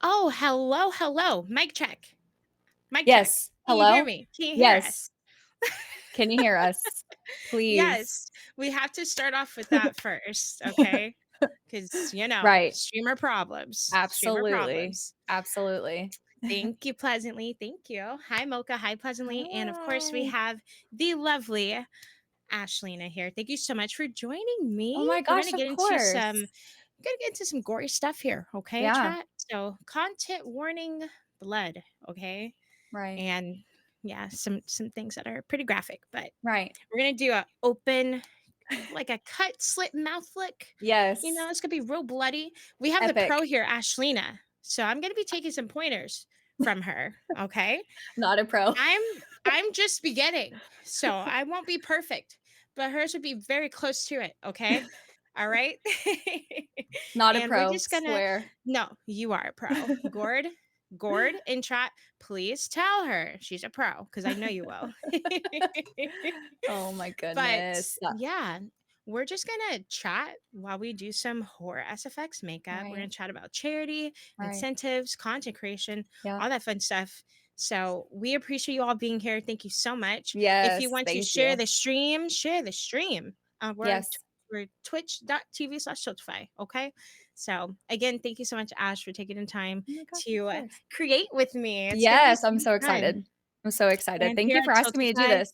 Oh, hello, hello. Mic check. Mic check. Yes. Can you hear Hello? me? Can you hear Yes. us? Can you hear us? Please. Yes. We have to start off with that first, okay? Because, Right. streamer problems. Streamer Absolutely. problems. Absolutely. Thank you, Pleasantly. Thank you. Hi, Mocha. Hi, Pleasantly. And of course, we Hi. have the lovely Ashlinaa here. Thank you so much for joining me. Oh my We're gosh, gonna of get into course. some gory stuff here, okay, Yeah, chat? So content warning blood, okay? right, And yeah, some things that are pretty graphic, but right. we're gonna do a open like a cut slit mouth flick. Yes, It's gonna be real bloody. We have the pro epic. here, Ashleena. So I'm gonna be taking some pointers from her. Okay. Not a pro. I'm I'm just beginning. So I won't be perfect, but hers would be very close to it. Okay. All right. Not a And we're pro, just gonna swear. no, you are a pro. Gord in chat, please tell her she's a pro because I know you will. Oh my But goodness. yeah, we're just gonna chat while we do some horror SFX makeup. We're Right, gonna chat about charity, right. incentives, content creation, Yeah. all that fun stuff. So we appreciate you all being here. Thank you so much. If you Yes, want to thank you. share the stream. Yes. We're twitch.tv/Tiltify. Okay. So again, thank you so much, Ash, for taking the time Oh my gosh, of to course. create with me. It's gonna be Yes, I'm so so fun. excited. I'm so excited. And Thank here you at for asking me to do Tiltify, this.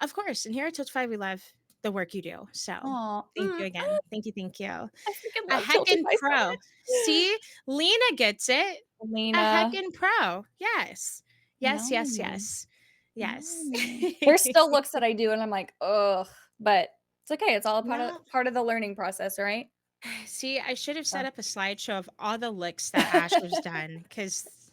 of course. And here at Tiltify, we love the work you do. So Aw, thank you again. Thank you. Thank you. I freaking A love heckin' Tiltify so pro. much. See, Lena gets it. A Lena, heckin' pro. Yes. Yes, yes, yummy, yes. Yes. yummy. There's still looks that I do, and I'm like, "Ugh," but it's okay, it's all a Well, part of the learning process, right? see, I should have set So up a slideshow of all the looks that Ash has done because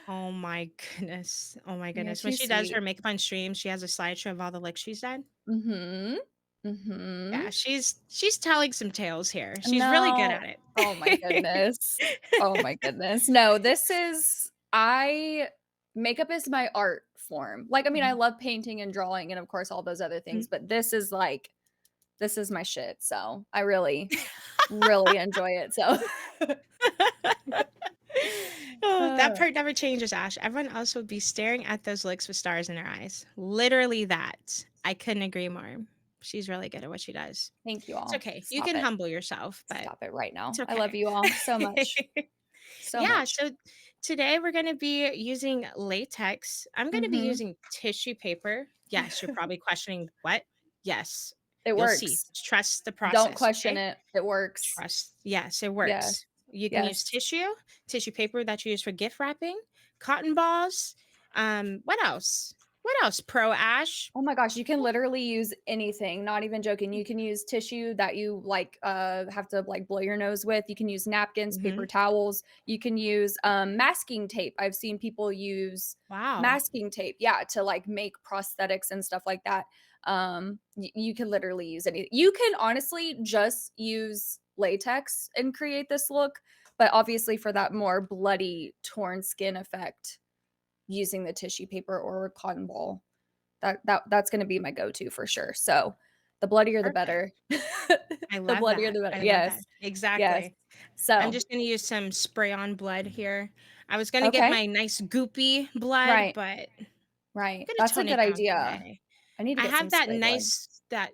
oh my goodness. Oh my You're goodness. When too she does her sweet. makeup on stream, she has a slideshow of all the looks she's done. Mhm. Mhm. Yeah, she's telling some tales here. She's really good No. at Oh my it. goodness. Oh my goodness. No, this is I makeup is my art form. Like, I mean, I Mhm, love painting and drawing and of course all those other mhm. things, but this is like this is my shit. So, I really, really enjoy it. So, Oh, that uh, part never changes, Ash. Everyone else would be staring at those looks with stars in their eyes. Literally that. I couldn't agree more. She's really good at what she does. thank you It's all. okay. You Stop can it. humble yourself, but Stop it right it's now. I love okay. you all so much. So Yeah, much. so today we're going to be using latex. I'm going to be Mhm. using tissue paper. Yes, you're probably questioning what? Yes, It you'll see. works. Trust the Don't process, question okay? it. It works. Trust. Yes, it Yes. works. You can use Yes. tissue paper that you use for gift wrapping, cotton balls. What else? What else? Pro Ash. Oh my gosh, you can literally use anything, not even joking. You can use tissue that you like have to like blow your nose with. You can use napkins, Hmm. paper towels. You can use masking tape. I've seen people use Wow. masking tape, yeah, to like make prosthetics and stuff like that. You can literally use any. You can honestly just use latex and create this look, but obviously for that more bloody torn skin effect, using the tissue paper or a cotton ball that's gonna be my go-to for sure. So, the bloodier the Perfect. better. I The love bloodier that. the better. I love that. Yes. Yes. Exactly. I'm So just gonna use some spray on blood here. I was gonna get okay. my nice goopy blood, Right. but I'm Right. gonna That's a tone good it down idea. today. I need to I get some have that spray blood. nice that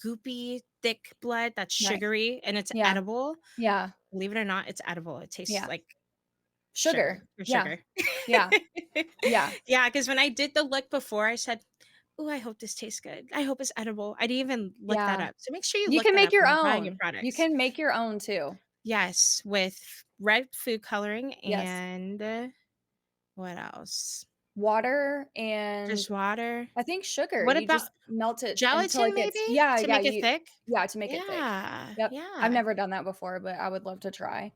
goopy thick blood that's Right. sugary and it's Yeah. edible. Yeah. Believe it or not, it's edible. It tastes Yeah. like sugar, Sugar. pure Yeah. sugar. Yeah. Yeah. Yeah, because when I did the look before, I said, "Oh, I hope this tastes good. I hope it's edible." I didn't even look that Yeah. up. So make sure you You look can that make up your when you're buying your own. You products. can make your own too. Yes, with red food coloring Yes. and what else? Water and Just water. I think sugar. What You about just melt it until gelatin it gets maybe yeah, to yeah, make it you thick? yeah, to make it thick. Yeah, Yep. I've yeah, never done that before, but I would love to try.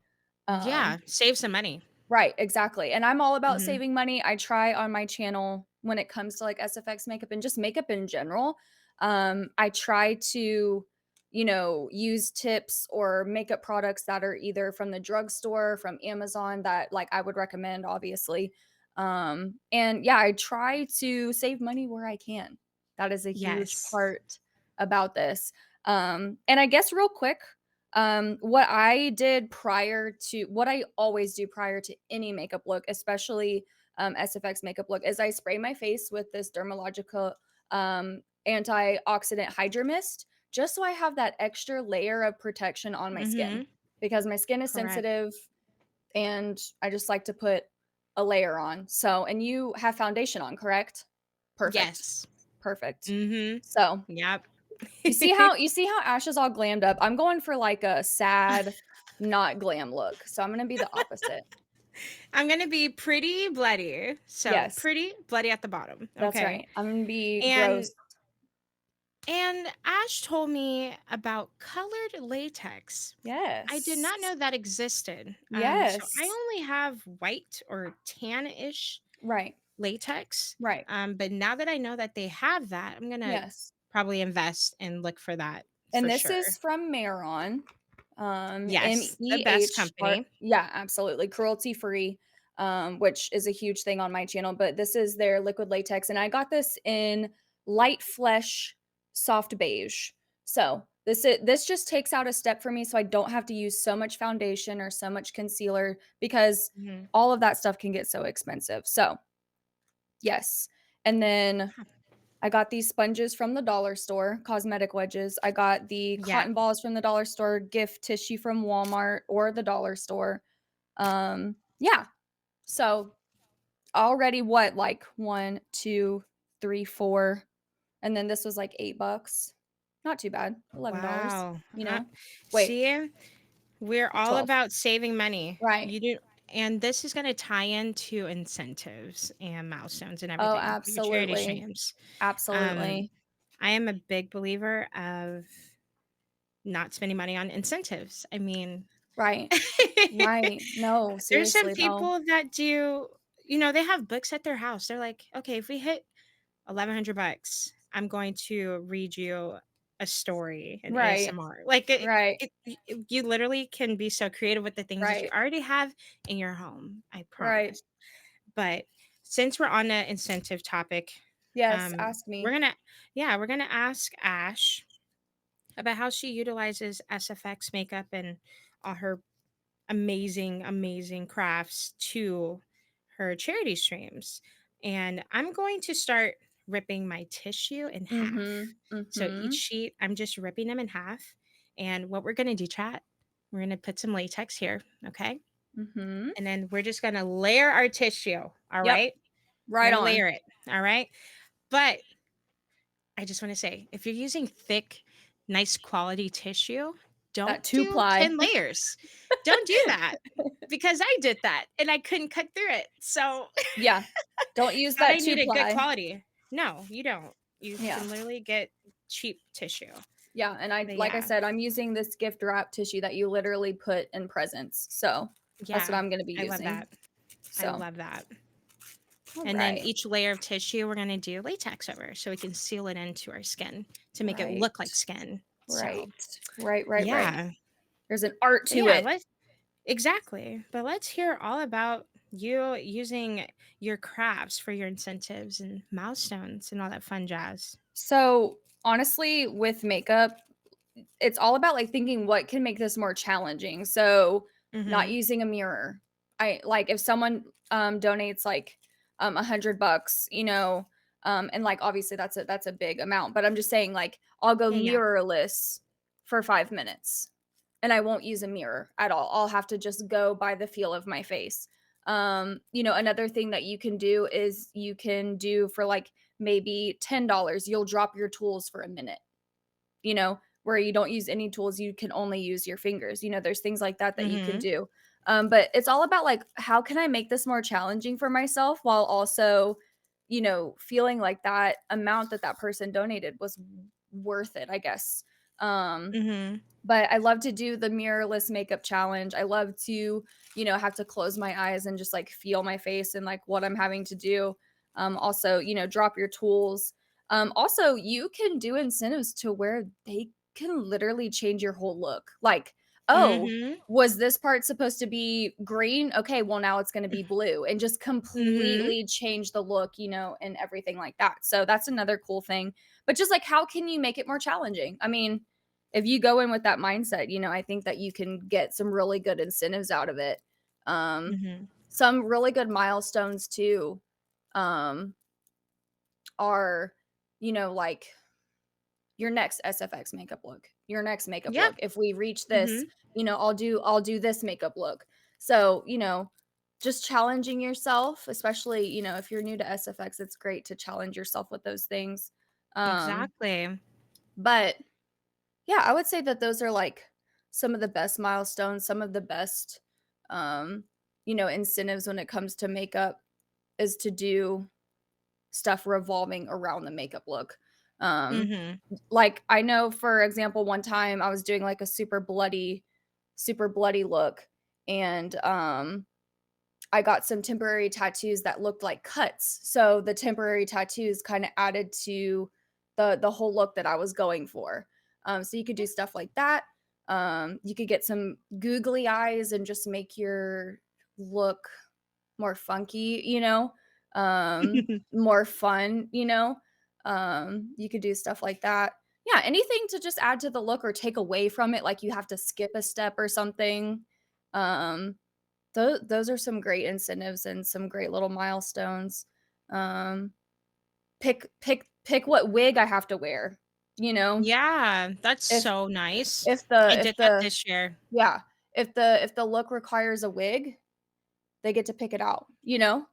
yeah. Um, Save some money. right, exactly, and I'm all about Mhm, saving money. I try on my channel when it comes to, like, SFX makeup and just makeup in general. I try to, use tips or makeup products that are either from the drugstore, from Amazon that, like, I would recommend, obviously. And yeah, I try to save money where I can. That is a huge yes. part about this. And I guess real quick, what I did prior to what I always do prior to any makeup look, especially SFX makeup look, is I spray my face with this Dermalogica antioxidant Hydra Mist, just so I have that extra layer of protection on my skin Mhm, because my skin is correct. sensitive and I just like to put a layer on. So, and you have foundation on, correct? Perfect. Yes. Perfect. Mhm. So, Yep. you see how Ash is all glammed up? I'm going for like a sad, not glam look. So I'm gonna be the opposite. I'm gonna be pretty bloody. So Yes, pretty bloody at the bottom. that's Okay. right. I'm gonna be And gross. Ash told me about colored latex. I did Yes. not know that existed. So I Yes. only have white or tan-ish Right. latex. Right. But now that I know that they have that, I'm gonna Yes. probably invest and look for that And for this sure. is from Maron. Yes, the best MEH part. company. Yeah, absolutely. Cruelty free, which is a huge thing on my channel. But this is their liquid latex. And I got this in light flesh, soft beige. So this just takes out a step for me so I don't have to use so much foundation or so much concealer because Mhm. all of that stuff can get so expensive. So yes. And then Huh. I got these sponges from the dollar store, cosmetic wedges. I got the Yeah. cotton balls from the dollar store, gift tissue from Walmart or the dollar store. Yeah. So already what, like one, two, three, four, and then this was like $8. Not too bad. $11, Wow. you know? Wait, See, we're all 12. about saving money. Right. You do, and this is going to tie into incentives and milestones and Oh, everything for your charity absolutely. streams. Um, Absolutely. I am a big believer of not spending money on incentives. I mean, Right. Right. No, there's some seriously though. people that do, they have books at their house. They're like, okay, if we hit 1,100 bucks, I'm going to read you a story, an Right. ASMR. Like Right. you literally can be so creative with the things that you Right. already have in your home. I Right. promise. But since we're on the incentive topic, Yes, um, ask me. we're gonna we're gonna ask Ash about how she utilizes SFX makeup and all her amazing, amazing crafts to her charity streams. And I'm going to start ripping my tissue in half. Mhm, So each mhm, sheet, I'm just ripping them in half. And what we're going to do, chat, we're going to put some latex here. Okay. mhm. And then we're just going to layer our tissue. All Yep, right. We're right going to on. layer it. All right. But I just want to say, if you're using thick, nice quality tissue, don't That 2 do ply. 10 layers. Don't do that because I did that and I couldn't cut through it. So Yeah, don't use thought that I 2 needed good ply. quality. No, you don't. You Yeah, can literally get cheap tissue. yeah, and I But like I yeah, said, I'm using this gift wrap tissue that you literally put in presents, so that's what yeah, I'm gonna be I love using. that. I So, love that. And then alright, each layer of tissue, we're going to do latex over so we can seal it into our skin to make it right, look like skin. So, right, right. yeah. There's an art But to yeah, it. let's exactly. But let's hear all about you using your crafts for your incentives and milestones and all that fun jazz. So, honestly, with makeup, it's all about, like, thinking what can make this more challenging. So, not Mhm. using a mirror. I like, if someone, donates, like, $100, and, like, obviously, that's a big amount, but I'm just saying, like, I'll go Yeah, yeah. mirrorless for 5 minutes, and I won't use a mirror at all. I'll have to just go by the feel of my face. Another thing that you can do is you can do for, like, maybe $10, you'll drop your tools for a minute, where you don't use any tools, you can only use your fingers. There's things like that that you can Mhm. do. But it's all about like, how can I make this more challenging for myself while also, feeling like that amount that that person donated was worth it, I guess. Um, Mhm. but I love to do the mirrorless makeup challenge. I love to, have to close my eyes and just like feel my face and like what I'm having to do. Also, drop your tools. Also, you can do incentives to where they can literally change your whole look. Like, oh, Mhm. was this part supposed to be green? Okay, well, now it's going to be blue and just Mhm. completely change the look, and everything like that. So that's another cool thing. But just like, how can you make it more challenging? I mean, if you go in with that mindset, I think that you can get some really good incentives out of it. Um, Mhm. some really good milestones too, um, are, like your next SFX makeup look, your next makeup Yeah. look. If we reach this, Mhm. I'll do this makeup look. So, just challenging yourself, especially, if you're new to SFX, it's great to challenge yourself with those things. Um, Exactly. but yeah, I would say that those are like some of the best milestones, some of the best, um, incentives when it comes to makeup is to do stuff revolving around the makeup look. Um, Mhm. like I know, for example, one time I was doing like a super bloody look, and I got some temporary tattoos that looked like cuts. So the temporary tattoos kind of added to the whole look that I was going for. So you could do stuff like that. You could get some googly eyes and just make your look more funky, more fun, you could do stuff like that. Yeah, anything to just add to the look or take away from it, like you have to skip a step or something. Um, those are some great incentives and some great little milestones. Um, pick what wig I have to wear, you know? Yeah, that's If so nice. if I the did if that the this year. yeah, if the look requires a wig, they get to pick it out, you know?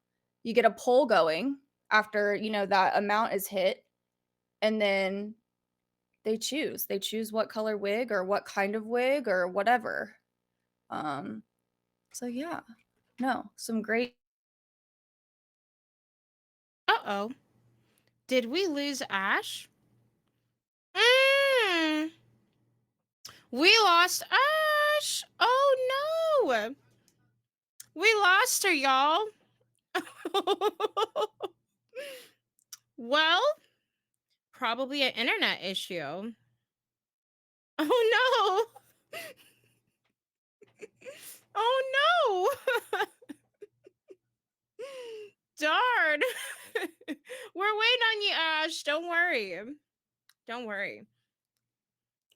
You get a poll going after, that amount is hit, and then they choose. They choose what color wig or what kind of wig or whatever. Um, so yeah. No, some great. Uh-oh. Did we lose Ash? Mm, we lost Ash. Oh no. We lost her, y'all. Well, probably an internet issue. Oh no. Oh no. Darn. We're waiting on you, Ash. Don't worry. Don't worry.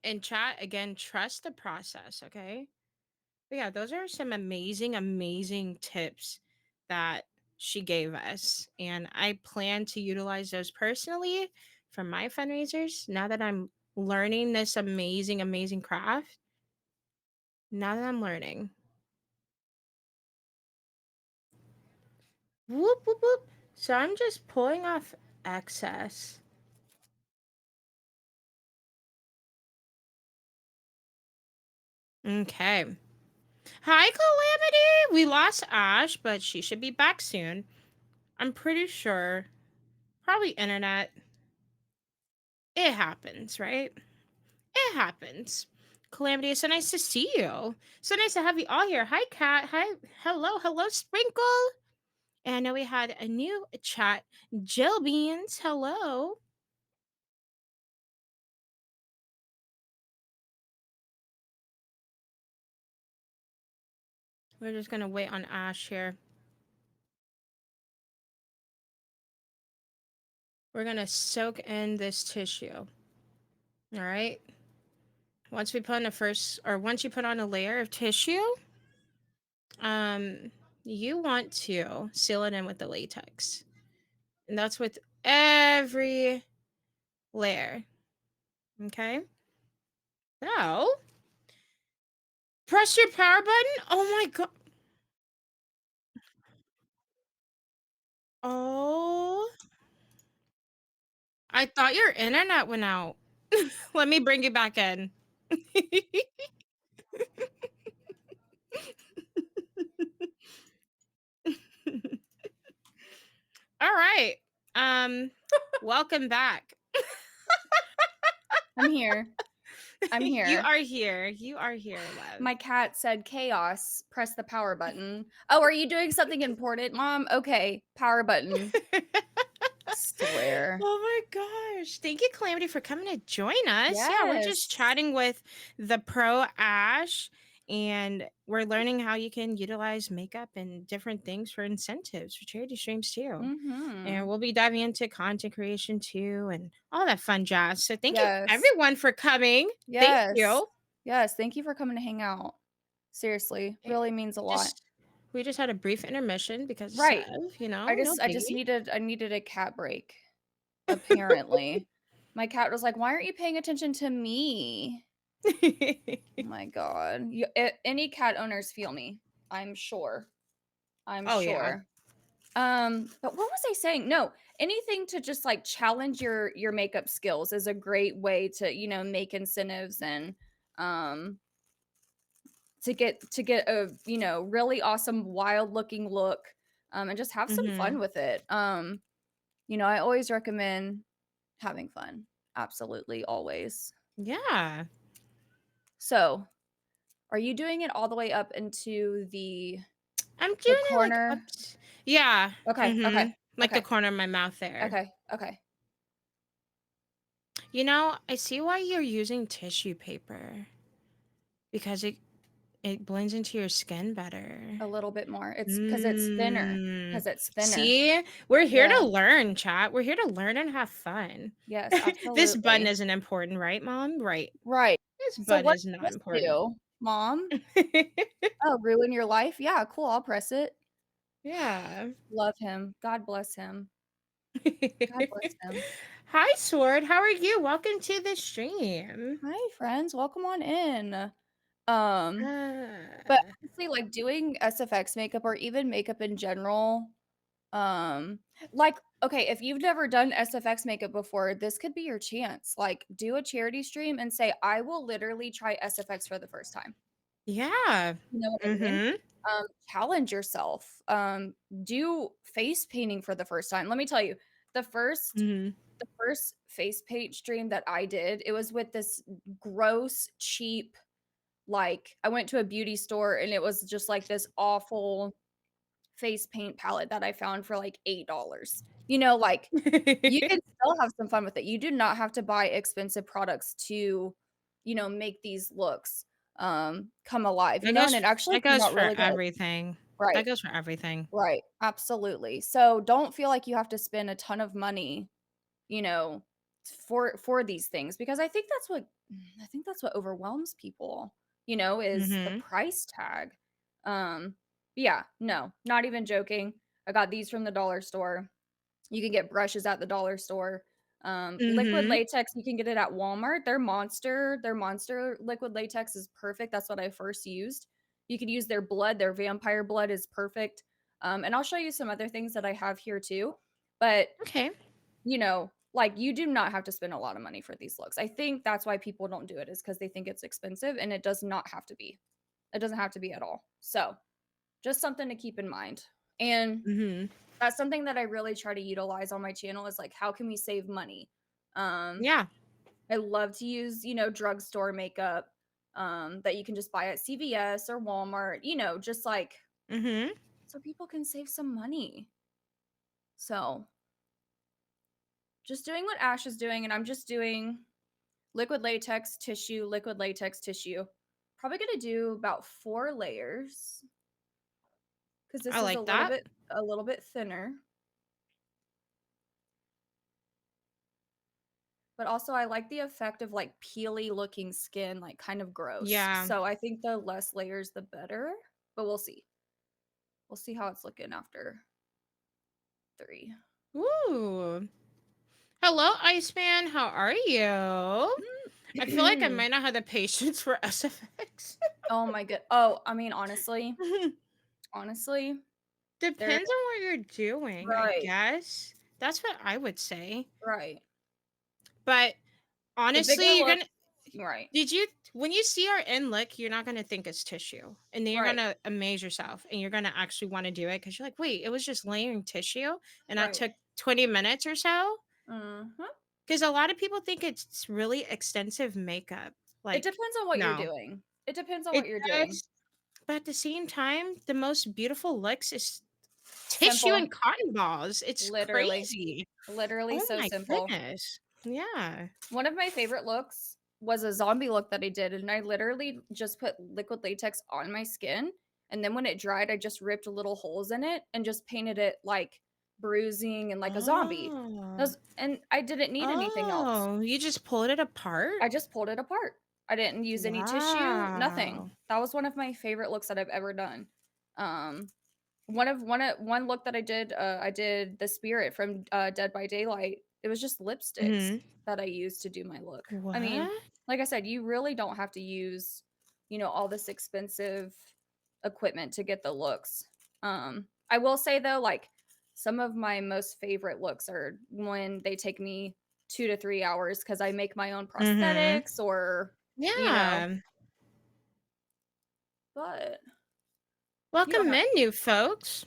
And chat again, trust the process, okay? But yeah, those are some amazing, amazing tips that she gave us. And I plan to utilize those personally for my fundraisers now that I'm learning this amazing, amazing craft. Now that I'm learning. Whoop, whoop, whoop. So I'm just pulling off excess. Okay. Hi, Calamity. We lost Ash, but she should be back soon. I'm pretty sure. Probably internet. It happens, right? It happens. Calamity, it's so nice to see you. So nice to have you all here. Hi, Kat. Hi. Hello. Hello, Sprinkle. And I know we had a new chat. Jill Beans. Hello. We're just going to wait on Ash here. We're going to soak in this tissue. All right. Once we put on once you put on a layer of tissue, um, you want to seal it in with the latex. And that's with every layer. Okay. So press your power button. Oh my god. Oh, I thought your internet went out. Let me bring you back in. All right. Um, welcome back. I'm here. I'm You here. are here. You are here, love. My cat said chaos. Press the power button. Oh, are you doing something important, Mom? Okay, power button. Swear. Oh my gosh. Thank you, Calamity, for coming to join us. Yeah, we're just Yes. chatting with the pro Ash, and we're learning how you can utilize makeup and different things for incentives for charity streams too. And Mhm. we'll be diving into content creation too and all that fun jazz. So thank you Yes. everyone for coming. Thank Yes. you. Yes, thank you for coming to hang out. Seriously, Eh, really means a lot. Just we just had a brief intermission because of Right. Sev, I no just I just biggie. needed I needed a cat break, apparently. My cat was like, "Why aren't you paying attention to me?" Oh my god. Any cat owners feel me, I'm sure. I'm Oh, yeah. sure. But what was I saying? No, anything to just like challenge your makeup skills is a great way to, make incentives and um to get a, really awesome wild looking look and just have some fun Mhm. with it. I always recommend having fun. Absolutely always. Yeah. So, are you doing it all the way up into I'm the doing it, like, corner? yeah. Okay, okay, Mhm. Like the okay, corner of my mouth there. okay, okay. I see why you're using tissue paper because it blends into your skin better. A little bit more. It's because it's thinner. Mm. Because it's thinner. See? We're here to Yeah. learn, chat. We're here to learn and have fun. Yes, This button absolutely. isn't important, right, Mom? Right. Right. This So button what is not does this important. do, Mom? Oh, ruin your life? Yeah, cool, I'll press it. Yeah. Love him. God bless him. God bless him. Hi, Sword. How are you? Welcome to the stream. Hi, friends. Welcome on in. Um, but Uh, honestly, like doing SFX makeup or even makeup in general, um, like, okay, if you've never done SFX makeup before, this could be your chance. Like, do a charity stream and say, I will literally try SFX for the first time. yeah. You know what I mean? Mhm. Challenge yourself. Do face painting for the first time. Let me tell you, the first Mhm. the first face paint stream that I did, it was with this gross, cheap, like I went to a beauty store and it was just like this awful face paint palette that I found for like $8. Like you can still have some fun with it. You do not have to buy expensive products to, make these looks come alive, and it actually That turned goes out for really good. everything. That Right. goes for everything. Right. Absolutely. So don't feel like you have to spend a ton of money, you know, for these things because I think that's what overwhelms people, is the Mhm. price tag. Yeah, no, not even joking. I got these from the dollar store. You can get brushes at the dollar store. Liquid Mhm. latex, you can get it at Walmart. Their monster liquid latex is perfect. That's what I first used. You could use their blood, their vampire blood is perfect. And I'll show you some other things that I have here too. But, Okay. like you do not have to spend a lot of money for these looks. I think that's why people don't do it is because they think it's expensive and it does not have to be. It doesn't have to be at all. So just something to keep in mind. And Mhm. that's something that I really try to utilize on my channel is like, how can we save money? Um, Yeah. I love to use, drugstore makeup that you can just buy at CVS or Walmart, just like Mhm. so people can save some money. So just doing what Ash is doing, and I'm just doing liquid latex tissue. Probably gonna do about 4 layers because I this is a like little that. bit a little bit thinner. But also I like the effect of, like, peely looking skin, like, kind of gross. Yeah. So I think the less layers, the better, but we'll see. We'll see how it's looking after 3. Ooh. Hello, Iceman. How are you? I feel like I might not have the patience for SFX. Oh my good oh, I mean, honestly, there Depends on what you're doing, I right, guess. That's what I would say. right. But The bigger honestly, you're look gonna right, did you when you see our end look, you're not gonna think it's tissue. And then you're right, gonna amaze yourself and you're gonna actually want to do it because you're like, wait, it was just layering tissue and that right. took 20 minutes or so. Mhm. Because a lot of people think it's really extensive makeup. It Like, depends on what you're no. doing. It depends on It what you're doing. does, but at the same time, the most beautiful looks is tissue Simple. and cotton balls. It's Literally. crazy. Literally Oh so my simple. goodness. Yeah. One of my favorite looks was a zombie look that I did, and I literally just put liquid latex on my skin, and then when it dried, I just ripped little holes in it and just painted it like bruising and like a zombie. Oh. And I didn't need anything else. Oh, you just pulled it apart? I just pulled it apart. I didn't use any tissue, nothing. Wow. That was one of my favorite looks that I've ever done. Um, one look that I did the spirit from Dead by Daylight. It was just lipsticks Mhm. that I used to do my look. I mean, What? like I said, you really don't have to use, all this expensive equipment to get the looks. Um, I will say though, like some of my most favorite looks are when they take me 2 to 3 hours because I make my own Mhm. prosthetics or, you know, Yeah. but you don't Welcome have in, new folks.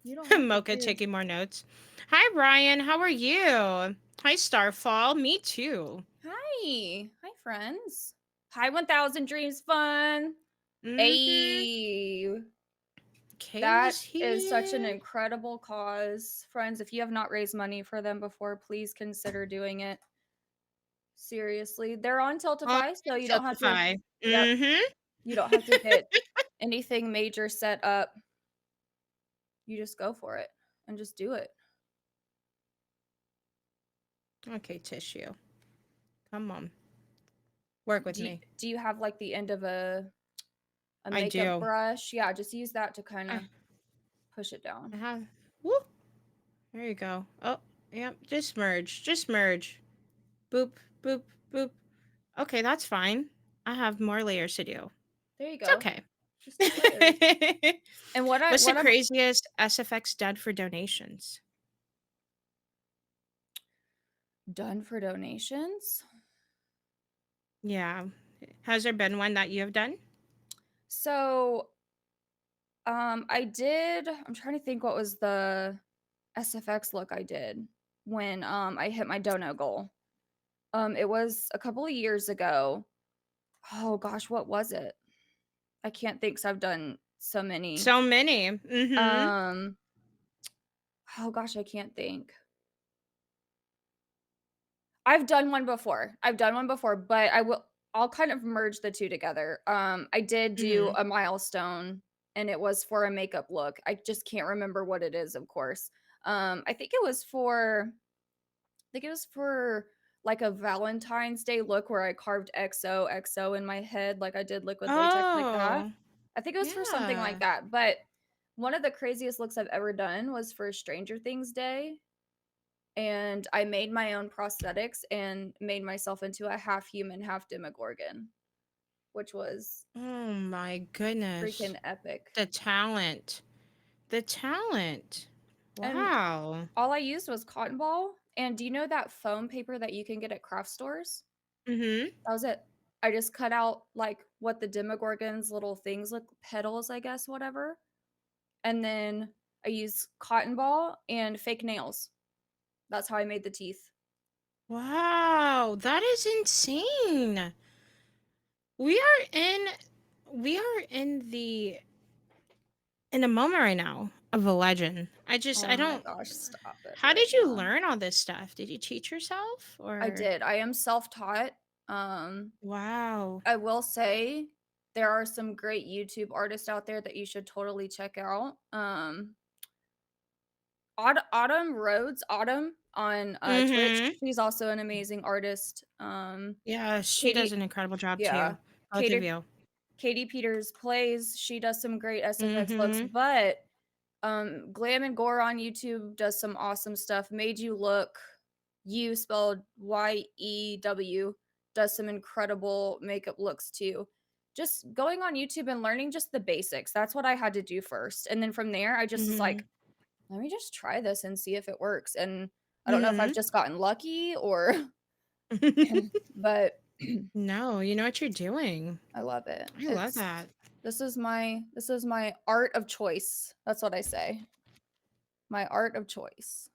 you don't have to Mocha choose. taking more notes. Hi, Ryan. How are you? Hi, Starfall. Me too. Hi. Hi, friends. Hi, 1000 Dreams Fun. Mhm. Hey. That Kayla's is such an here. incredible cause. Friends, if you have not raised money for them before, please consider doing it. Seriously. They're on Oh, Tiltify, so you don't have to Tiltify. yep, Mhm. you don't have to get anything major set up. You just go for it and just do it. Okay, tissue. Come on. Work with Do you, me. do you have like the end of a I makeup do. brush? Yeah, just use that to kind of I, push it I down. have. Woo. There you go. Oh, yep. Just merge. Just merge. Boop, boop, boop. Okay, that's fine. I have more layers to do. There you It's go. okay. Just do layers. And what I What's the what I'm craziest SFX done for donations? done for donations. Yeah. Has there been one that you have done? So, I'm trying to think what was the SFX look I did when I hit my dono goal. It was a couple of years ago. Oh gosh, what was it? I can't think 'cause I've done so many. So many. Mm-hmm. Um, oh gosh, I can't think. I've done one before, but I'll kind of merge the 2 together. I did do Mm-hmm. a milestone and it was for a makeup look. I just can't remember what it is, of course. I think it was for like a Valentine's Day look where I carved XOXO in my head like I did liquid latex like that. Oh, I think it was for something like yeah. that, but one of the craziest looks I've ever done was for Stranger Things Day, and I made my own prosthetics and made myself into a half human, half demogorgon, which was Oh my goodness. freaking epic. The talent. The talent. And Wow. all I used was cotton ball. And do you know that foam paper that you can get at craft stores? Mm-hmm. That was it. I just cut out like what the demogorgon's little things look, petals, I guess, whatever. And then I used cotton ball and fake nails. That's how I made the teeth. Wow. That is insane. We are in we are in a moment right now of a legend. I Oh my don't gosh, stop it how right did you now. learn all this stuff? Did you teach yourself I or did. I am self-taught. Um, wow. I will say there are some great YouTube artists out there that you should totally check out. Autumn Rhodes, Autumn on Twitch. Mhm. She's also an amazing artist. Yeah, she does Katie, an incredible job yeah, too. Both of Katie you. Katie Peters plays. She does some great SFX looks, Mhm. but Glam and Gore on YouTube does some awesome stuff. Made You Look, you spelled Yew, does some incredible makeup looks too. Just going on YouTube and learning just the basics. That's what I had to do first. And then from there, I just was like, Mhm. let me just try this and see if it works. And I don't know if I've Mhm. just gotten lucky or, but No, you know what you're doing. I love it. I love that. This is my art of choice. That's what I say. My art of choice.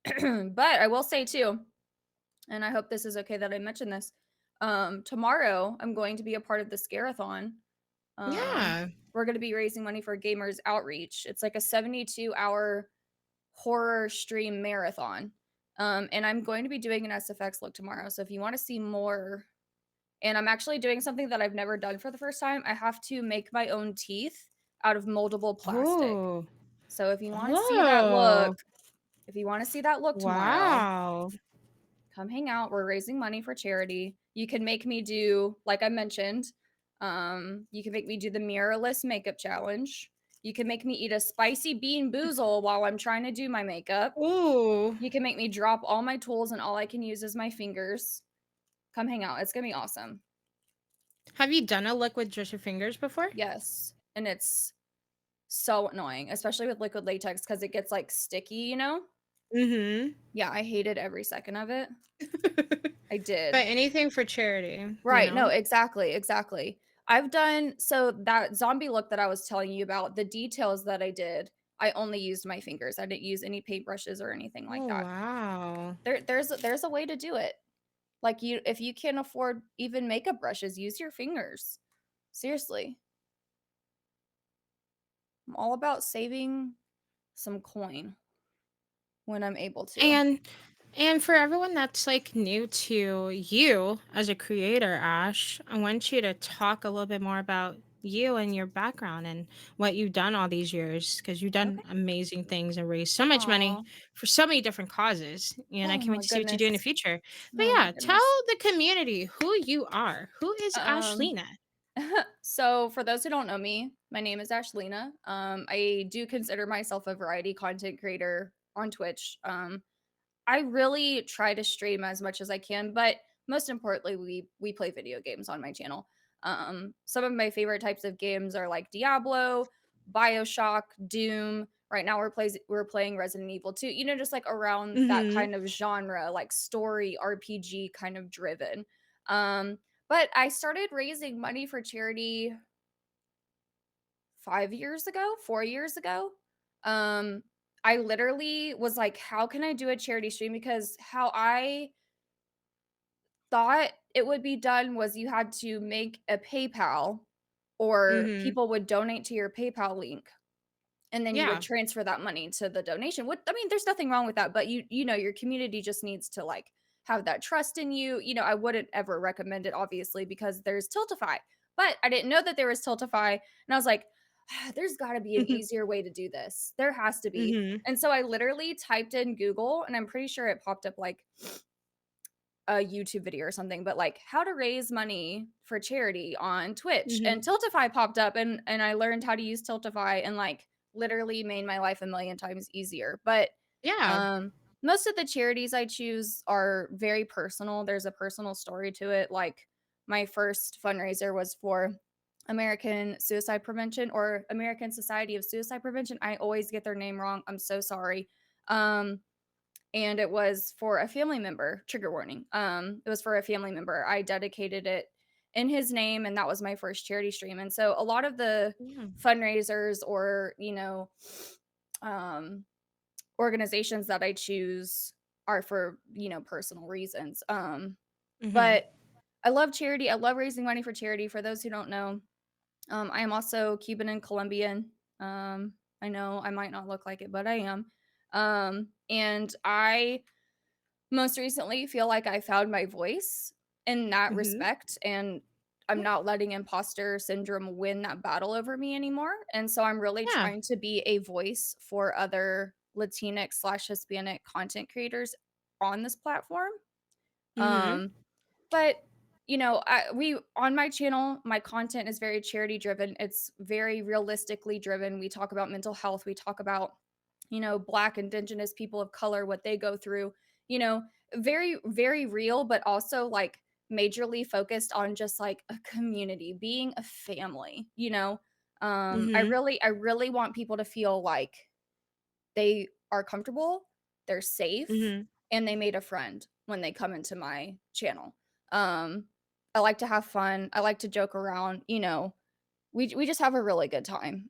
But I will say too, and I hope this is okay that I mention this. Tomorrow I'm going to be a part of the Scarathon. Um, Yeah. we're going to be raising money for Gamers Outreach. It's like a 72-hour horror stream marathon. And I'm going to be doing an SFX look tomorrow. So if you want to see more, and I'm actually doing something that I've never done for the first time, I have to make my own teeth out of moldable plastic. Oh. So if you want to see that look, Oh. if you want to see that look tomorrow, Wow. come hang out. We're raising money for charity. You can make me do, like I mentioned, you can make me do the mirrorless makeup challenge. You can make me eat a spicy bean boozle while I'm trying to do my makeup. Ooh. You can make me drop all my tools and all I can use is my fingers. Come hang out. It's gonna be awesome. Have you done a look with just your fingers before? Yes. And it's So annoying, especially with liquid latex because it gets, like, sticky, you know? Mhm. Yeah, I hated every second of it. I But did. anything for charity, you Right, no, know? exactly, exactly. I've done so that zombie look that I was telling you about, the details that I did, I only used my fingers. I didn't use any paintbrushes or anything like Oh, that. wow. There's a way to do it. Like, you if you can't afford even makeup brushes, use your fingers. Seriously. I'm all about saving some coin when I'm able to. And for everyone that's like new to you as a creator, Ash, I want you to talk a little bit more about you and your background and what you've done all these years because you've done Okay. amazing things and raised so much money Aw. for so many different causes. And I Oh can't wait my to see what you do in the goodness. future. But Oh my yeah, tell goodness. the community who you are. Who is Um Ashlinaa? So, for those who don't know me, my name is Ashlinaa. I do consider myself a variety content creator on Twitch. I really try to stream as much as I can, but most importantly, we play video games on my channel. Some of my favorite types of games are like Diablo, BioShock, Doom. Right now, we're playing Resident Evil 2. You know, just like around that Mm-hmm. kind of genre, like story RPG kind of driven. Um, but I started raising money for charity 5 years ago, 4 years ago. Um, I literally was like, how can I do a charity stream? Because how I thought it would be done was you had to make a PayPal or Mm-hmm. people would donate to your PayPal link and then you would Yeah. transfer that money to the donation. What I mean, there's nothing wrong with that, but you know, your community just needs to like have that trust in you. You know, I wouldn't ever recommend it obviously because there's Tiltify. But I didn't know that there was Tiltify and I was like, there's got to be an easier way to do this. There has to be. Mm-hmm. And so I literally typed in Google and I'm pretty sure it popped up like a YouTube video or something, but like how to raise money for charity on Twitch. Mm-hmm. And Tiltify popped up and I learned how to use Tiltify and like literally made my life a million times easier. But Yeah. um most of the charities I choose are very personal. There's a personal story to it. Like my first fundraiser was for American Suicide Prevention or American Society of Suicide Prevention. I always get their name wrong. I'm so sorry. Um and it was for a family member. Trigger warning. It was for a family member. I dedicated it in his name, and that was my first charity stream. And so a lot of the Yeah. fundraisers or um, organizations that I choose are for personal reasons. Mm-hmm. But I love charity. I love raising money for charity. For those who don't know, I am also Cuban and Colombian. I know I might not look like it, but I am. And I most recently feel like I found my voice in that Mm-hmm. respect, and I'm not letting imposter syndrome win that battle over me anymore. And so I'm really Yeah. trying to be a voice for other Latinx/Hispanic content creators on this platform. Mm-hmm. Um, but we on my channel, my content is very charity driven. It's very realistically driven. We talk about mental health. We talk about, Black, Indigenous people of color, what they go through. You know, very, very real, but also like majorly focused on just like a community, being a family. Mhm. I really want people to feel like they are comfortable, they're safe, Mhm. and they made a friend when they come into my channel. Um, I like to have fun. I like to joke around. We just have a really good time.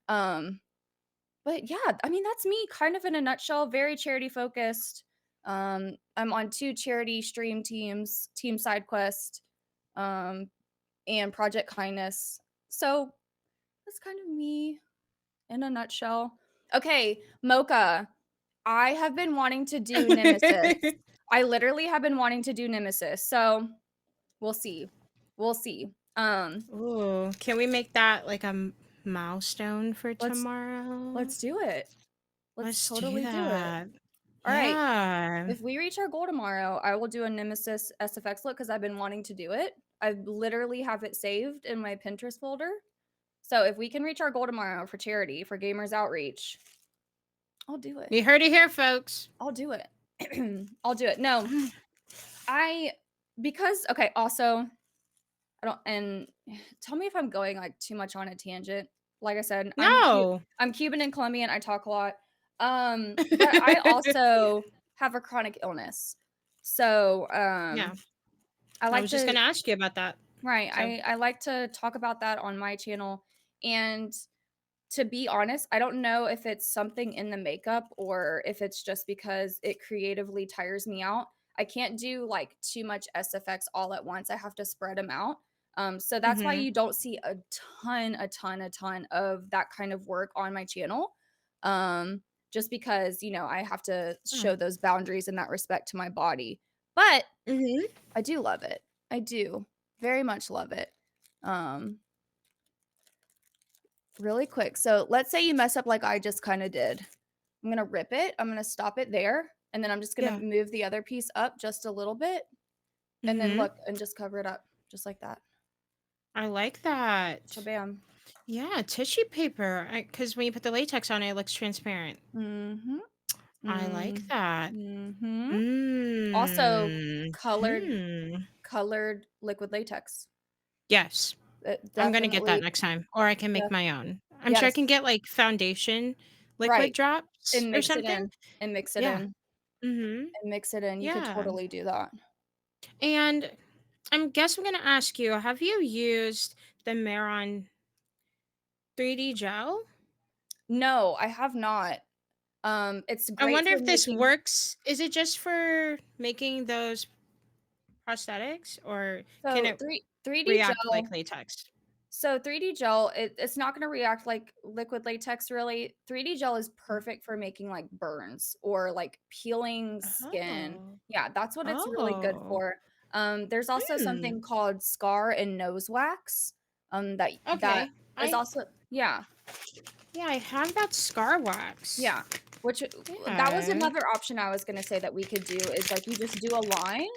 But yeah, I mean that's me kind of in a nutshell. Very charity focused. I'm on two charity stream teams, Team SideQuest, um, and Project Kindness. So that's kind of me in a nutshell. Okay, Mocha. I have been wanting to do Nemesis. I literally have been wanting to do Nemesis. So we'll see. We'll see. Ooh, can we make that like a milestone for Let's tomorrow? let's do it. Let's Let's do totally do it. that. All right. Yeah. If we reach our goal tomorrow, I will do a Nemesis SFX look because I've been wanting to do it. I literally have it saved in my Pinterest folder. So if we can reach our goal tomorrow for charity, for Gamers Outreach, I'll do it. You heard it here, folks. I'll do it. I'll do it. No, I because also I don't and tell me if I'm going like too much on a tangent. Like I said, No. I'm Cuban and Colombian, I talk a lot. But I also have a chronic illness. So, Yeah, I I like was just to gonna ask you about that. right, So I like to talk about that on my channel, and to be honest, I don't know if it's something in the makeup or if it's just because it creatively tires me out. I can't do, like, too much SFX all at once, I have to spread them out. So that's why mhm. you don't see a ton of that kind of work on my channel. Just because, I have to Yeah. show those boundaries in that respect to my body. But Mhm. I do love it. I do very much love it. Um, Really quick. So let's say you mess up like I just kind of did. I'm gonna rip it. I'm gonna stop it there, and then I'm just gonna Yeah. move the other piece up just a little bit, and then Mhm. look and just cover it up just like that. I like that. Shabam. Yeah, tissue paper. Because when you put the latex on it, it looks transparent. Mhm. I like Mm. that. Mhm. Also, Mm. colored Hmm. colored liquid latex. Yes. It I'm gonna get that definitely next time, or I can make def my own. I'm sure I yes. can get, like, foundation liquid Right. drops And or mix it something. in. And mix it Yeah. in. Mhm. And mix it in. You could Yeah. totally do that. And I'm gonna ask you, have you used the Maron 3D gel? No, I have not. It's I great wonder for if this making works. Is it just for making those prosthetics, or can so it 3D react like gel. latex? So 3D gel, it's not gonna react like liquid latex really. 3D gel is perfect for making, like, burns or, like, peeling skin. Oh. Yeah, that's what it's really good Oh. for. There's also Hmm. something called scar and nose wax, that Okay. is I also yeah. Yeah, I have that scar wax. Yeah, which that was Yeah. another option I was gonna say that we could do is, like, you just do a line,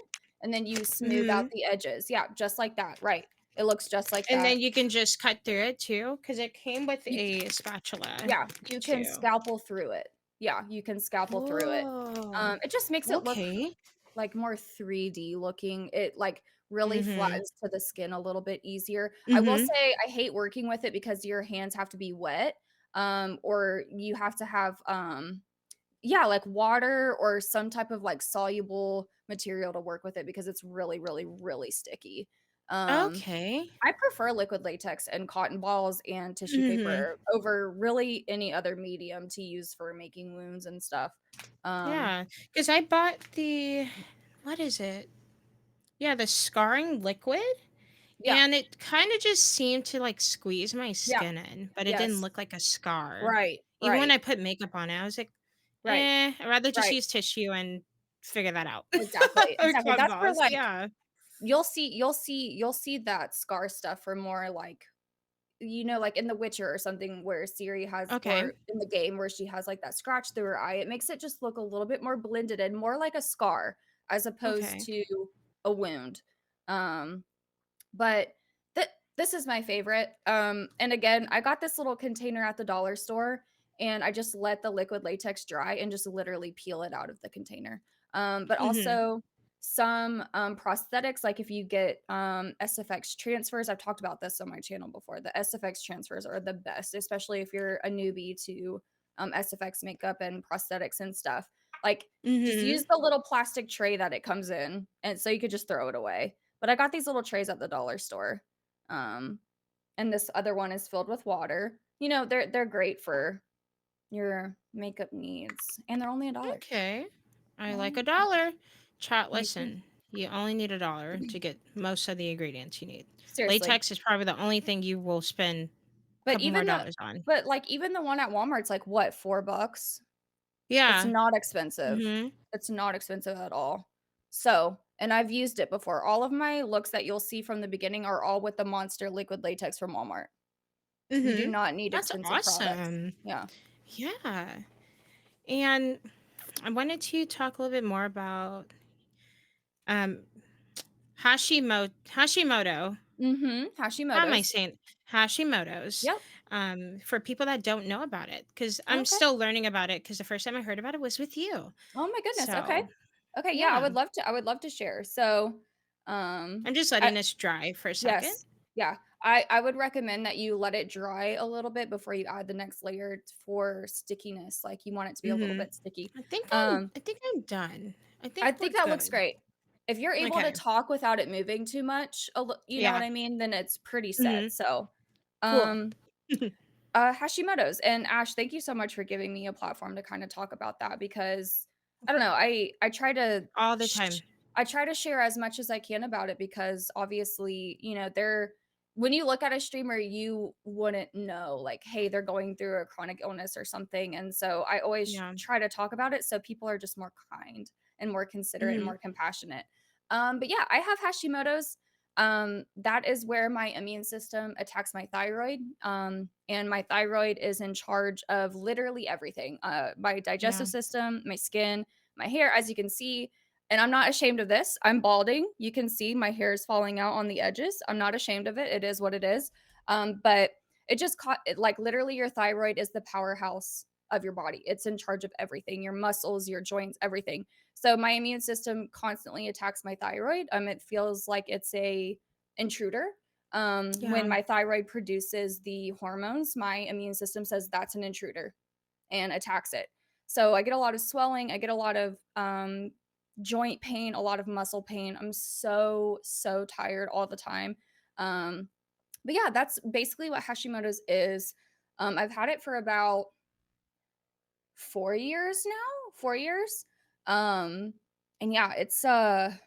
and then you smooth out Mhm. the edges. Yeah, just like that, right. It looks just like And that. then you can just cut through it too, because it came with You a spatula Yeah, you can too. scalpel through it. Yeah, you can scalpel through it. Oh. It just makes it look, Okay. like, more 3D looking. It, like, really Mhm. flattens to the skin a little bit easier. I will Mhm. say I hate working with it because your hands have to be wet, or you have to have, yeah, like water or some type of, like, soluble material to work with it because it's really, really, really sticky. Um, Okay. I prefer liquid latex and cotton balls and tissue Mhm. paper over really any other medium to use for making wounds and stuff. Um, Yeah, because I bought the what is it? Yeah, the scarring liquid, yeah, and it kinda just seemed to, like, squeeze my yeah, skin in, but it didn't yes. look like a scar. Right, Even when right, I put makeup on it, I was like, right, I'd rather just right. use tissue and figure that out." Exactly, Or exactly. cotton That's where, balls, like, yeah. you'll see that scar stuff for more, like, like in The Witcher or something where Ciri has Okay, or in the game where she has, like, that scratch through her eye, it makes it just look a little bit more blended and more like a scar as opposed okay. to a wound. Um, but this is my favorite, and again, I got this little container at the dollar store, and I just let the liquid latex dry and just literally peel it out of the container. But Mhm, also some, prosthetics, like if you get, SFX transfers, I've talked about this on my channel before. The SFX transfers are the best, especially if you're a newbie to, SFX makeup and prosthetics and stuff. Like, just use mhm. the little plastic tray that it comes in, and so you could just throw it away. But I got these little trays at the dollar store. Um, and this other one is filled with water. They're great for your makeup needs, and they're only a dollar. Okay. I like Only a dollar. Chat, Me too. listen, you only need a dollar to get most of the ingredients you need. Seriously. Latex is probably the only thing you will spend a But couple more even the dollars on. but, like, even the one at Walmart's, like, what, 4 bucks? It's Yeah. not expensive. Mhm. It's not expensive at all. So and I've used it before. All of my looks that you'll see from the beginning are all with the Monster liquid latex from Walmart. You do Mhm. not need That's expensive products. awesome. Yeah. Yeah. And I wanted to talk a little bit more about um Hashimoto. Mhm. How am I Hashimoto's. saying Hashimoto's? Yep. For people that don't know about it, because I'm Okay. still learning about it. Because the first time I heard about it was with you. Oh my goodness, okay. So Okay, yeah, yeah, I would love to share. So, I'm just I letting this dry for a second. yes. Yeah, I would recommend that you let it dry a little bit before you add the next layer for stickiness, like, you want it to be a little Mhm. bit sticky. I think I'm done. I I think we're think that looks good. great. If you're able to Okay. talk without it moving too much, you know what Yeah. I mean, then it's pretty set, Mhm. so, Cool. um, Hashimoto's, and Ash, thank you so much for giving me a platform to kinda talk about that because, I don't know, I try to All the time. I try to share as much as I can about it because obviously, they're when you look at a streamer, you wouldn't know, like, hey, they're going through a chronic illness or something. And so I always Yeah. try to talk about it so people are just more kind and more considerate and Mhm. more compassionate. But yeah, I have Hashimoto's. That is where my immune system attacks my thyroid. And my thyroid is in charge of literally everything. My Yeah. digestive system, my skin, my hair, as you can see, and I'm not ashamed of this. I'm balding. You can see my hair is falling out on the edges. I'm not ashamed of it. It is what it is. But it just caught it, like literally your thyroid is the powerhouse of your body. It's in charge of everything, your muscles, your joints, everything. So my immune system constantly attacks my thyroid. It feels like it's a intruder. When Yeah. my thyroid produces the hormones, my immune system says that's an intruder and attacks it. So I get a lot of swelling. I get a lot of joint pain, a lot of muscle pain. I'm so tired all the time. Um, but yeah, that's basically what Hashimoto's is. I've had it for about 4 years now, 4 years. Um, and yeah, it's a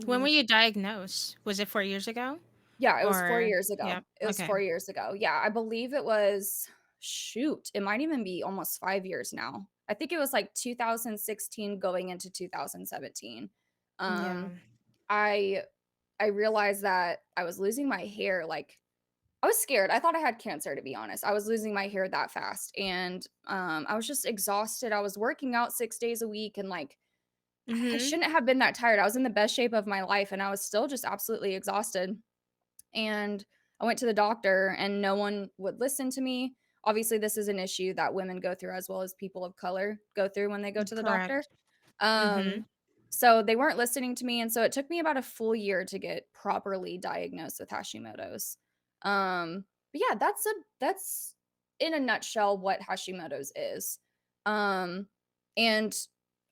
When were you diagnosed? Was it 4 years ago? yeah, it was 4 Or years ago. yeah, It was okay. 4 years ago. Yeah, I believe it was shoot, it might even be almost 5 years now. I think it was, like, 2016 going into 2017. Yeah. Um, I I realized that I was losing my hair, like I was scared. I thought I had cancer, to be honest. I was losing my hair that fast, and, I was just exhausted. I was working out 6 days a week, and, like, I Mhm. shouldn't have been that tired. I was in the best shape of my life, and I was still just absolutely exhausted. And I went to the doctor and no one would listen to me. Obviously, this is an issue that women go through as well as people of color go through when they go to the doctor. Correct. Mhm. Um, so they weren't listening to me, and so it took me about a full year to get properly diagnosed with Hashimoto's. But yeah, that's in a nutshell what Hashimoto's is. Um, and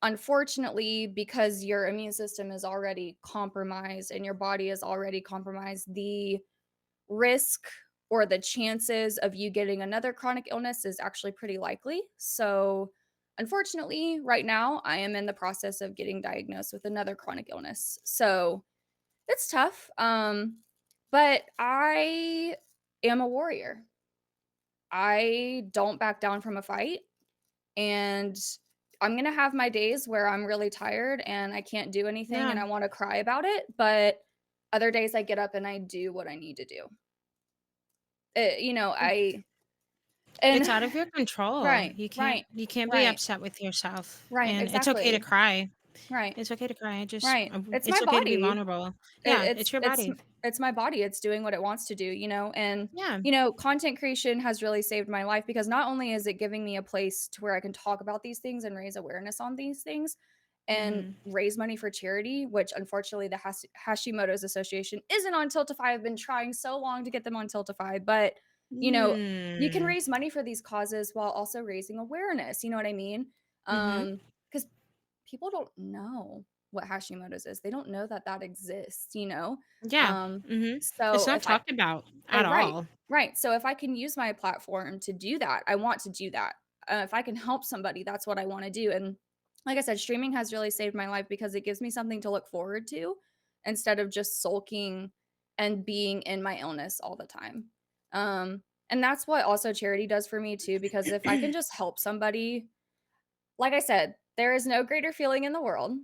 unfortunately, because your immune system is already compromised and your body is already compromised, the risk or the chances of you getting another chronic illness is actually pretty likely. So, unfortunately, right now, I am in the process of getting diagnosed with another chronic illness. So, it's tough. But I am a warrior. I don't back down from a fight. And I'm going to have my days where I'm really tired and I can't do anything and Yeah. I want to cry about it. But other days I get up and I do what I need to do. I and It's out of your control. right, You can't right, you can't be right, upset with yourself, right, and it's okay to exactly. cry. Right, It's okay to cry. right. It's my It's okay to be body. vulnerable. It, Yeah, it's your body. it's my body. It's doing what it wants to do. And Yeah. content creation has really saved my life because not only is it giving me a place to where I can talk about these things and raise awareness on these things and Mhm. raise money for charity, which unfortunately the Hashimoto's Association isn't on Tiltify. I've been trying so long to get them on Tiltify, but you know, you can Mm. raise money for these causes while also raising awareness. You know what I mean? Mhm. Because people don't know what Hashimoto's is. They don't know that that exists. Yeah. Um, Mhm. It's so not if I talked about at right, all. right. So if I can use my platform to do that, I want to do that. If I can help somebody, that's what I want to do. And like I said, streaming has really saved my life because it gives me something to look forward to instead of just sulking and being in my illness all the time. And that's what also charity does for me too, because if I can just help somebody, like I said, there is no greater feeling in the world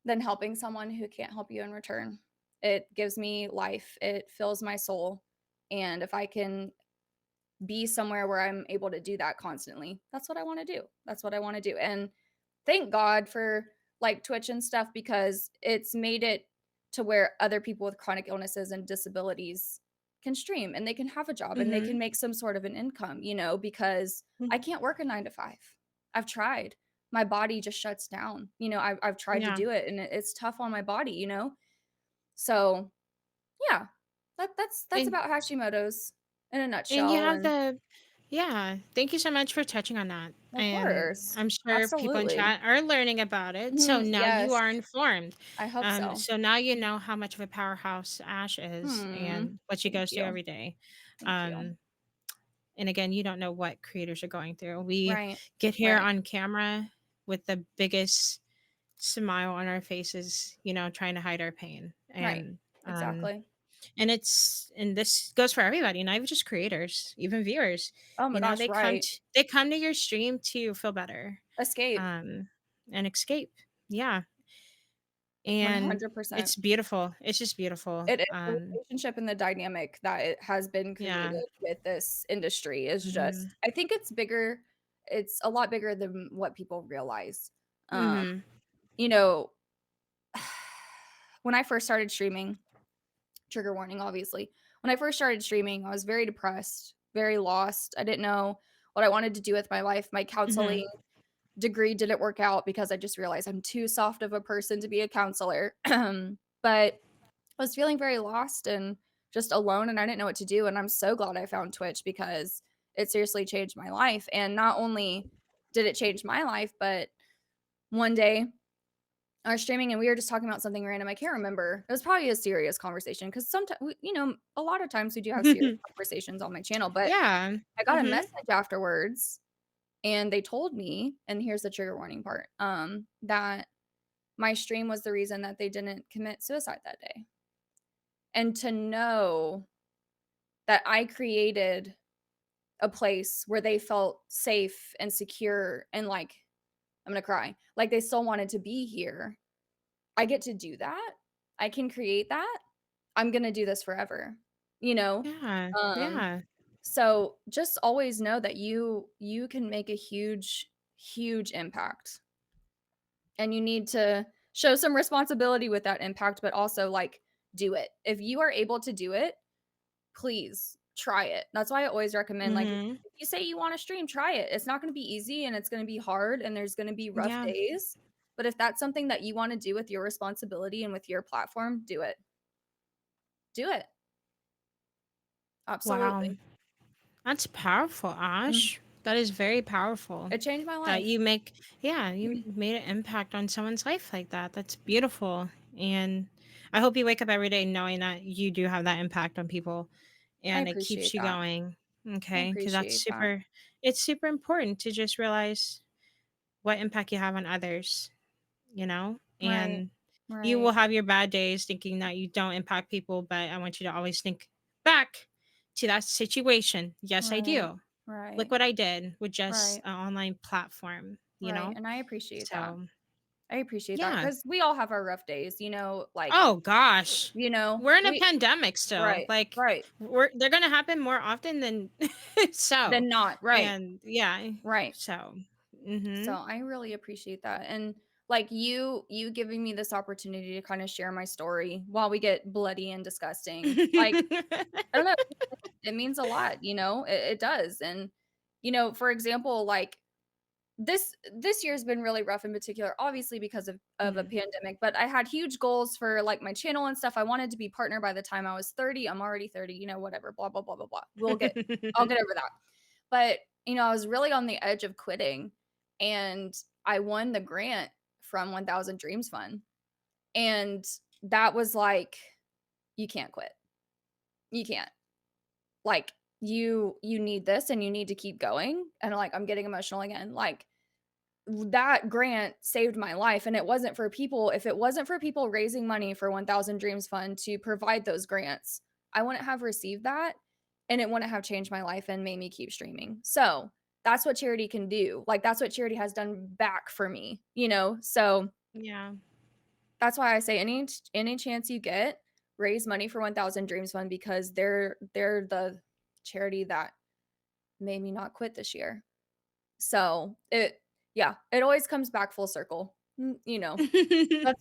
than helping someone who can't help you in return. It gives me life, it fills my soul. And if I can be somewhere where I'm able to do that constantly, that's what I want to do. That's what I want to do. And thank God for like Twitch and stuff because it's made it to where other people with chronic illnesses and disabilities can stream and they can have a job and they Mhm. can make some sort of an income, because I Mhm. can't work a 9 to 5. I've tried. My body just shuts down. I've tried to Yeah. do it and it's tough on my body. So yeah. That's And about Hashimoto's in a and you nutshell, have and the yeah, thank you so much for touching on that. of And course. I'm sure people in Absolutely. chat are learning about it. So Mhm, now you yes, are informed. I hope so. So now you know how much of a powerhouse Ash is Hmm, and what she thank goes through you, every day. thank you. Um, and again, you don't know what creators are going through. We Right, get here right, on camera with the biggest smile on our faces, trying to hide our pain. right, Um exactly. and this goes for everybody, not even just creators, even viewers. Oh my gosh, right. They come to your stream to feel better, Escape, um, and escape. Yeah, and 100%. it's beautiful. It's just beautiful. It is the relationship and the dynamic that it has been Yeah. created with this industry is Mhm. just I think it's bigger, it's a lot bigger than what people realize. Um, Mhm. you know, when I first started streaming, trigger warning, obviously. When I first started streaming, I was very depressed, very lost. I didn't know what I wanted to do with my life. My counseling Mhm. degree didn't work out because I just realized I'm too soft of a person to be a counselor. But I was feeling very lost and just alone, and I didn't know what to do. And I'm so glad I found Twitch because it seriously changed my life. And not only did it change my life, but one day I was streaming and we were just talking about something random. I can't remember. It was probably a serious conversation because sometimes, a lot of times we do have serious conversations on my channel. But Yeah. I got a Mhm. message afterwards, and they told me, and here's the trigger warning part, that my stream was the reason that they didn't commit suicide that day. And to know that I created a place where they felt safe and secure and like, I'm gonna cry, like they still wanted to be here. I get to do that. I can create that. I'm gonna do this forever, you know? Yeah. Um, Yeah. so just always know that you can make a huge, huge impact. And you need to show some responsibility with that impact, but also like do it. If you are able to do it, please try it. That's why I always recommend, like, Mhm. if you say you wanna stream, try it. It's not gonna be easy and it's gonna be hard and there's gonna be rough Yeah. days, but if that's something that you wanna do with your responsibility and with your platform, do it. Do it. Wow. Absolutely. That's powerful, Mm. Ash. That is very powerful. It changed my That life. you make, yeah, you made an impact on someone's life like that. That's beautiful. And I hope you wake up every day knowing that you do have that impact on people I and it keeps appreciate you that. going. I Okay. Cause appreciate that. it's super important to just realize what impact you have on others, Right. and you will Right. have your bad days thinking that you don't impact people, but I want you to always think back to that situation. Yes, I Right. do. Look Right. what I did with just Right. an online platform, Right, and I appreciate that. So, I appreciate that yeah. because we all have our rough days, like, Oh gosh. We're in a we pandemic still. right, Like right. they're going to happen more often than so. Then not, right, And yeah, right. so So mhm. I really appreciate that, and, like, you giving me this opportunity to kinda share my story while we get bloody and disgusting, like, I don't know, it means a lot, it does, and, for example, like, this year's been really rough in particular, obviously because of a Mm. pandemic, but I had huge goals for, like, my channel and stuff. I wanted to be partner by the time I was 30. I'm already 30, whatever, blah, blah, blah, blah, blah. I'll get over that. But, I was really on the edge of quitting, and I won the grant from 1,000 Dreams Fund, and that was like, "You can't quit. You can't. Like, you need this, and you need to keep going." And, like, I'm getting emotional again, like, that grant saved my life, and it wasn't for people if it wasn't for people raising money for 1,000 Dreams Fund to provide those grants, I wouldn't have received that, and it wouldn't have changed my life and made me keep streaming. So, that's what charity can do. Like, that's what charity has done back for me, So, Yeah. that's why I say any chance you get, raise money for 1,000 Dreams Fund because they're the charity that made me not quit this year. So, yeah, it always comes back full circle. That's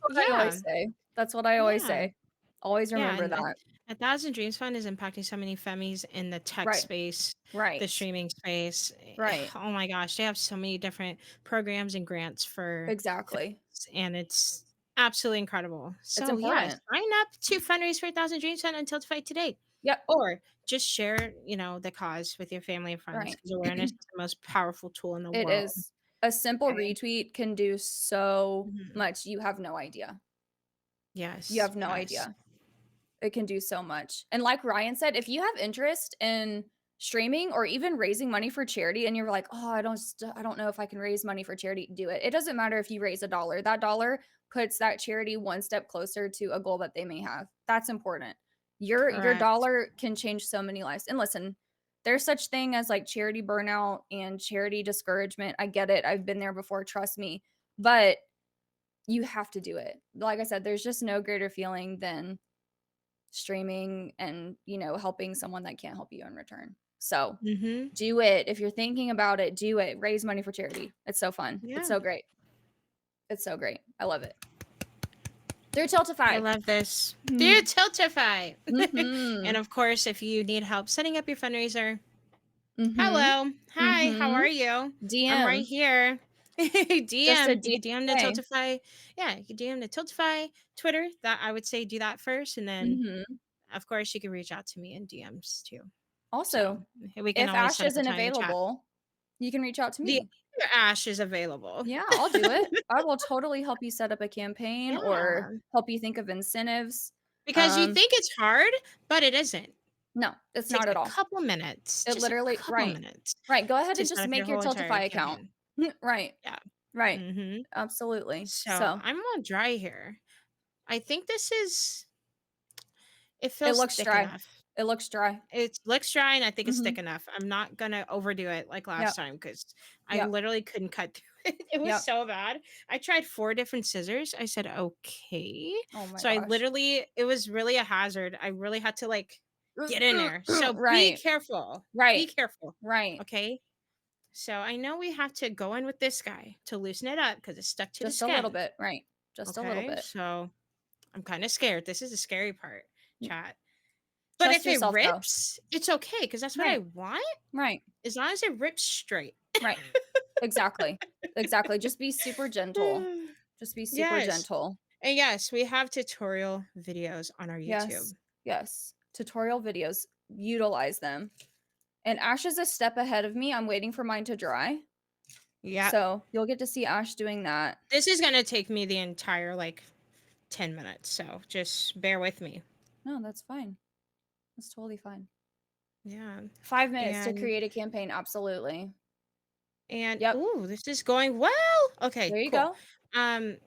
what I Yeah. always say. That's what I always Yeah. say. Always Yeah, remember and that. A Thousand Dreams Fund is impacting so many femmies in the tech Right, space, the right, streaming space. right. Oh my gosh, they have so many different programs and grants for Exactly. femmes, and it's absolutely incredible. It's So yeah, important. sign up to fundraise for A Thousand Dreams Fund until to fight today. Yep, or just share, the cause with your family and friends right. because awareness is the most powerful tool in the It world. is. A simple Okay. retweet can do so Mhm. much, you have no idea. You Yes. have no Yes. idea. It can do so much. And like Ryan said, if you have interest in streaming or even raising money for charity and you're like, "Oh, I don't know if I can raise money for charity," do it. It doesn't matter if you raise a dollar. That dollar puts that charity one step closer to a goal that they may have. That's important. Your Correct. dollar can change so many lives. And listen, there's such thing as like charity burnout and charity discouragement. I get it. I've been there before, trust me. But you have to do it. Like I said, there's just no greater feeling than streaming and, helping someone that can't help you in return. So, Mm-hmm. do it. If you're thinking about it, do it. Raise money for charity. It's so fun. It's Yeah. so great. It's so great. I love it. Through I Tiltify. love this. Dear Mhm. Tiltify. And Mhm. of course, if you need help setting up your fundraiser, Mhm. hello. Hi, how Mhm. are you? I'm right DM. here. Just a DM. You DM can DM the away. Tiltify. Yeah, you can DM the Tiltify Twitter. That I would say do that first. And then, Mhm. of course, you can reach out to me in DMs too. So Also, we can if always Ash set up a isn't time to chat. available, you can reach out to The me. other Ash is available. Yeah, I'll do it. I will totally help you set up a campaign or Yeah. help you think of incentives. Because you Um, think it's hard, but it isn't. no, it's Takes not a at all. couple minutes, It just a literally couple right. minutes Right, go ahead to and set just up your make your whole entire Tiltify account. campaign. Right, Yeah. right. Mhm. Absolutely. So, So, I'm all dry here. I think this is it it feels looks thick dry. enough. It looks dry. It looks dry, and I think it's thick Mhm. enough. I'm not gonna overdo it like last Yep, time because I yep, literally couldn't cut through it. It was yep. so bad. I tried 4 different scissors. I said, "Okay." Oh my So I gosh. literally it was really a hazard. I really had to, like, get in there. So be Right, careful. Be right, careful, right. okay? So I know we have to go in with this guy to loosen it up because it's stuck to the Just a little skin, bit, right. Just a little okay? bit. So I'm kinda scared. This is the scary part, Mm, chat. But trust if it yourself though. rips, it's okay because that's what I Right, want, right, as long as it rips straight. right. Exactly. Exactly. Just be super gentle. Just be super Yes. gentle. And yes, we have tutorial videos on our Yes, YouTube. yes. Tutorial videos, utilize them. And Ash is a step ahead of me. I'm waiting for mine to dry. Yep. So you'll get to see Ash doing that. This is gonna take me the entire, like, 10 minutes, so just bear with me. No, that's fine. That's totally fine. Yeah. 5 minutes to And create a campaign. Absolutely. Yep. ooh, this is going well. Okay, There you cool. go. Um,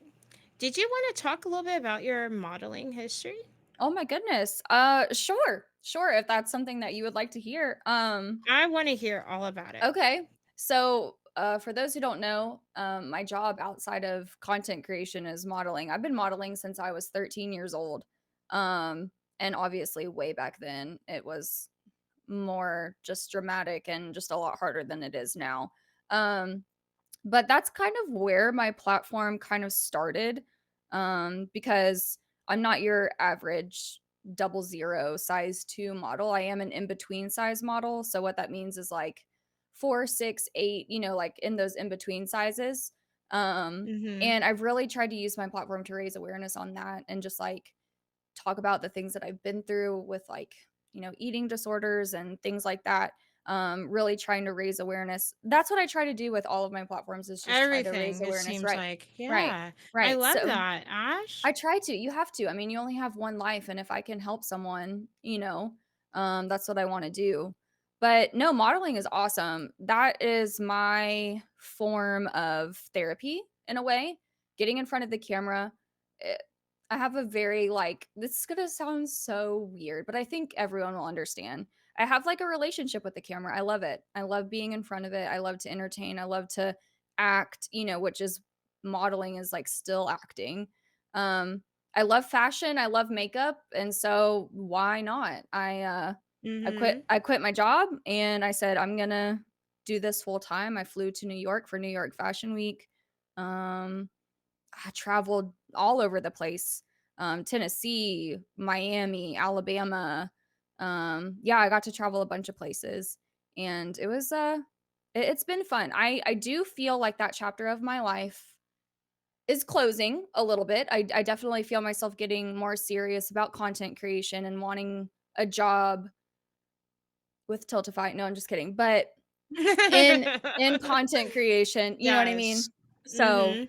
did you wanna talk a little bit about your modeling history? Oh my goodness. Sure. Sure. If that's something that you would like to hear. I wanna hear all about it. Okay. So, for those who don't know, my job outside of content creation is modeling. I've been modeling since I was 13 years old. Um, and obviously, way back then, it was more just dramatic and just a lot harder than it is now. Um, but that's kind of where my platform kind of started, because I'm not your average 00 size 2 model. I am an in between size model. So what that means is like 4, 6, 8, like in those in between sizes. Mhm. And I've really tried to use my platform to raise awareness on that and just like talk about the things that I've been through with like, eating disorders and things like that. Really trying to raise awareness. That's what I try to do with all of my platforms is just try to raise Everything, it awareness. seems Right. like. Right. Yeah. I Right. love So that, Ash. I try to. You have to. I mean, you only have one life, and if I can help someone, that's what I want to do. But no, modeling is awesome. That is my form of therapy in a way. Getting in front of the camera. eh, I have a very like this is gonna sound so weird, but I think everyone will understand. I have like a relationship with the camera. I love it. I love being in front of it. I love to entertain. I love to act, which is modeling is like still acting. um, I love fashion, I love makeup, and so why not? I quit Mhm. I quit my job and I said I'm going to do this full time. I flew to New York for New York Fashion Week. Um, I traveled all over the place. Tennessee, Miami, Alabama. Yeah, I got to travel a bunch of places and it's been fun. I do feel like that chapter of my life is closing a little bit. I definitely feel myself getting more serious about content creation and wanting a job with Tiltify. No, I'm just kidding. But in content creation, you know what I mean? Yes. So, Mhm.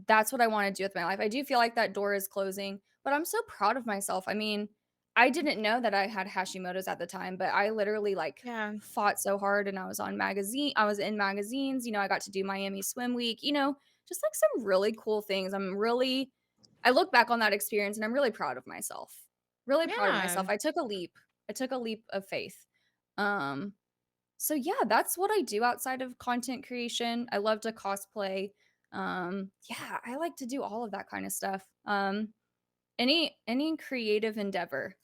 that's what I wanna do with my life. I do feel like that door is closing, but I'm so proud of myself. I mean, I didn't know that I had Hashimoto's at the time, but I literally, like, Yeah. fought so hard, and I was in magazines, I got to do Miami Swim Week, just, like, some really cool things. I look back on that experience, and I'm really proud of myself. Really proud of Yeah. myself. I took a leap. I took a leap of faith. Um so yeah, that's what I do outside of content creation. I love to cosplay. Yeah, I like to do all of that kind of stuff. Any creative endeavor,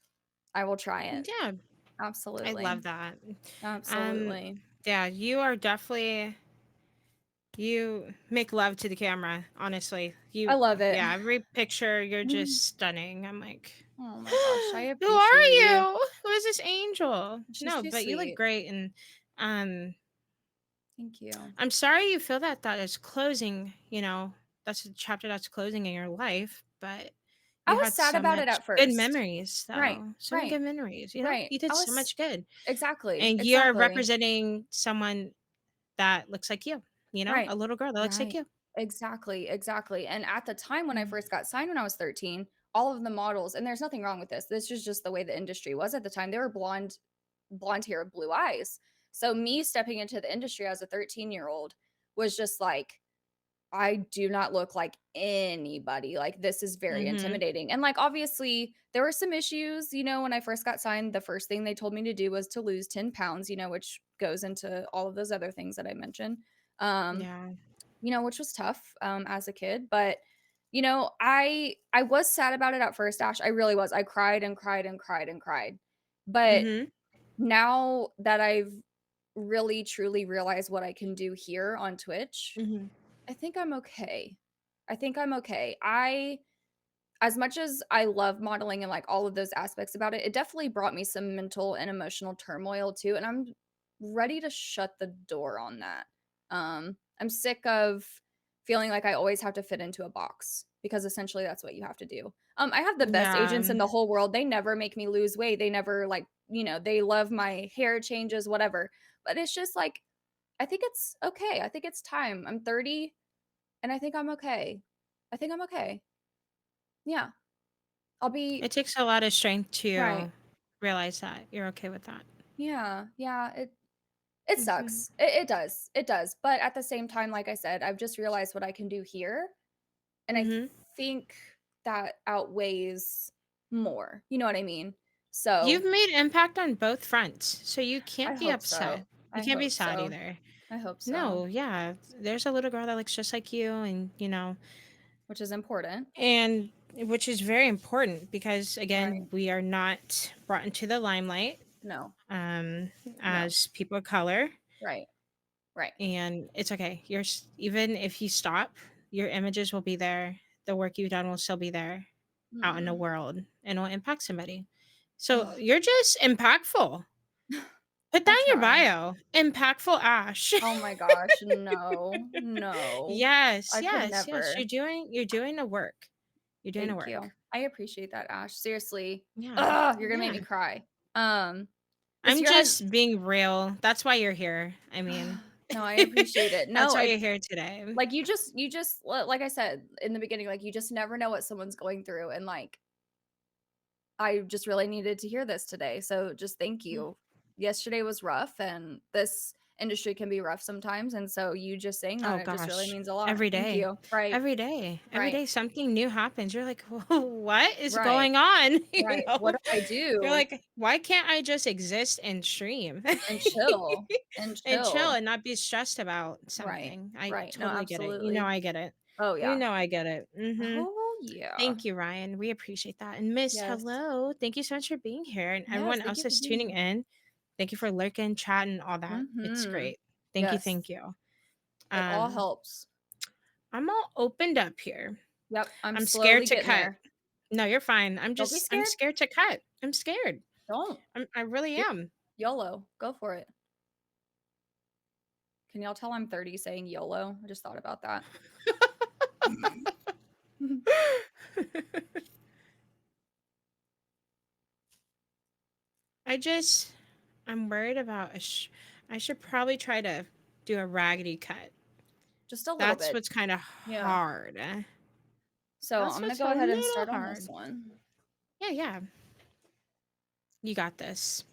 I will try it. Yeah. I Absolutely. love that. Um, Absolutely. yeah, you are definitely you make love to the camera, honestly. I love it. Yeah, every picture, you're just stunning. I'm like, Oh my gosh, I who are appreciate you. you? Who is this angel? She's No, too but you look sweet. great. And um, Thank you. I'm sorry you feel that that is closing, that's a chapter that's closing in your life, but I you was had sad so about it much at good first. memories, Right. though. So many Right. good memories, Right. You did I so was much good. exactly. And you're Exactly. representing someone that looks like you, Right. a little girl that looks like Right. you. Exactly, exactly, and at the time when I Mm. first got signed when I was 13, all of the models and there's nothing wrong with this is just the way the industry was at the time, they were blonde hair, blue eyes. So me stepping into the industry as a 13-year-old was just like, I do not look like anybody, like, this is very Mhm. intimidating, and, like, obviously, there were some issues, when I first got signed, the first thing they told me to do was to lose 10 pounds, which goes into all of those other things that I mentioned. Um, Yeah. which was tough, as a kid, but, I was sad about it at first, Ash, I really was, I cried and cried and cried and cried, but Mhm. now that I've really truly realized what I can do here on Twitch, Mhm. I think I'm okay. I think I'm okay. I as much as I love modeling and, like, all of those aspects about it, it definitely brought me some mental and emotional turmoil too, and I'm ready to shut the door on that. I'm sick of feeling like I always have to fit into a box because essentially that's what you have to do. I have the best Yeah. agents in the whole world. They never make me lose weight. They never like, they love my hair changes, whatever. But it's just like I think it's okay. I think it's time. I'm 30 and I think I'm okay. I think I'm okay. Yeah. I'll be It takes a lot of strength right. to realize that you're okay with that. Yeah. Yeah. It Mhm. sucks. It does. It does. But at the same time, like I said, I've just realized what I can do here. And I Mhm. think that outweighs more. You know what I mean? So You've made impact on both fronts, so you I can't be hope upset. so. You I can't be hope sad so. either. I hope so. No, yeah, there's a little girl that looks just like you, Which is important. and which is very important because Right. again, we are not brought into the limelight No. um No. as people of color, Right. Right. and it's okay. Even if you stop, your images will be there. The work you've done will still be there out in the Mm. world and it'll impact somebody. So you're just impactful. Put I that in your try. bio. Impactful Ash. Oh my gosh, no, no. Yes, I could yes, yes. never. You're doing the work. You're doing the Thank work. you. I appreciate that, Ash. Seriously. Yeah. Ugh, you're gonna make Yeah. me cry. Um, this I'm year has just being real. That's why you're here. I mean, no, I appreciate it. that's No, why it you're here today. like like I said in the beginning, like you just never know what someone's going through, and like I just really needed to hear this today. So just thank you. Yesterday was rough, and this industry can be rough sometimes. And so you just saying that Oh it just really gosh. means a lot. Every Thank day. you. Right. Every day. Every Right. day something new happens. You're like, what is Right. going on? Right. What do I You're do? like, why can't I just exist and stream And chill, and and chill chill. and not be stressed about Right, something? I right. No, totally get it. absolutely. I get it. Oh, yeah. I get it. Oh, yeah. Thank you, Ryan. We appreciate that. And Miss, Yes. hello. Thank you so much for being here. And Yes, everyone thank else you for that's being tuning here. in, thank you for lurking, chatting, all that. It's Mhm. great. Thank you. Yes, Thank you. it all Um, helps. I'm all opened up here. Yep, I'm I'm scared slowly to getting cut. there. No, you're fine. Don't be I'm scared. scared to cut. I'm scared. Don't. I really Do am. YOLO. Go for it. Can y'all tell I'm 30 saying YOLO? I just thought about that. I just I'm worried about I should probably try to do a raggedy cut. Just a little That's bit. what's kind of Yeah. hard. So That's I'm gonna what's go a ahead and little start on this hard. one. Yeah, yeah. You got this.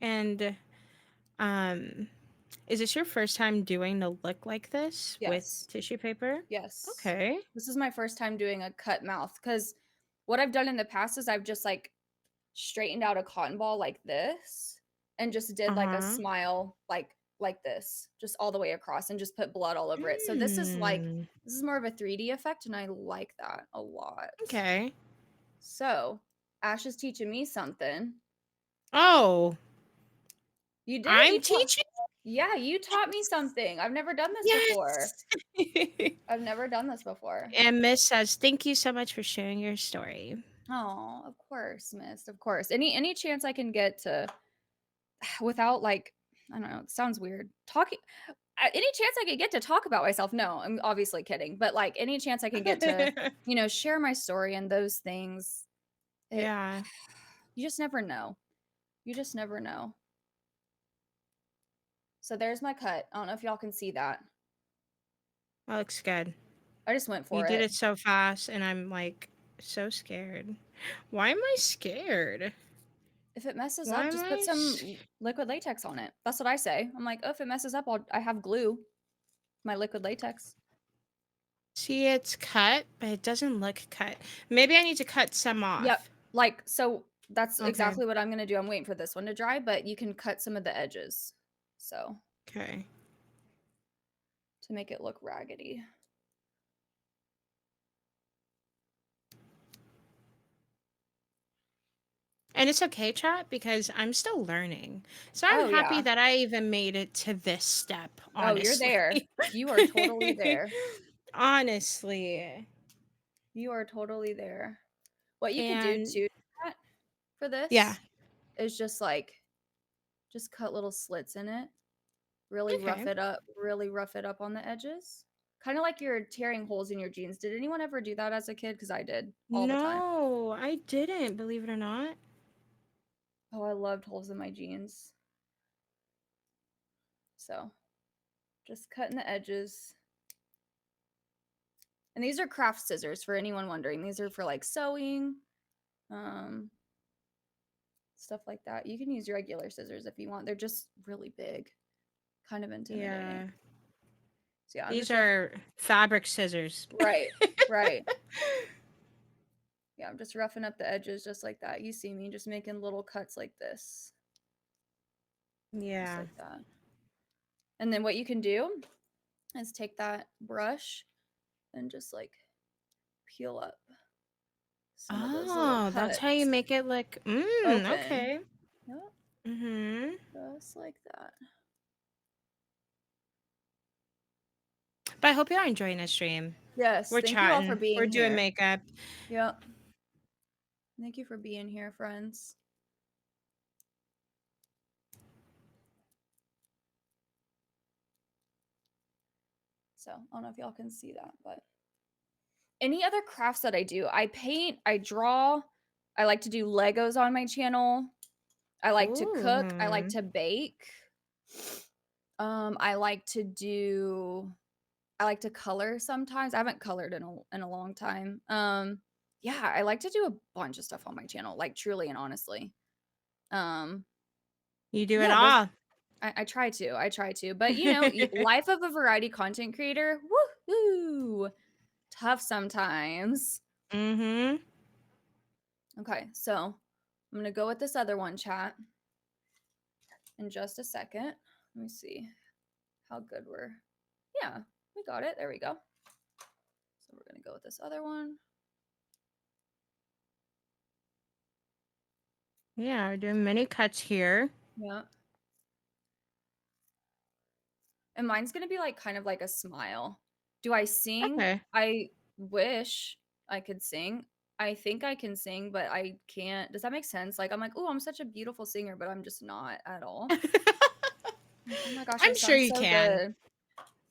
And um is this your first time doing the look like this with Yes. tissue paper? Yes. Okay. This is my first time doing a cut mouth because what I've done in the past is I've just like straightened out a cotton ball like this and just did like a Uh-huh. smile like this, just all the way across and just put blood all over it. So Mm. this is more of a 3D effect and I like that a lot. Okay. So, Ash is teaching me something. Oh, You did? I'm teaching? Yeah, you taught me something. I've never done this before. Yes. I've never done this before. And Miss says, "Thank you so much for sharing your story." Oh, of course, miss. Of course. Any chance I can get to without like I don't know, it sounds weird. Talking any chance I could get to talk about myself. No, I'm obviously kidding, but like any chance I can get to, share my story and those things. It Yeah, you just never know. You just never know. So there's my cut. I don't know if y'all can see that. that looks good. I just went You for did it. it so fast, and I'm like so scared. Why am I scared? If it messes Why up, am just put I? some liquid latex on it. That's what I say. I'm like, oh, if it messes up, I have glue, my liquid latex. See, it's cut, but it doesn't look cut. Maybe I need to cut some Yep. off. Like, so that's Okay. exactly what I'm going to do. I'm waiting for this one to dry, but you can cut some of the edges. So Okay. to make it look raggedy. And it's okay, chat, because I'm still learning. So I'm Oh, happy yeah. that I even made it to this step, Oh, you're honestly. there. You are totally there. Honestly. You are totally there. What you could do And too for yeah. this is just cut little slits in it. Okay. Really rough it up on the edges. Kind of like you're tearing holes in your jeans. Did anyone ever do that as a kid? Because I did all the time. No, I didn't, believe it or not. Oh, I loved holes in my jeans. So just cutting the edges. And these are craft scissors for anyone wondering. These are for like sewing, um, stuff like that. You can use regular scissors if you want. They're just really big, kind of intimidating. Yeah. So yeah, I'm These just rough. are fabric scissors. Right, right. Yeah, I'm just roughing up the edges just like that. You see me just making little cuts like this. Just Yeah. like that. And then what you can do is take that brush and just like peel up some of those little Oh, that's how you cuts. make it look. Open. Okay. Yep, Mm-hmm. just like that. But I hope you're enjoying the stream. Yes, We're thank you all for chatting. We're being doing here. makeup. Yep. Thank you for being here, friends. So I don't know if y'all can see that, but any other crafts that I do, I paint, I draw, I like to do Legos on my channel. I like to cook, I like Ooh. to bake. I like to do I like to color sometimes. I haven't colored in a long time. Yeah, I like to do a bunch of stuff on my channel, like truly and honestly. Um, You do it yeah, those all. I try to. I try to. But life of a variety content creator, woohoo. Tough sometimes. Mm-hmm. Okay, so I'm gonna go with this other one, chat, in just a second. Let me see how good we're. Yeah, we got it. There we go. So we're gonna go with this other one. Yeah, we're doing mini cuts here. Yeah. And mine's gonna be like kind of like a smile. Do I sing? Okay. I wish I could sing. I think I can sing, but I can't. Does that make sense? Like I'm like, oh, I'm such a beautiful singer, but I'm just not at all. Like, oh my gosh, I I'm sure sound you so can. good.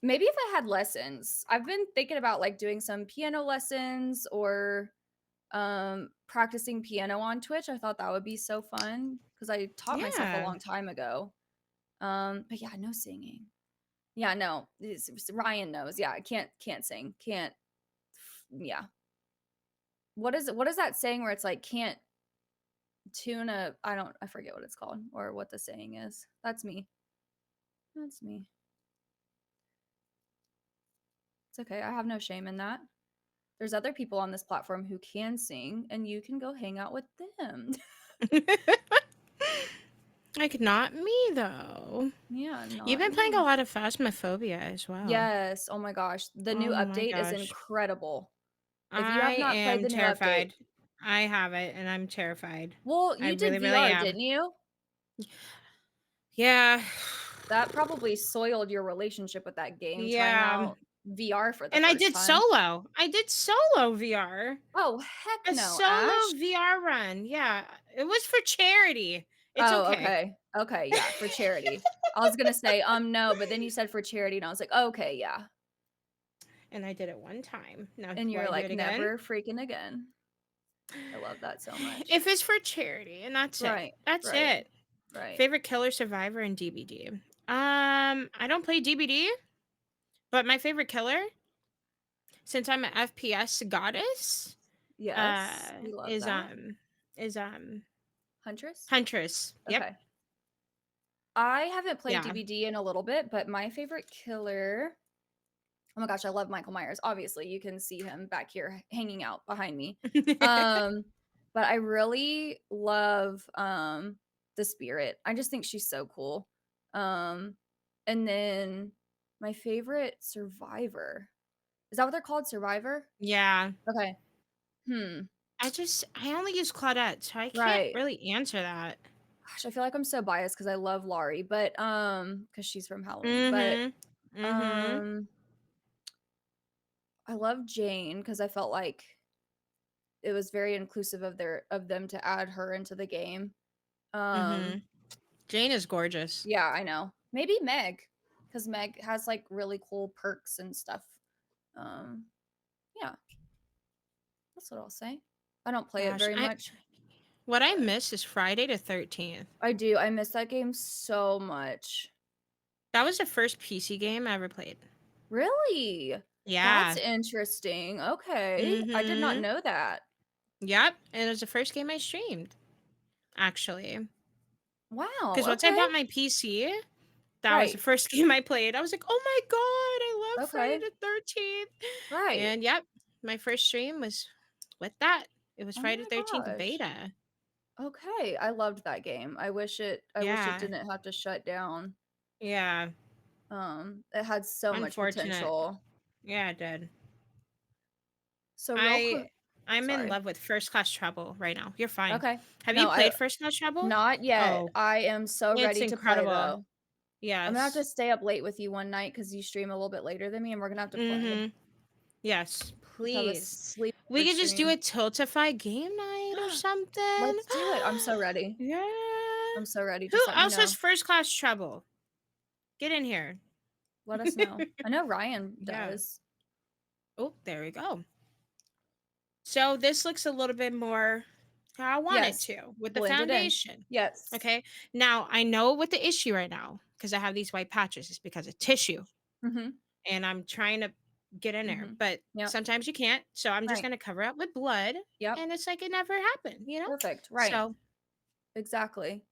Maybe if I had lessons. I've been thinking about like doing some piano lessons or practicing piano on Twitch. I thought that would be so fun because I taught myself a Yeah. long time ago. But yeah, no singing. Yeah, no. Ryan knows. Yeah, I can't sing. Can't yeah. What is that saying where it's like can't tune a I forget what it's called or what the saying is. That's me. That's me. It's okay. I have no shame in that. There's other people on this platform who can sing and you can go hang out with them. Like, not me, though. Yeah, You've not been playing a you. lot of Phasmophobia as well. Yes. Oh my gosh. The new Oh my update is gosh. incredible. If you have I not played am the new update, terrified. I have it, and I'm terrified. well, I you did really, really VR, am. didn't you? Yeah. That probably soiled your relationship with that game trying Yeah. out VR for the And I first did time. solo. I did solo VR. Oh, heck A no, solo Ash. VR run. Yeah. It was for charity. It's Oh, okay. okay. Okay, yeah, for charity. I was gonna say, no, but then you said for charity, and I was like, okay, yeah. And I did it one time. Now, And will you're I do like, it again? never freaking again. I love that so much. If it's for charity, and that's it. Right, That's right, it. right. Favorite killer survivor and DBD. I don't play DBD, but my favorite killer, since I'm an FPS goddess, Yes, we love is that. Huntress? Huntress. Yep. Okay. I haven't played Yeah. DBD in a little bit, but my favorite killer, oh my gosh, I love Michael Myers. Obviously, you can see him back here hanging out behind me. Um, but I really love the spirit. I just think she's so cool. Um, and then my favorite survivor. Is that what they're called? Survivor? Yeah. Okay. Hmm. I only use Claudette, so I can't Right. really answer that. Gosh, I feel like I'm so biased because I love Laurie, but because she's from Halloween. But Mhm. Mhm. um I love Jane because I felt like it was very inclusive of them to add her into the game. Um, Mhm. Jane is gorgeous. yeah, I know. Maybe Meg, because Meg has like really cool perks and stuff. Um, yeah, that's what I'll say. I don't play it Gosh, very I much, what I but miss is Friday the 13th. I do. I miss that game so much. That was the first PC game I ever played. Really? That's Yeah. interesting. Okay. I did not Mhm. know that. Yep, and it was the first game I streamed, actually. Wow. Because once I Okay. bought my PC, that was the Right. first game I played. I was like, "Oh my god, I love Friday Okay. the 13th." Right. And yep, my first stream was with that. It was Oh Friday my the 13th gosh. beta. Okay, I loved that game. I wish it Yeah. didn't have to shut down. Yeah. It had so much Unfortunate. potential. Yeah, it did. So real I quick, I'm in sorry. love with First Class Trouble right now. You're fine. Okay. Have you No, I played First Class Trouble? not yet. Oh, I am so it's ready to play incredible. though. I'm gonna have to Yes. stay up late with you one night because you stream a little bit later than me, and we're gonna have to play. Mhm. Yes, Let's have a please. We sleepover could just do a stream. Tiltify game night or something. Let's do it. I'm so ready. Yeah. I'm so ready. Who Just let me else has know. First Class Trouble? Get in here. Let us know. I know Ryan Yeah. does. Oh, there we go. So this looks a little bit more how I want it Yes. to with the Blend it in. foundation. Yes. Okay. Now I know what the issue right now because I have these white patches is because of tissue Mm-hmm. and I'm trying to get in there, Mm-hmm. but Yep. sometimes you can't. So I'm just Right. gonna cover up with blood, Yep. and it's like it never happened, Perfect. Right. So Exactly.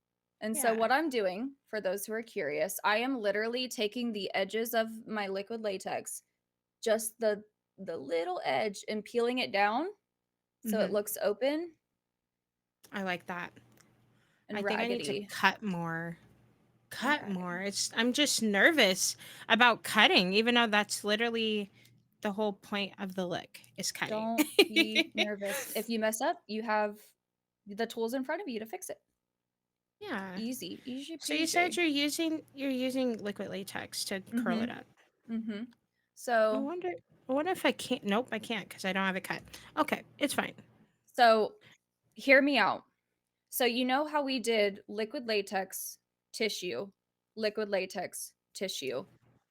And so yeah. what I'm doing, for those who are curious, I am literally taking the edges of my liquid latex, just the little edge and peeling it down so it Hmm. looks open I like that. I and think I need to raggedy. cut more. Cut more. Okay. It's I'm just nervous about cutting, even though that's literally the whole point of the lick is cutting. Don't be nervous. If you mess up, you have the tools in front of you to fix it. Yeah. Easy. Easy So you said peasy. you're using liquid latex to curl it Mhm. up. Mhm. I So wonder I wonder if I can't. Nope, I can't because I don't have it cut. Okay, it's fine. so hear me out. So you know how we did liquid latex tissue.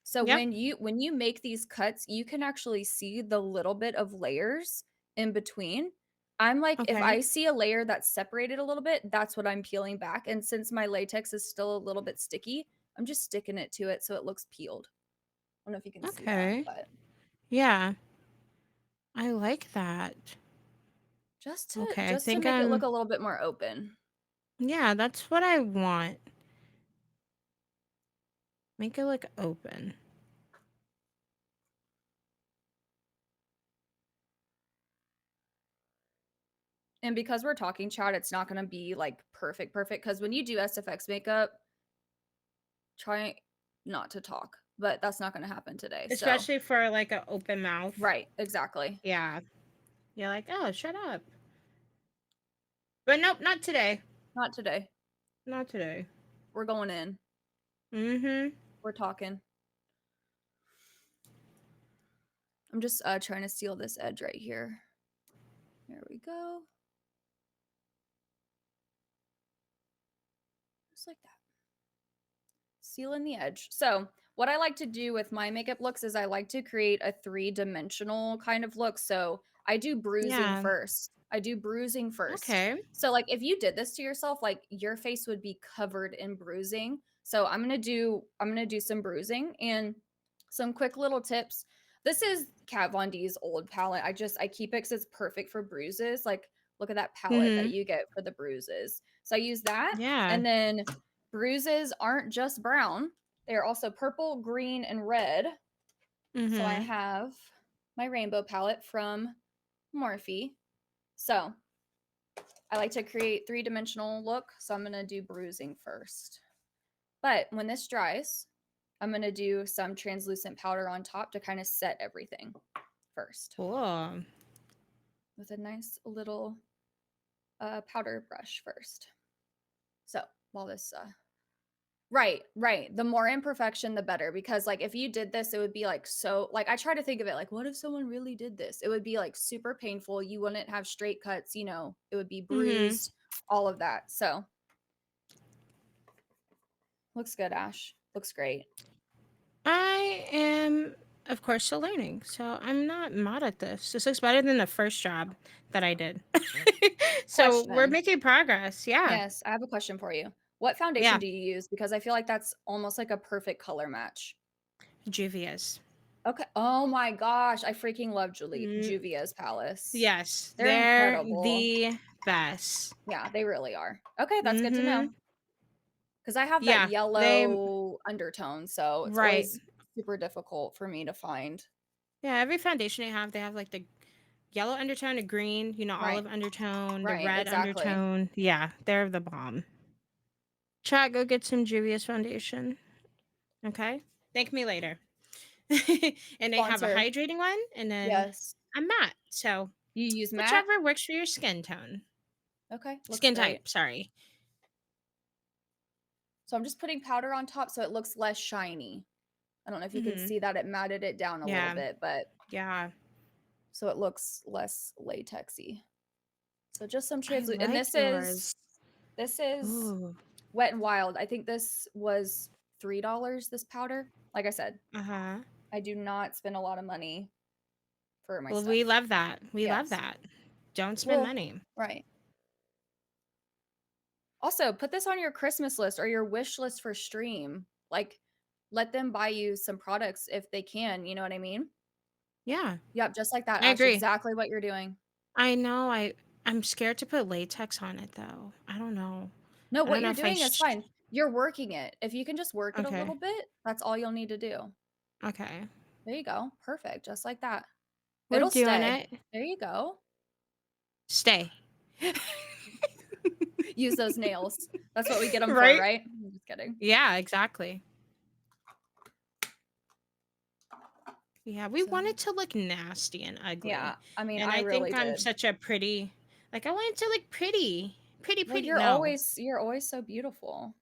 So Yep. when you make these cuts, you can actually see the little bit of layers in between. I'm like, if Okay. I see a layer that's separated a little bit, that's what I'm peeling back. And since my latex is still a little bit sticky, I'm just sticking it to it so it looks peeled. I don't know if you can see that, Okay. but Yeah. I like that. just to Okay. I just to think make it look I'm a little bit more open. yeah, that's what I want. Make it look open. And because we're talking chat, it's not going to be like perfect because when you do SFX makeup, try not to talk, but that's not going to happen today. So, Especially for like an open mouth. right, exactly. Yeah. You're like, oh, shut up. But nope, not today. Not today. Not today. We're going in. Mm-hmm. We're talking. I'm just trying to seal this edge right here. There we go. Just like that. Sealing the edge. So what I like to do with my makeup looks is I like to create a 3-dimensional kind of look. So I do bruising Yeah. first. I do bruising first. Okay. So like if you did this to yourself, like your face would be covered in bruising. So I'm gonna do some bruising and some quick little tips. This is Kat Von D's old palette. I keep it because it's perfect for bruises. Like look at that palette that Mm-hmm. you get for the bruises. So I use that, Yeah. and then bruises aren't just brown, they are also purple, green, and red. So I Mm-hmm. have my rainbow palette from Morphe. So I like to create 3-dimensional look. So I'm going to do bruising first. But when this dries, I'm going to do some translucent powder on top to kind of set everything first Cool. with a nice little powder brush first. So while this right, right. The more imperfection, the better. Because like if you did this, it would be like so like I try to think of it like, what if someone really did this? It would be like super painful. You wouldn't have straight cuts, it would be Mm-hmm. bruised, all of that. So looks good, Ash. Looks great. I am, of course, still learning, so I'm not mad at this. This looks better than the first job that I did. So we're Question. making progress. Yeah. Yes, I have a question for you. What foundation Yeah. do you use? Because I feel like that's almost like a perfect color match. Juvia's. Okay. Oh my gosh. I freaking love Mm, Juvia's Palace. yes. They're They're incredible. the best. Yeah, they really are. Okay, that's good to know. Mm-hmm. Because I have that Yeah. They, yellow undertone, so it's right. always super difficult for me to find. Yeah. Every foundation they have like the yellow undertone, the green, Right, olive undertone, the right, red exactly. undertone. Yeah. They're the bomb. Chat, go get some Juvia's foundation. Okay. Thank me later. And they have a Sponsor. hydrating one and then Yes. a matte. So You use matte? whichever works for your skin tone. Okay, looks Skin great. type, sorry. So I'm just putting powder on top so it looks less shiny. I don't know if you can Hmm. see that it matted it down a little Yeah. bit, but Yeah. so it looks less latexy. So just some I translucent, and like yours. this is Ooh. Wet and Wild. I think this was $3, this powder. Like I said, Uh-huh. I do not spend a lot of money for my Well, stuff. we love that. We love Yes. that. Don't spend Well, money. right. Also, put this on your Christmas list or your wish list for stream. Like, let them buy you some products if they can. You know what I mean? Yeah. Yep, just like that, I Ash. agree. Exactly what you're doing. I know. I'm scared to put latex on it though. I don't know. No, I what don't know you're if I doing is fine. You're working it. If you can just work it a okay. little bit, that's all you'll need to do. Okay. There you go. Perfect. Just like that. We're It'll doing stay. it. There you go. Stay. Use those nails. That's what we get them for, Right? right? I'm just kidding. Yeah, exactly. Yeah, we So, want it to look nasty and yeah, ugly. I mean, And I I really think I'm did. such a pretty, like, I want it to look pretty. Pretty, Well, pretty. No. you're always so beautiful.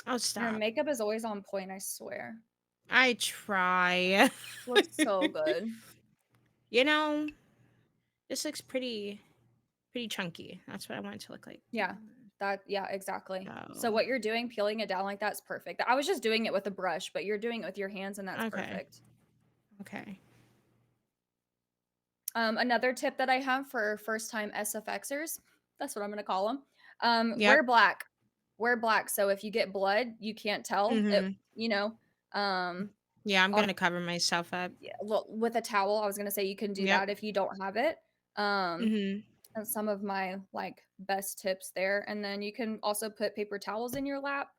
Oh, Your stop. makeup is always on point, I swear. I try. Looks so good. You know, this looks pretty chunky. That's what I want it to look like. Yeah. Yeah, exactly. So So, what you're doing, peeling it down like that's perfect. I was just doing it with a brush, but you're doing it with your hands and that's okay. perfect. Okay. Another tip that I have for first time SFXers, that's what I'm gonna call them. Yep. Wear black. Wear black. So if you get blood, you can't tell it, Mhm. you know. Um, Yeah, I'm on gonna cover myself up. yeah, well, with a towel, I was gonna say you can do Yep. that if you don't have it. Um, Mhm. and some of my like best tips there. And then you can also put paper towels in your lap.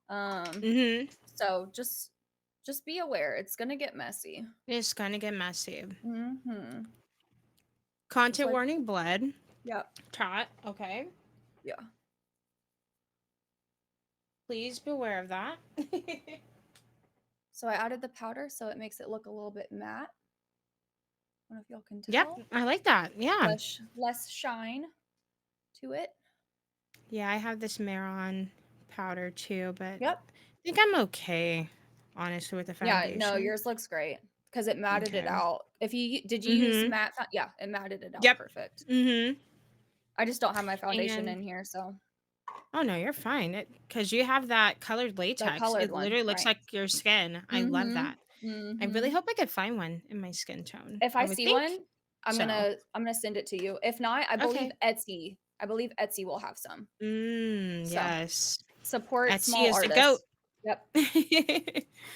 Um, Mhm. so just be aware. It's gonna get messy. It's gonna get messy. Mhm. Just Content like warning: blood. yeah, Tot. Okay. yeah. Please beware of that. So I added the powder so it makes it look a little bit matte. I don't know if y'all can Yep, tell. I like that. Yeah. Less shine to it. Yeah, I have this Maron powder too, but I Yep. think I'm okay, honestly, with the Yeah, no, foundation. yours looks great because it matted it Okay. out. If you did you use Mhm. matte yeah, it matted it out Yep. perfect. Mhm. I just don't have my foundation And in here, so oh no, you're fine. Because you have that colored the latex. colored It one, literally looks right. like your skin. I love Mhm. that. I really Mhm. hope I could find one in my skin tone. If I I would see think one, so. I'm gonna send it to you. If not, Okay. I believe Etsy will have some. So, Yes. support Etsy small is the goat. artists. Yep,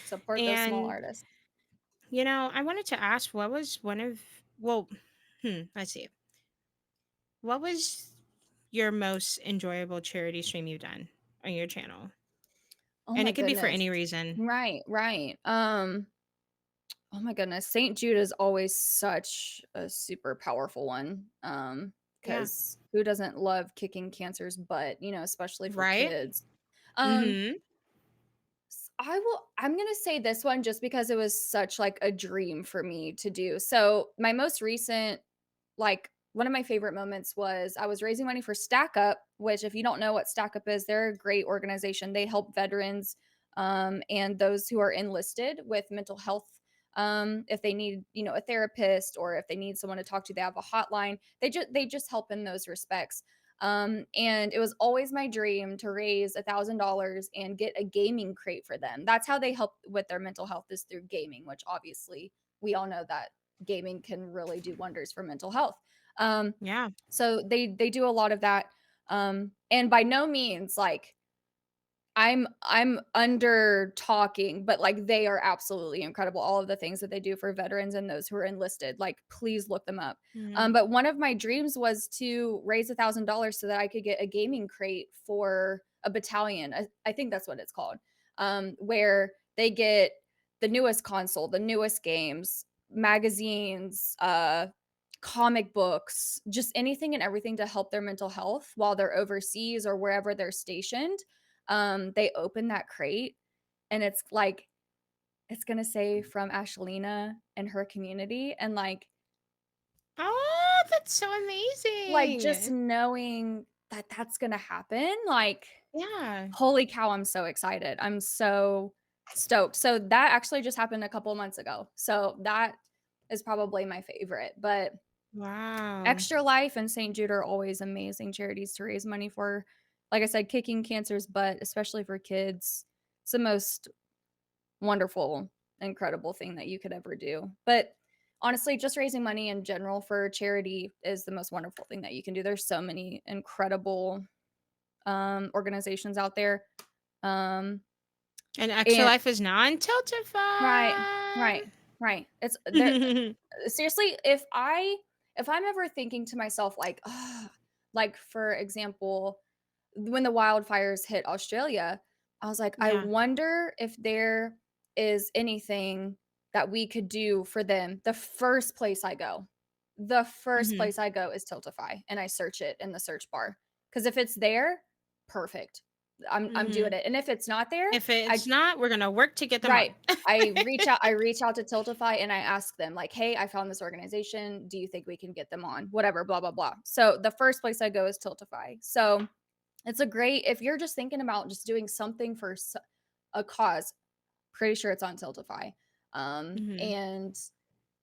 support those small And artists. I wanted to ask, what was one of well, let's see. What was your most enjoyable charity stream you've done on your channel? Oh And my it could be for goodness. any reason. Right, right. Oh my goodness, St. Jude is always such a super powerful one. Yeah. Because who doesn't love kicking cancer's butt, especially for Right? kids. Um, Mhm. I'm gonna say this one just because it was such like a dream for me to do. So my most recent, like one of my favorite moments was I was raising money for Stack Up, which if you don't know what Stack Up is, they're a great organization. They help veterans and those who are enlisted with mental health. If they need, a therapist or if they need someone to talk to, they have a hotline. They just help in those respects. And it was always my dream to raise $1,000 and get a gaming crate for them. That's how they help with their mental health is through gaming, which obviously we all know that gaming can really do wonders for mental health. Um, Yeah. so they do a lot of that. And by no means like I'm under talking, but like they are absolutely incredible. All of the things that they do for veterans and those who are enlisted, like please look them up. Mhm. But one of my dreams was to raise $1,000 so that I could get a gaming crate for a battalion. I think that's what it's called, where they get the newest console, the newest games, magazines, comic books, just anything and everything to help their mental health while they're overseas or wherever they're stationed. They open that crate and it's like it's gonna say from Ashlinaa and her community, and Oh, that's so just amazing. knowing that that's gonna happen, like, Yeah. holy cow, I'm so excited. I'm so stoked. So that actually just happened a couple months ago. So that is probably my favorite, but Wow. Extra Life and St. Jude are always amazing charities to raise money for. Like I said, kicking cancer's butt, especially for kids. It's the most wonderful, incredible thing that you could ever do. But honestly, just raising money in general for charity is the most wonderful thing that you can do. There's so many incredible organizations out there. Um, And Extra and Life is now on right, Tiltify. right, right. It's there. Seriously, if I'm ever thinking to myself like, "Ugh," like for example, when the wildfires hit Australia, I was like, I Yeah. wonder if there is anything that we could do for them. The first Mhm. place I go is Tiltify, and I search it in the search bar because if it's there, perfect. I'm doing Mhm. it, and if it's not there, If I it's not, we're gonna work to get them right. on. I reach out to Tiltify and I ask them like, "Hey, I found this organization. Do you think we can get them on?" Whatever, blah blah blah. So the first place I go is Tiltify. So it's a great if you're just thinking about just doing something for a cause. Pretty sure it's on Tiltify. Mhm. And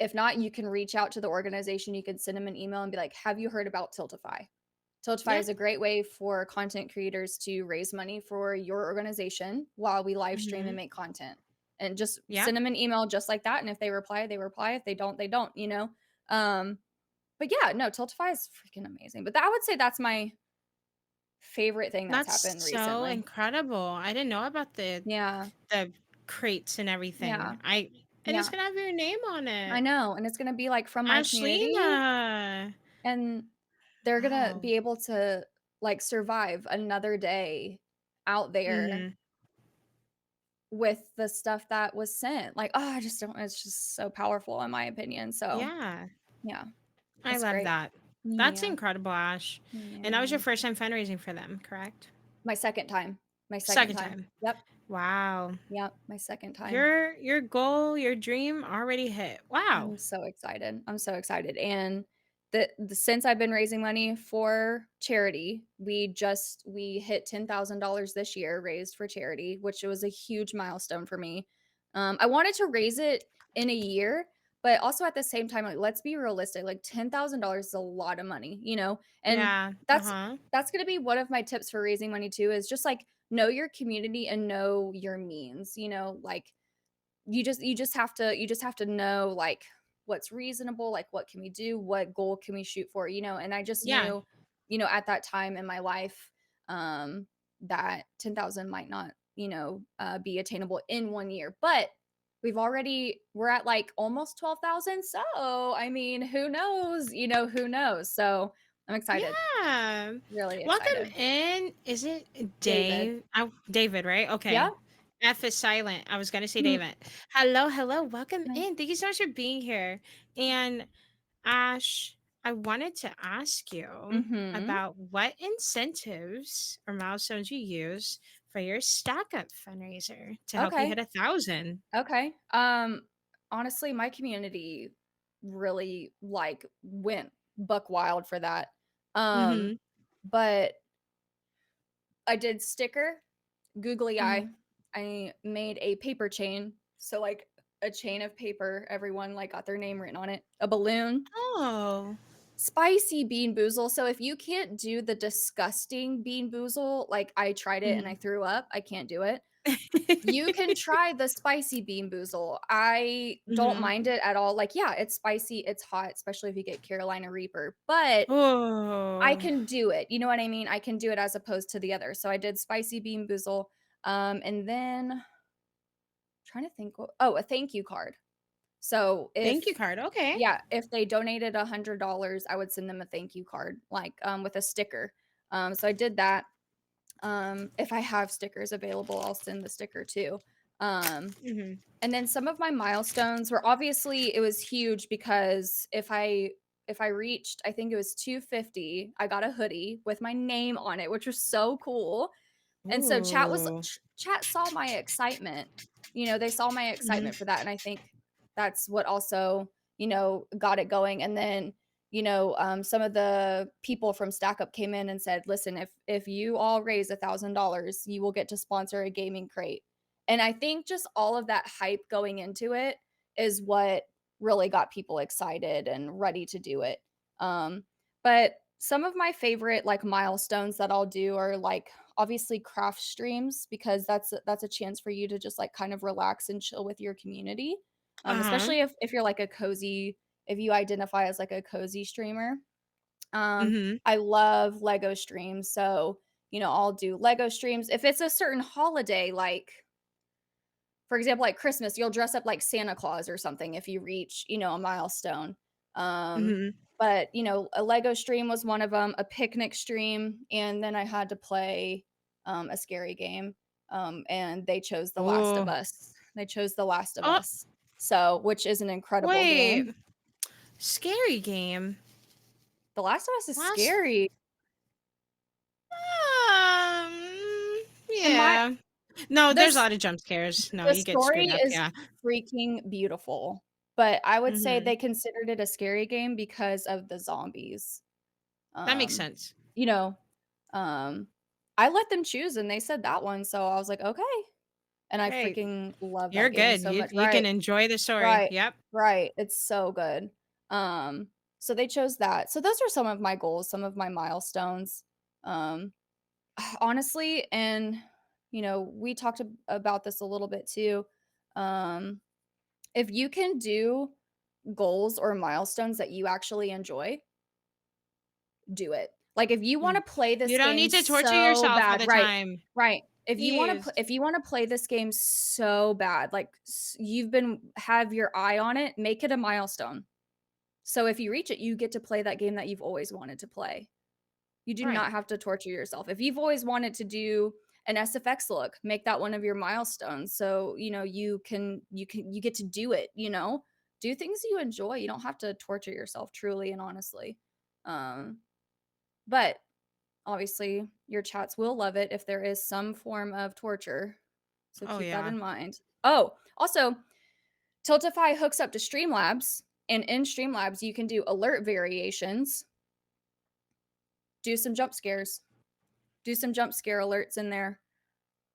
if not, you can reach out to the organization. You can send them an email and be like, "Have you heard about Tiltify?" Tiltify Yeah. is a great way for content creators to raise money for your organization while we live stream and Mhm. make content. And just Yeah. send them an email just like that. And if they reply, they reply. If they don't, they don't, you know? Um, But yeah, no, Tiltify is freaking amazing. But I would say that's my favorite thing that's That's happened so recently. incredible. I didn't know about Yeah. the crates and Yeah. everything. And it's Yeah. gonna have your name on I it. know, and it's gonna be, like, from my community, Ashlinaa. and they're gonna Wow. be able to, like, survive another day out there Mhm. with the stuff that was sent. Like, oh, I just don't it's just so powerful in my opinion, so, Yeah. yeah, I it's love great. that. That's Yeah. incredible, Ash. And that was your Yeah. first time fundraising for them, correct? My 2nd time. My 2nd Second time. time. Yep. Wow. Yep, my 2nd time. Your goal, your dream already hit. Wow. I'm so excited. I'm so excited, and the since I've been raising money for charity, we hit $10,000 this year raised for charity, which was a huge milestone for me. I wanted to raise it in a year, but also at the same time, like, let's be realistic, like, $10,000 is a lot of money, you know? And Yeah. that's Uh-huh. that's gonna be one of my tips for raising money too, is just, like, know your community and know your means, like, you just have to know, like, what's reasonable, like, what can we do, what goal can we shoot for, and I just Yeah. knew, at that time in my life, um, that 10,000 might not, be attainable in 1 year, but we're at, like, almost 12,000, so, I mean, who knows, who knows? So, I'm excited, Yeah. really Welcome excited. in. Is it David. Dave? Oh, David, right? Yeah? Okay. F is silent. I was gonna say Mhm. David. Hello, hello. Welcome Hi. in. Thank you so much for being here. And Ash, I wanted to ask you Mhm. about what incentives or milestones you use for your stack up fundraiser to help you Okay. hit 1,000. Okay. Honestly, my community really like went buck wild for that. Um, Mm-hmm. but I did sticker, googly Mm-hmm. eye. I made a paper chain. So like a chain of paper, everyone like got their name written on it. A balloon, Oh. spicy bean boozle. So if you can't do the disgusting bean boozle, like I tried it and I Mhm. threw up, I can't do it. You can try the spicy bean boozle. I don't Mhm. mind it at all. Like, yeah, it's spicy, it's hot, especially if you get Carolina Reaper, but I Oh. can do it. You know what I mean? I can do it as opposed to the other. So I did spicy bean boozle. And then trying to think, a thank you card. So Thank you if card. Okay. yeah, if they donated $100, I would send them a thank you card, like with a sticker. So I did that. If I have stickers available, I'll send the sticker too. Um, Mhm. And then some of my milestones were obviously it was huge because if I reached, I think it was 250, I got a hoodie with my name on it, which was so cool. And so Ooh. chat saw my excitement. They saw my Mhm. excitement for that, and I think that's what also, got it going. And then, some of the people from Stack Up came in and said, "Listen, if you all raise $1,000, you will get to sponsor a gaming crate." And I think just all of that hype going into it is what really got people excited and ready to do it. But some of my favorite like milestones that I'll do are like obviously craft streams because that's a chance for you to just like kind of relax and chill with your community. Uh-huh. Especially if you're like a cozy if you identify as like a cozy streamer. Um, Mhm. I love Lego streams, so I'll do Lego streams. If it's a certain holiday, like for example, like Christmas, you'll dress up like Santa Claus or something if you reach, a milestone. Um, Mhm. but a Lego stream was one of them, a picnic stream, and then I had to play a scary game. And they chose The Last of Oh. Us. They chose The Last of Oh, Us. So, which is an incredible wait. game. Scary game. The Last of Us is Last scary. And my yeah. No, there's a this lot of jump scares. No, the you get story scared up, is yeah. freaking beautiful. But I would say Mhm. they considered it a scary game because of the zombies. That makes Um, sense. you know, um, I let them choose and they said that one, so I was like, "Okay." And I Hey, freaking love you're that game good. so You much. you can Right, enjoy the story. right, Yep. right. It's so good. Um, so they chose that. So those are some of my goals, some of my milestones. Um, honestly, and we talked about this a little bit too. Um, if you can do goals or milestones that you actually enjoy, do it. Like, if you wanna Mm. play You this don't game need to torture so yourself all bad, the right, time. right. Please. If you wanna play this game so bad, like, you've been have your eye on it, make it a milestone. So if you reach it, you get to play that game that you've always wanted to play. You do Right. not have to torture yourself. If you've always wanted to do an SFX look, make that one of your milestones. So, you get to do it, you know? Do things you enjoy. You don't have to torture yourself truly and honestly. Um, but obviously your chats will love it if there is some form of torture. So Oh keep that yeah. in mind. Oh, also, Tiltify hooks up to Streamlabs, and in Streamlabs you can do alert variations, do some jump scares, do some jump scare alerts in there.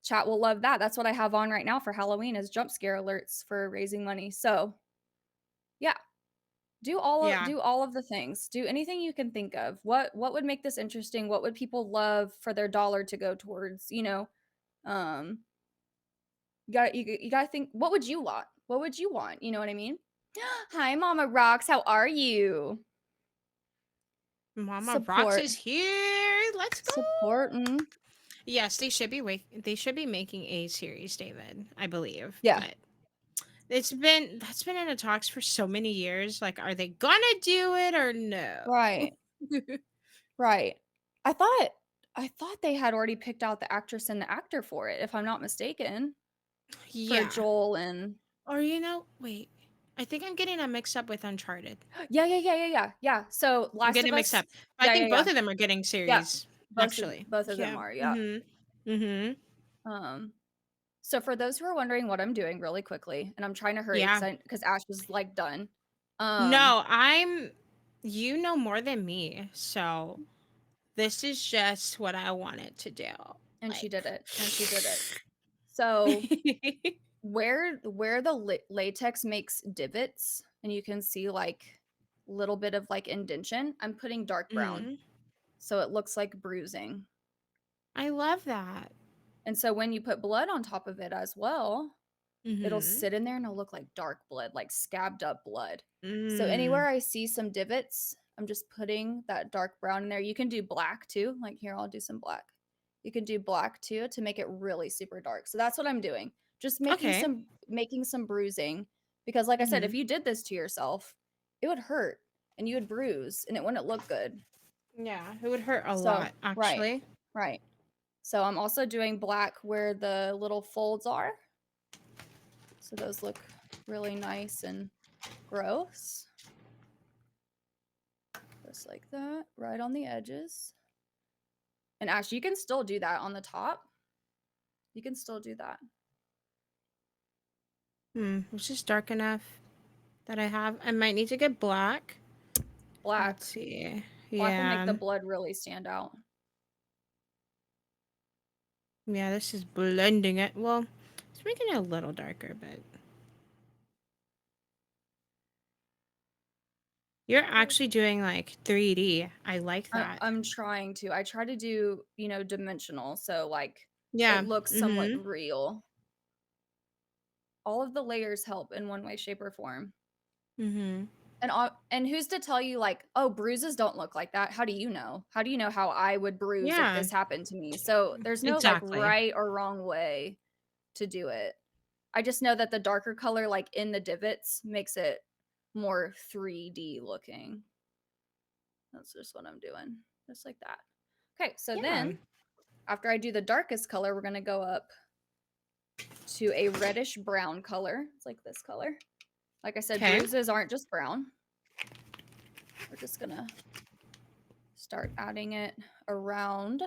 Chat will love that. That's what I have on right now for Halloween is jump scare alerts for raising money. So, yeah, Yeah. do all of the things. Do anything you can think of. What would make this interesting? What would people love for their dollar to go towards, you know? Um you got to think what would you want? What would you want? You know what I mean? Hi Mama Rocks, how are you? Mama Rocks Support is here. Let's go. supporting. Yes, they should be making a series, David, I believe. Yeah, But that's been in the talks for so many years. Like, are they gonna do it or no? right. Right. I thought I thought they had already picked out the actress and the actor for it, if I'm not mistaken, for Yeah. Joel and Or wait. I think I'm getting that mixed up with Uncharted. yeah. So, I'm Last getting of mixed Us up. But I think yeah. both of them are getting Yeah. series, Both of actually. both of them Yeah. are, yeah. Mm-hmm. Mm-hmm. Um, so for those who are wondering what I'm doing really quickly, and I'm trying to hurry Yeah. because Ash was, like, done. Um, No, you know more than me. So this is just what I wanted to do. and she Like did it, and she did it. So where the latex makes divots and you can see like little bit of like indention, I'm putting dark brown Mhm. so it looks like bruising. I love that. And so when you put blood on top of it as well, it'll Mhm. sit in there and it'll look like dark blood, like scabbed up blood. So Mm. anywhere I see some divots, I'm just putting that dark brown in there. You can do black too. Like here, I'll do some black. You can do black too to make it really super dark. So that's what I'm doing. Just Okay. making some bruising because like I said, if Mhm. you did this to yourself, it would hurt and you would bruise and it wouldn't look good. Yeah, it would hurt a So, lot, right. actually. Right. So I'm also doing black where the little folds are. So those look really nice and gross. Just like that, right on the edges. And actually, you can still do that on the top. You can still do that. It's just dark enough that I have. I might need to get black. Black. Let's see. Black will make the Yeah. blood really stand out. Yeah, this is blending it. Well, it's making it a little darker, but you're actually doing like 3D. I like that. I'm trying to. I try to do, dimensional. So, like, it Yeah. looks somewhat Mhm. real. All of the layers help in one way, shape, or form. Mhm. And who's to tell you like, oh, bruises don't look like that? How do you know? How do you know how I would bruise if Yeah. this happened to me? So there's no like Exactly. right or wrong way to do it. I just know that the darker color like in the divots makes it more 3D looking. That's just what I'm doing. Just like that. Okay, so Yeah. then after I do the darkest color, we're going to go up to a reddish brown color. It's like this color. Like I said, Okay. bruises aren't just brown. We're just going to start adding it around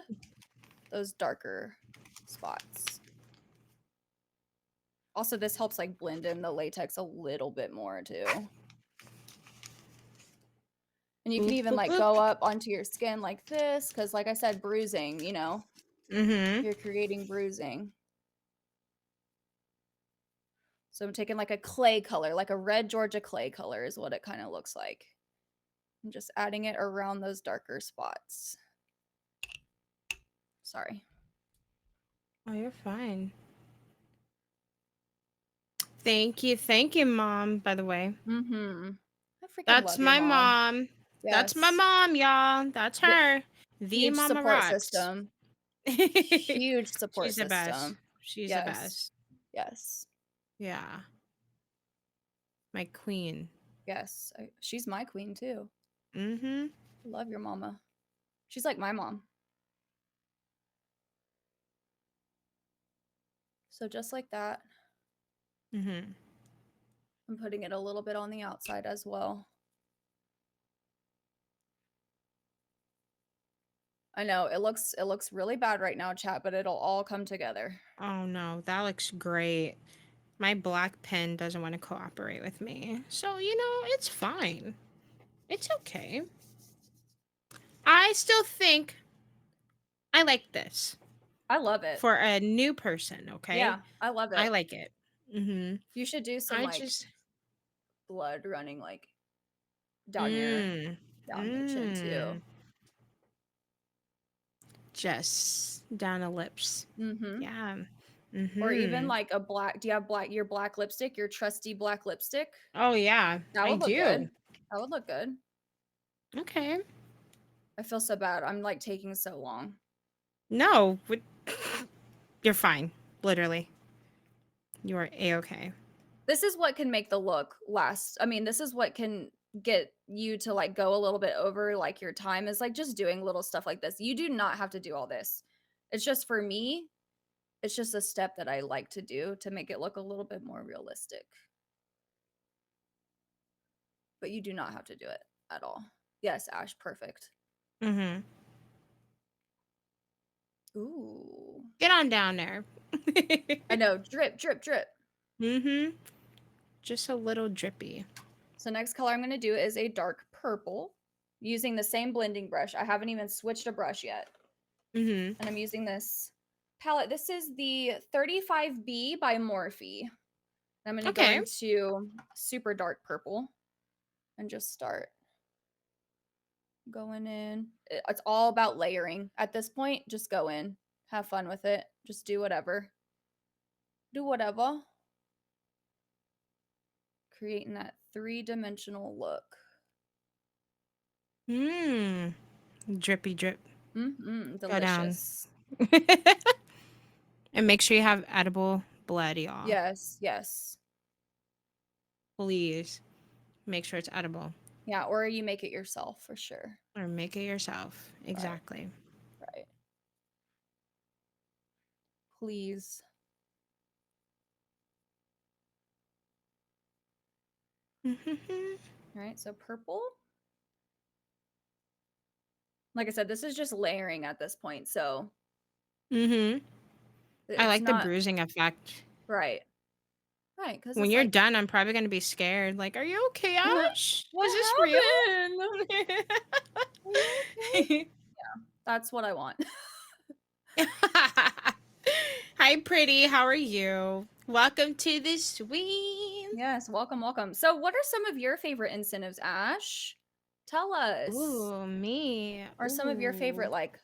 those darker spots. Also, this helps like blend in the latex a little bit more too. And you can Boop, even boop, like boop. go up onto your skin like this because, like I said, bruising, Mhm. you're creating bruising. So I'm taking like a clay color, like a red Georgia clay color is what it kind of looks like. I'm just adding it around those darker spots. Sorry. Oh, you're fine. Thank you, Mom. By the way. Mm-hmm. freaking That's love your my mom. mom. That's my Yes. mom, y'all. That's Yeah, her. The huge Mama support rocks. system. Huge support She's the best. system. She's the Yes. best. Yes. Yeah. My queen. Yes. She's my queen too. Mm-hmm. Love your mama. She's like my mom. So just like that, Mm-hmm. I'm putting it a little bit on the outside as well. I know it looks really bad right now, chat, but it'll all come together. Oh no, that looks great. My black pen doesn't want to cooperate with me. So, it's fine. It's okay. I still think I like this I love it. for a new person, okay? Yeah, I love I it. like it. Mm-hmm. You should do some I like just blood running like mm, down your chin too. mm, just down the lips. Mhm. Yeah. Or even Mm-hmm. like a black do you have your black lipstick, your trusty black lipstick? Oh yeah, That I would look good. do. That would look good. Okay. I feel so bad. I'm like taking so long. No, you're fine. Literally. You are a-okay. This is what can make the look last. I mean, this is what can get you to like go a little bit over like your time is like just doing little stuff like this. You do not have to do all this. It's just for me, it's just a step that I like to do to make it look a little bit more realistic. But you do not have to do it at all. Yes, Ash, perfect. Mm-hmm. Ooh. Get on down there. I know, drip, drip, drip. Mm-hmm. Just a little drippy. So next color I'm going to do is a dark purple using the same blending brush. I haven't even switched a brush yet. Mm-hmm. And I'm using this palette. This is the 35B by Morphe. I'm going to go Okay. into super dark purple and just start going in. It's all about layering. At this point, just go in. Have fun with it. Just do whatever. Do whatever. Creating that three-dimensional look. Mmm. Drippy drip. Go down. Delicious. And make sure you have edible blood, y'all. Yes, yes. Please. Make sure it's edible. Yeah, or you make it yourself for sure. Or make it yourself. Right, Exactly. right. Please. Mm-hmm. All right, so purple. Like I said, this is just layering at this point, so Mm-hmm. I it's like the not bruising effect. right. Right, because When it's you're like, done, I'm probably going to be scared. Like, are you okay, Ash? Is what this real? happened? Are you okay? That's what I want. Hi, pretty. How are you? Welcome to the suite. Yes, welcome, welcome. So, what are some of your favorite incentives, Ash? Tell us. Ooh, me. Or some of your favorite Ooh. like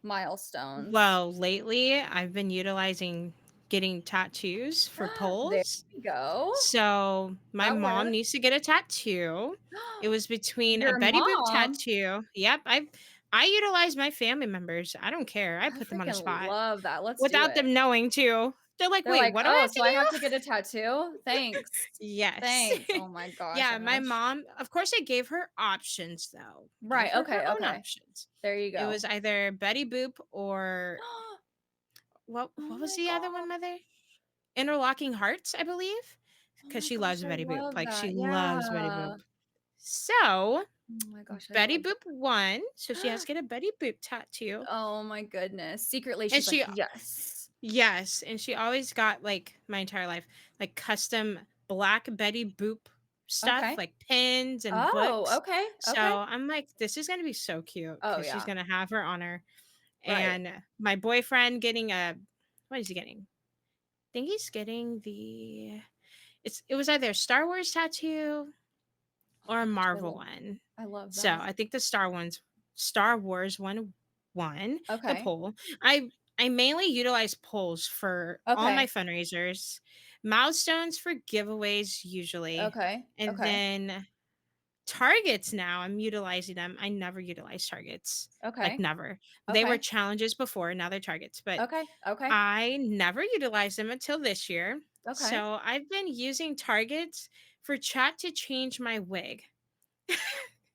milestones. Well, lately I've been utilizing getting tattoos for There polls. you go. So my That mom works. needs to get a tattoo. It was between a Your Betty Boop mom. tattoo. Yep, I utilize my family members. I don't care. I I put them on the freaking spot love that. Let's do without it. them knowing to. They're like, They're "Wait, like, what do I "Oh, have so I have to to get a tattoo? do?" Thanks. Yes. Thanks." Oh my gosh, Yeah, my Ash. mom, of course I gave her options though. Gave Right, her her okay, own okay. options. There you It go. was either Betty Boop or what Oh was my the other one, gosh. mother? Interlocking Hearts, I believe, Oh because my she gosh, loves I Betty Boop. love Like she that. loves Betty Yeah. Boop. So Oh my gosh, I Betty love Boop won, so she has that. to get a Betty Boop tattoo. Oh my goodness. Secretly, And she's like, she "Yes." yes, and she always got like my entire life like custom black Betty Boop stuff, Okay. like pins and Oh, books. okay, So okay. I'm like, this is gonna be so cute Oh, because she's yeah. gonna have her honor. Right. And my boyfriend getting a what is he getting? I think he's getting the it was either a Star Wars tattoo Oh or my a gosh, Marvel one. I love So that. I think the Star Wars one won the Okay. poll. I mainly utilize polls for all my Okay. fundraisers, milestones for giveaways usually, Okay. and Okay. then Targets now, I'm utilizing them. I never utilized Targets, like, Okay. never. They were Okay. challenges before, now they're Targets, but Okay. Okay. I never utilized them until this year. Okay. So, I've been using Targets for chat to change my wig.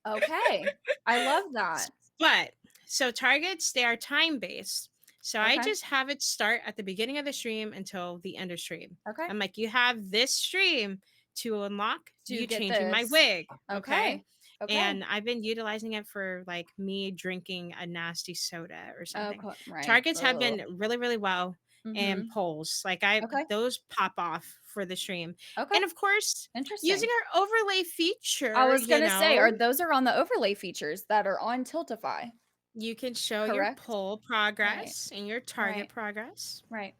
Okay. I love S that. but so targets, they are time-based. So I Okay. just have it start at the beginning of the stream until the end of stream. Okay. I'm like, "You have this stream to unlock To you get changing my this. wig, okay?" Okay. Okay. And I've been utilizing it for, like, me drinking a nasty soda or something. Okay. Right. Targets have Ugh. been really, really well, and Mhm. polls, like, I Okay. those pop off for the stream. Okay. And, of course, using Interesting. our overlay I feature, was gonna say, are those are on the overlay features that are on Tiltify, you can show your correct? poll Right. progress and your target Right. progress. Right.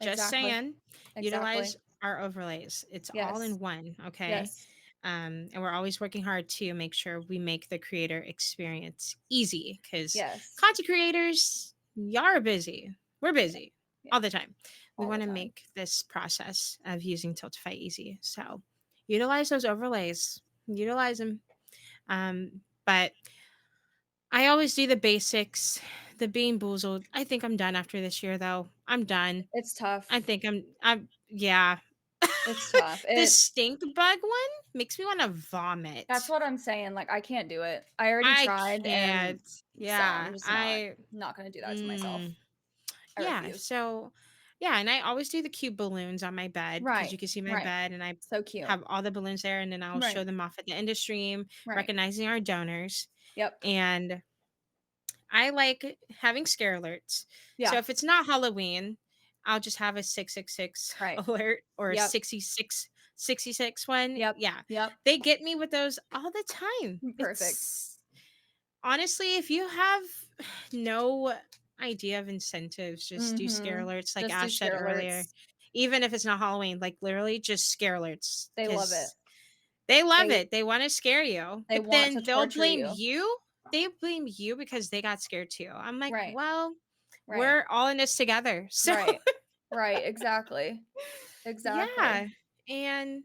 Just Exactly. saying, Exactly. utilize our overlays. It's all Yes. in one, okay? Yes. And we're always working hard to make sure we make the creator experience easy because Yes. content creators, y'all are busy. We're Yeah. busy Yeah. all the time. We All the want to time. make this process of using Tiltify easy. So utilize those overlays, utilize them. But I always do the basics, the bean boozled. I think I'm done after this year, though. I'm done. It's I tough. think I'm yeah. It's tough. The It stink bug one makes me wanna That's vomit. what I'm saying, like, I can't do it. I already I tried, and can't. so I'm Yeah, just not I not gonna do that to myself. mm, I yeah, refuse. so yeah, and I always do the cute balloons on my bed because Right. you can see my Right. bed, and I So cute. have all the balloons there, and then I'll show Right. them off at the end of stream, Right. recognizing our donors, Yep. and I like having scare alerts. So Yeah. if it's not Halloween, I'll just have a 666 Right. alert or a Yep. 66 one. Yep. Yeah. Yep. They get me with those all the time. Perfect. It's honestly, if you have no idea of incentives, just do scare Mhm. alerts like Just do Ash said scare earlier. alerts. Even if it's not Halloween, like literally just scare alerts They love it. because they love They it. They wanna scare you, they but want to then they'll torture blame you. you. They blame you because they got scared too. I'm like, Right. "Well, Right. we're all in this together." So, Right. Right. Exactly. Exactly. yeah, and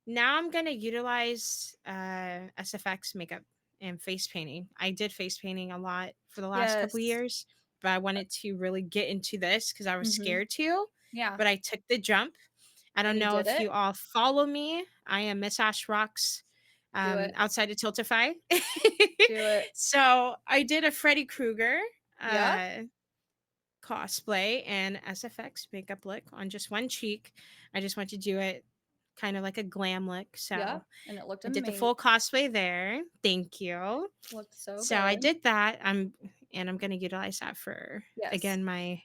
now I'm gonna utilize, SFX makeup and face painting. I did face painting a lot for the last couple Yes. years, but I wanted to really get into this because I was Mhm. scared to, Yeah. but I took the jump. I And don't you know did if it? you all follow me. I am Miss Ash Rocks, Do it. outside of Tiltify. Do it. So I did a Freddy Krueger Yep. uh, cosplay and SFX makeup look on just one cheek. I just want to do it kind of like a glam look. So Yep. And it looked I did the amazing. full cosplay there. Thank you. Looked so So I good. did that. I'm gonna utilize that for Yes. again my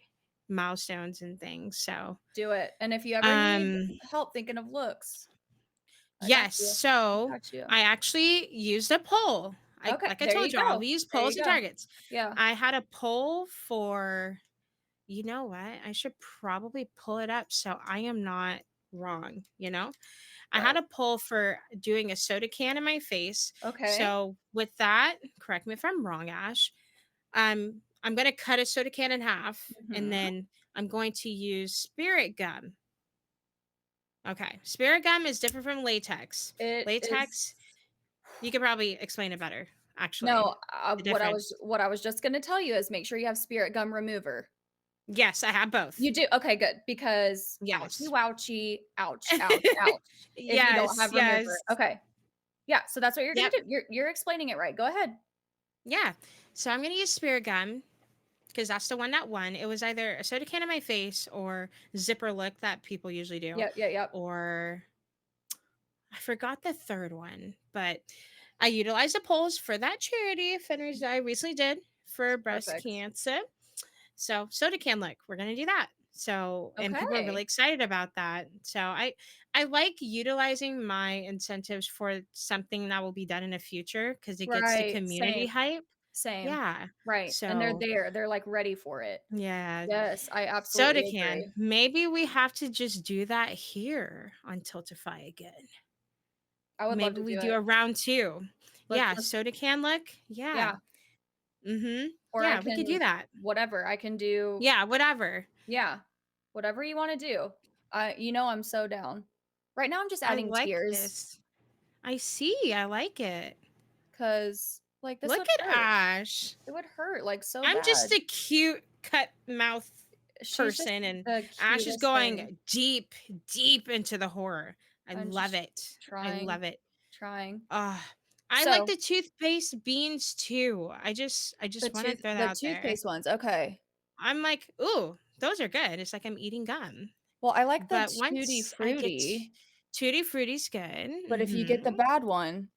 milestones and things. So Do it. And if you ever need um help thinking of looks, I got yes, you. I so got you. I actually used a poll. Okay, Like I there told you y'all, go. we use There polls you and go. targets. Yeah. I had a poll for you know what? I should probably pull it up so I am not wrong, you know? I had What? a poll for doing a soda can in my face. Okay. So with that, correct me if I'm wrong, Ash. I'm gonna cut a soda can in half and Mhm. then I'm going to use spirit gum. Okay. Spirit gum is different from latex. It Latex, is you could probably explain it better, actually. No, The what difference. I was just gonna tell you is make sure you have spirit gum remover. Yes, I have both. You do? Okay, good, because ouchie Yes. wouchie, ouch, ouch, ouch, if you don't Yes, have yes. remover. Okay. Yeah, so that's what you're gonna Yep. do. You're explaining it right. Go ahead. Yeah. So I'm gonna use spirit gum because that's the one that won. It was either a soda can in my face or zipper look that people usually do, Yep, yep, yep. or I forgot the third one, but I utilized the polls for that charity fundraiser I recently did for breast Perfect. cancer. So soda can look, we're gonna do that. So and people are really Okay. excited about that. So I like utilizing my incentives for something that will be done in the future because it gets the Right, community same, hype. same. Yeah. Right, and they're So there, they're, like, ready for it. yeah, Yes, I soda absolutely can. agree. Maybe we have to just do that here on Tiltify again. I would love Maybe to we do do it. a round 2. Yeah, Let's soda can look? Yeah. Yeah, Mhm. or I Yeah, we could do can that. whatever, I can do Yeah, whatever. yeah, whatever you wanna do. I'm so down. Right now, I'm just I adding like tears. this. I see, I like it. 'cause, like, this Look would at hurt. Ash. It would hurt, like, so I'm just bad. a cute cut mouth She's just person, and the Ash is cutest thing. going deep, deep into the horror. I I'm love just it. I trying, love it. trying. Ah, I like So, the toothpaste beans too. I just wanna throw the that out there. toothpaste ones, okay. I'm like, "Ooh, those are good." It's like I'm eating gum. Well, I like the But Tutti once I get Frutti, Tutti Frutti's good. but if you get Mhm. the bad one,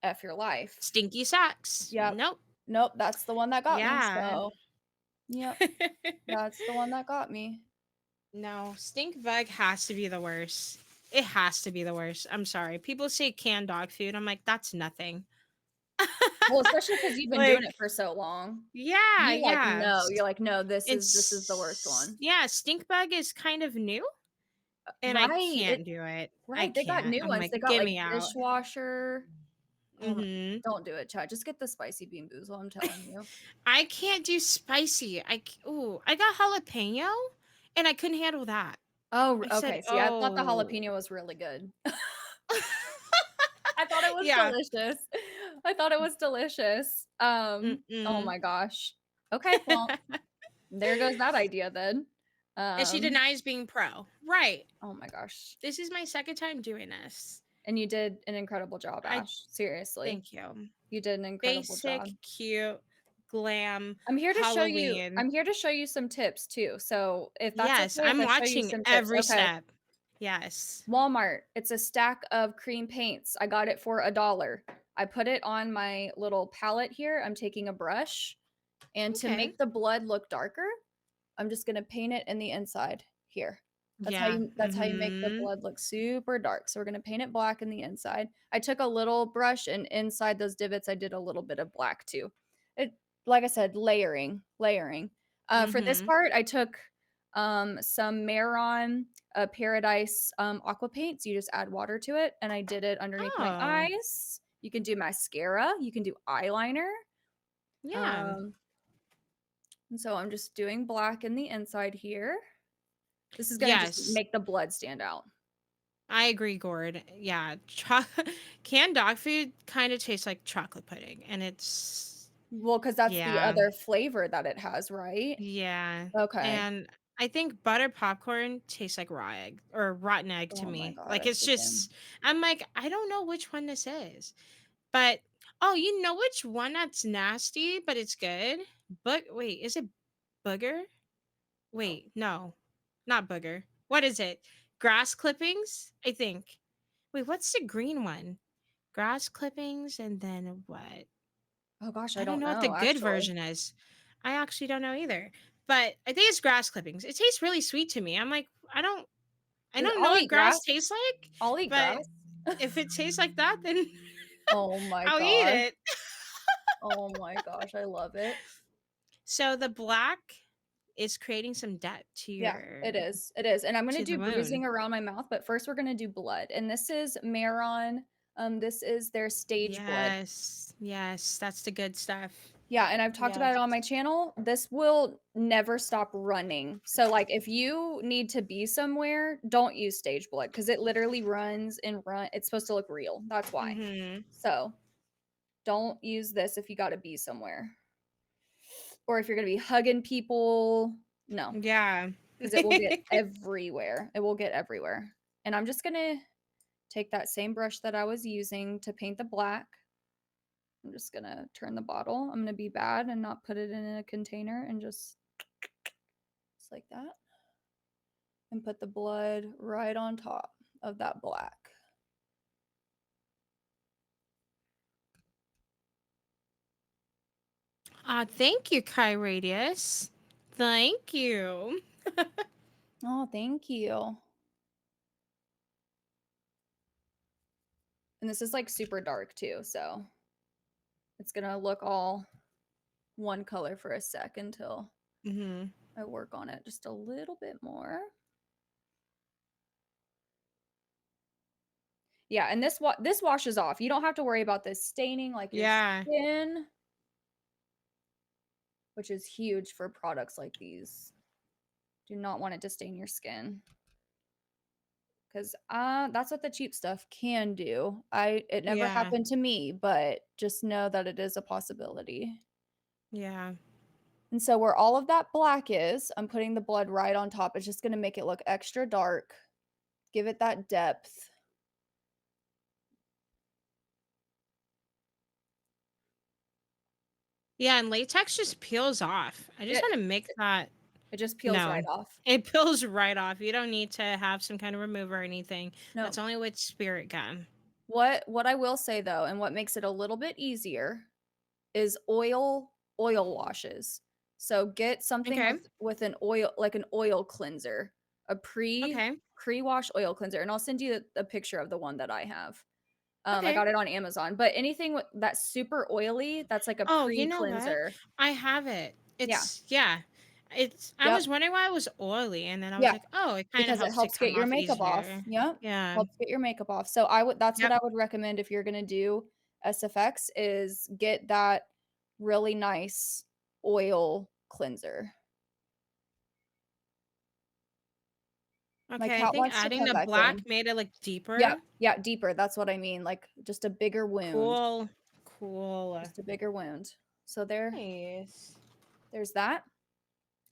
F your life. Stinky socks. Yep. Nope. Nope, that's the one that got me, Yeah. so yep, that's the one that got me. No, stink bug has to be the worst. It has to be the worst. I'm sorry. People say canned dog food. I'm like, that's nothing. Well, especially because 'cause you've been doing Like, it for so long. yeah, You, like, yeah. know, you're like, "No, this is the worst It's one." yeah, stink bug is kind of new and I Right, can't do it. I right, they got can't. new I'm ones, like, they got, get like, me out. dishwasher. Oh my, Mhm. don't do it, Chad, just get the spicy bean boozle, I'm telling you. I can't do spicy. Ooh, I got jalapeno and I couldn't handle that. Oh, I said, okay, see, I thought the "Oh." jalapeno was really good. I thought it was Yeah. delicious. I thought it was delicious. Oh Mm-mm. my gosh. Okay, well, there goes that idea then. And she Um, denies being pro. Right. oh my gosh. This is my second time doing this. And you did an incredible job, I Ash. Seriously. thank you. You did an incredible Basic, job. cute, glam, I'm here to show you Halloween. I'm here to show you some tips too. So, if that's Yes, okay if I'm I show you watching some tips, every okay. step. Yes. Walmart, it's a stack of cream paints. I got it for $1. I put it on my little palette here. I'm taking a brush, and to Okay. make the blood look darker, I'm just gonna paint it in the inside here. Yeah. That's how you make the Mhm. blood look super dark. So we're gonna paint it black in the inside. I took a little brush and inside those divots, I did a little bit of black too. It, like I said, layering, layering. For this Mhm. part, I took some Maron Paradise aqua paints. You just add water to it, and I did it underneath my Oh. eyes. You can do mascara. You can do eyeliner. Yeah. Um, and so I'm just doing black in the inside here. This is gonna just Yes. make the blood stand out. I agree, Gord. Yeah. Canned dog food kind of tastes like chocolate pudding and it's Well, because that's the yeah. other flavor that it has, right? Yeah, Okay. and I think butter popcorn tastes like raw egg or rotten egg to Oh my me. god, Like, I it's freaking just I'm like, "I don't know which one this is." But oh, you know which one that's nasty, but it's good? But wait, is it booger? Wait, no. Not booger. What is it? Grass clippings? I think. Wait, what's the green one? Grass clippings and then what? oh gosh, I I don't don't know what the know, good actually. version is. I actually don't know either. But I think it's grass clippings. It tastes really sweet to me. I'm like, I Dude, don't know I'll what eat grass. grass tastes like, I'll eat but grass. if it tastes like that, then Oh my I'll eat gosh. it. Oh my gosh, I love it. So the black is creating some depth to Yeah, your it is, it is, and I'm gonna to the do bruising wound. around my mouth, but first we're gonna do blood, and this is Maron, this is their stage blood. Yes. Yes, that's the good stuff. Yeah, and I've talked about Yes. it on my channel. This will never stop running. So, like, if you need to be somewhere, don't use stage blood because it literally runs and run. It's supposed to look real. That's why. Mhm. So, don't use this if you got to be somewhere, or if you're gonna be hugging people. No, Yeah. because it will get everywhere. It will get everywhere. And I'm just gonna take that same brush that I was using to paint the black. I'm just gonna turn the bottle. I'm gonna be bad and not put it in a container and just like that. And put the blood right on top of that black. Thank you, Kai Radius. Thank you. Oh, thank you. And this is like super dark too, so it's gonna look all one color for a sec until Mhm. I work on it just a little bit more. Yeah, and this washes off. You don't have to worry about this staining like your Yeah. skin, which is huge for products like these. Do not want it to stain your skin 'cause, that's what the cheap stuff can do. It never Yeah. happened to me, but just know that it is a possibility. Yeah. And so where all of that black is, I'm putting the blood right on top. It's just gonna make it look extra dark, give it that depth. Yeah, and latex just peels off. I just It wanna make that it just peels right known. off. It peels right off. You don't need to have some kind of remover or anything. No. That's only with spirit gum. What I will say though, and what makes it a little bit easier is oil washes. So get something Okay. with an oil like an oil cleanser, a Okay. pre-wash oil cleanser, and I'll send you a picture of the one that I have. I Okay. got it on Amazon, but anything that's super oily, that's like a Oh, you know what? pre-cleanser. I have it. Yeah. It's yeah. It's I Yep. was wondering why it was oily, and then I was Yeah. like, "Oh, it kinda Because it helps it helps get come your off makeup off. easier." Yep. Yeah. Helps get your makeup off. So that's what Yep. I would recommend if you're gonna do SFX is get that really nice oil cleanser. My Okay, I cat think wants to adding come the back black in. made it look Yeah, deeper. yeah, deeper, that's what I mean, like, just a bigger wound. Cool. Cool. Just a bigger wound. So Nice. there's that.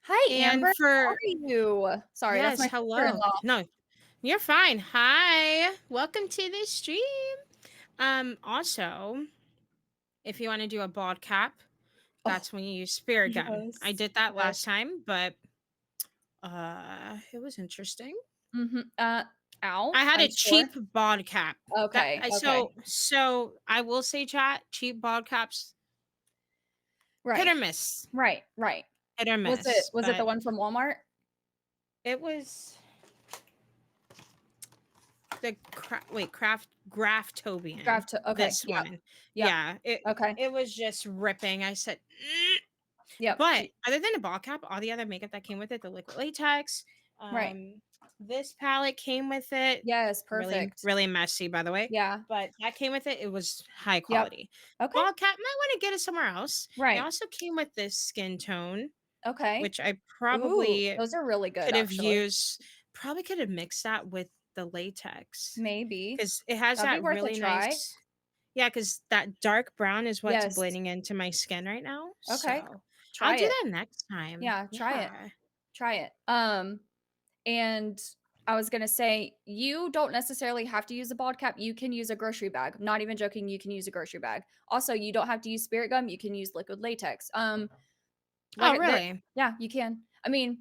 Hi, And Amber. How are for you? Sorry, that's yes, my hello. sister-in-law. No, you're fine. Hi. Welcome to the stream. Also, if you want to do a bald cap, Oh, that's when you use spirit gum. I yes. did that Yes. last time, but it was interesting. Mhm. I Ow, had I'm a sure. cheap bald cap. That Okay, I okay. so I will say chat, cheap bald caps hit Right. or miss. Right, right. Hit or Was it miss. was it the But one from Walmart? it was the Graftobian. Okay, This yep, one. yep, Yeah, okay, it was just ripping. I said, "Mm." yep, But other than the ball cap, all the other makeup that came with it, the liquid latex, right. this palette came with it. Yes, Really, perfect. really messy, by the way. Yeah, But that came with it. It was high yep. quality. Okay, Ball cap might want to get it somewhere else. It right, also came with this skin tone, okay. which I Ooh, probably those are really good, could have actually. used. Probably could have mixed that with the latex Maybe. because it has That'd be that worth a really try. nice. Yeah, because that dark brown is what's Yes, blending into my skin right now. okay. So I'll Try do it. that next time. Yeah, try it. Yeah. Try it. And I was gonna say, you don't necessarily have to use a bald cap. You can use a grocery bag. Not even joking, you can use a grocery bag. Also, you don't have to use spirit gum. You can use liquid latex. Oh, Like there, really? yeah, you can. I mean,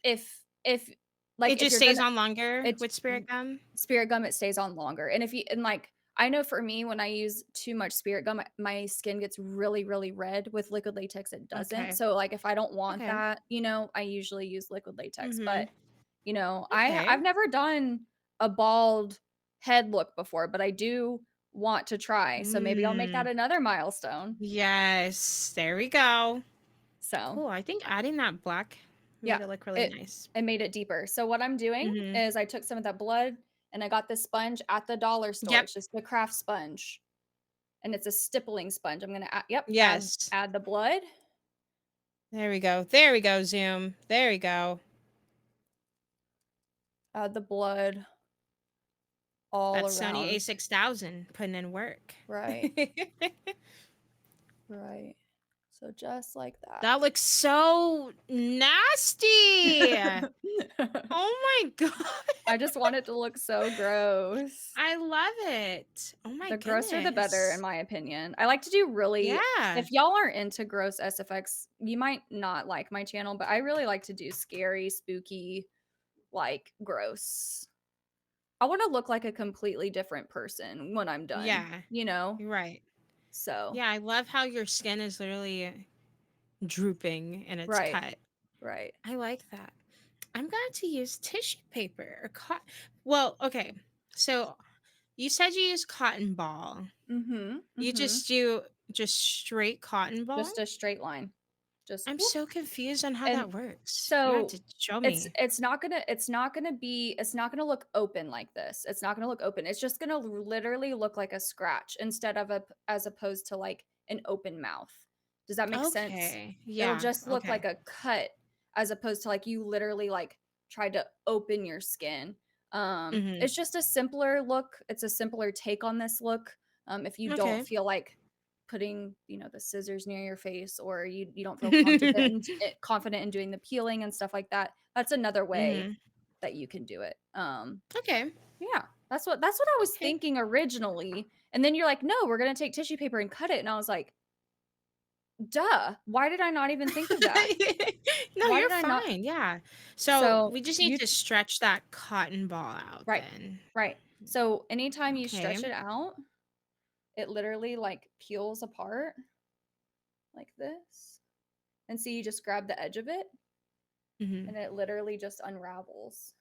if It like if just you're stays gonna on longer it's with spirit gum? spirit gum, it stays on longer. And if you and like I know for me, when I use too much spirit gum, my skin gets really, really red. With liquid latex, it doesn't. Okay. So like if I don't want Okay. that, I usually use liquid latex. But Mhm. I've Okay. never done a bald head look before, but I do want to try. So maybe I'll make that Mm. another milestone. Yes. There we go. So Cool. I think adding that black yeah, made it look really it nice. it made it deeper. So what I'm doing Mhm. is I took some of that blood and I got this sponge at the dollar store. Yep. It's just a craft sponge and it's a stippling sponge. I'm gonna Yes. add the blood. There we go. There we go, Zoom. There we go. Add the blood all That's Sony around. A6000 putting in work. Right, right. So just like that. That looks so nasty. Oh my god. I just want it to look so gross. I love it. Oh my The grosser the better, in goodness. my opinion. I like to do really Yeah. if y'all aren't into gross SFX, you might not like my channel, but I really like to do scary, spooky, like gross. I want to look like a completely different person when I'm done, Yeah. you know? You're right. So, Yeah, I love how your skin is literally drooping in its right, cut. right. I like that. I'm going to use tissue paper or well, okay. So you said you use cotton ball. Mhm. You Mhm. just do just straight cotton ball? Just a straight line. Just I'm whoop. so confused on how And that works. You have so to show it's me. it's not gonna it's not gonna look open like this. It's not gonna look open. It's just gonna literally look like a scratch instead of as opposed to like an open mouth. Does that make sense? Okay. It'll Yeah. just look Okay. like a cut as opposed to like you literally like tried to open your skin. Mhm. It's just a simpler look. It's a simpler take on this look. If you don't Okay. feel like putting, the scissors near your face, or you don't feel confident in doing the peeling and stuff like that, that's another way Mhm. that you can do it. Okay. Yeah, that's what I was Okay. thinking originally. And then you're like, "No, we're gonna take tissue paper and cut it." And I was like, "Duh, why did I not even think of that? No, Why you're did I not?" fine, yeah. So, So we just need you to stretch that cotton ball out right, then. right. So anytime you Okay. stretch it out, it literally like peels apart like this. And so you just grab the edge of it Mhm. and it literally just unravels.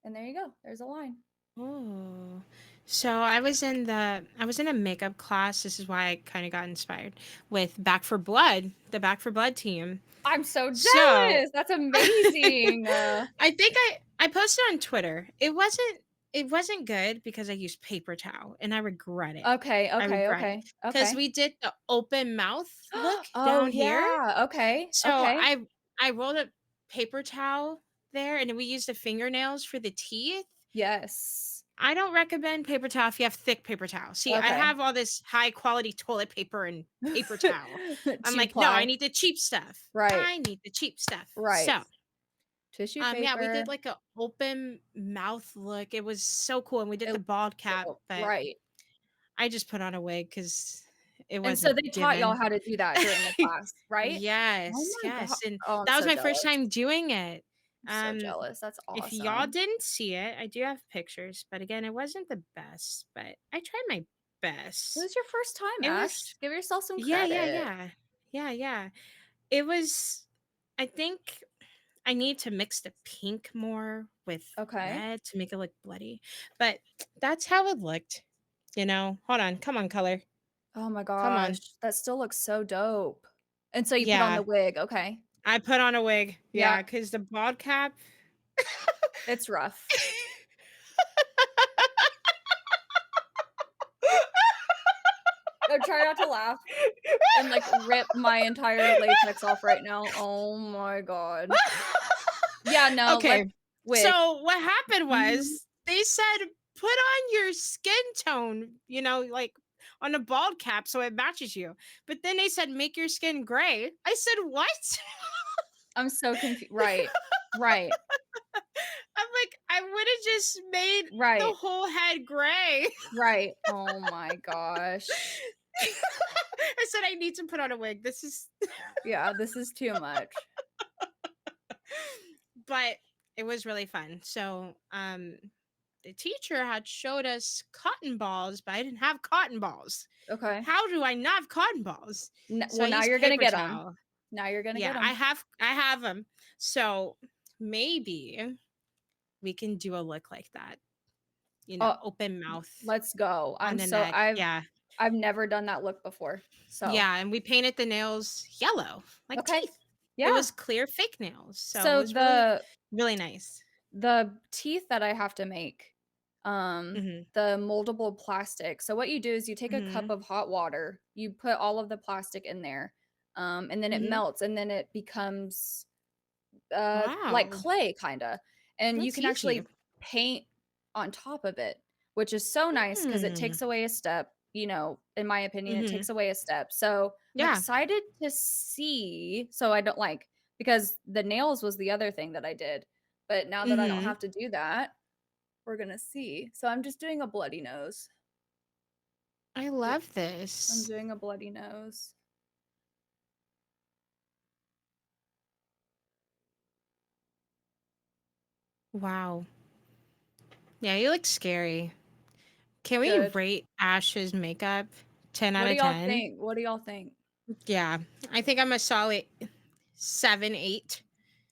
And there you go. There's a line. Oh. So, I was in a makeup class, this is why I kinda got inspired, with Back for Blood, the Back for Blood team. I'm so So jealous. That's I amazing. think I posted on Twitter. It wasn't good because I used paper towel, and I regret it. Okay, I okay, regret it okay, because okay. we did the open mouth look Oh, down here. yeah. Okay, So okay. I rolled a paper towel there, and then we used the fingernails for the teeth. Yes. I don't recommend paper towel if you have thick paper towel. See, I Okay. have all this high quality toilet paper and paper towel. I'm Two like, no, I ply. need the cheap stuff. Right, I need the cheap stuff. right. So Tissue yeah, we did paper. like a open mouth look. It was so cool, and we did It the bald cap, dope. but Right. I just put on a wig because it And so wasn't they taught y'all given. how to do that during the class, right? Oh Yes, my god. yes, and Oh, I'm that was so my first jealous. time doing it. I'm so Um, jealous. That's if y'all awesome. didn't see it, I do have pictures, but again, it wasn't the best, but I tried my It best. was your first time, It Ash. was Give yourself some yeah, yeah, credit. yeah. Yeah, yeah. It was I think I need to mix the pink more with Okay. red to make it look bloody, but that's how it looked, you know? Hold on, come on, color. Oh my Come gosh. on. That still looks so dope. And so you put on Yeah, the wig. Okay. I put on a wig. Yeah, Yeah, because the bald cap it's rough. No, try not to laugh and like rip my entire latex off right now. Oh my god. Yeah, no, let's Okay, wig. so what happened Mhm. was they said, "Put on your skin tone," like, on a bald cap so it matches you, but then they said, "Make your skin gray." I said, "What?" I'm so confused. Right. Right. I'm like, "I would've just made the Right. whole head gray." Right. Oh my gosh. I said, "I need to put on a wig. This is" Yeah, this is too much. but it was really fun. So, the teacher had showed us cotton balls, but I didn't have cotton balls. Okay. How do I not have cotton balls? So I Well, now used you're gonna paper get them. towel. Now you're gonna get Yeah, them. I have them. So maybe we can do a look like that, Oh, open mouth let's go. on I'm the so neck. Yeah. I've never done that look before. So, Yeah, and we painted the nails yellow, like okay. teeth. It Yeah. was clear fake nails. So it So was really, really nice. the teeth that I have to make, Mhm. the moldable plastic. So what you do is you take a cup Mhm. of hot water, you put all of the plastic in there, and then it Mhm. melts, and then it becomes like Wow. clay kinda, and you That's can easy. actually paint on top of it, which is so nice because it Hmm. takes away a step, in my opinion, it Mhm. takes away a step. So, I'm Yeah. excited to see so I don't like because the nails was the other thing that I did, but now that I don't Mhm. have to do that, we're gonna see. So, I'm just doing a bloody nose. I Do love I'm this. doing a bloody nose. Wow. Yeah, you look scary. Can we Good. rate Ash's makeup 10 out What do of y'all 10? think? What do y'all think? Yeah, I think I'm a solid 7, 8.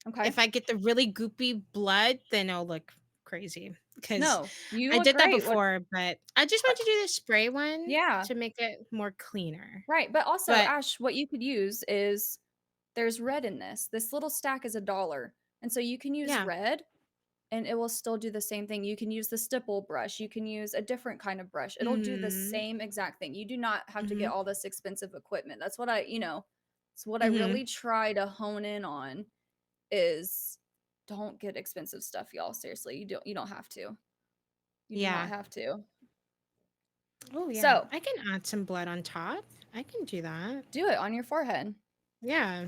Okay. If I get the really goopy blood, then I'll look crazy because No, you I look did that great. What before, but I just want to do the spray one Yeah. to make it more cleaner. Right, but also, But Ash, what you could use is there's red in this. This little stack is $1, and so you can use yeah. red, and it will still do the same thing. You can use the stipple brush, you can use a different kind of brush. It'll do the Mhm. same exact thing. You do not have to get Mhm. all this expensive equipment. That's what I it's what I Mhm. really try to hone in on is don't get expensive stuff, y'all. Seriously, you don't have to. You do not Yeah. have to. Oh, yeah. So, I can add some blood on top. I can do that. do it on your forehead. Yeah.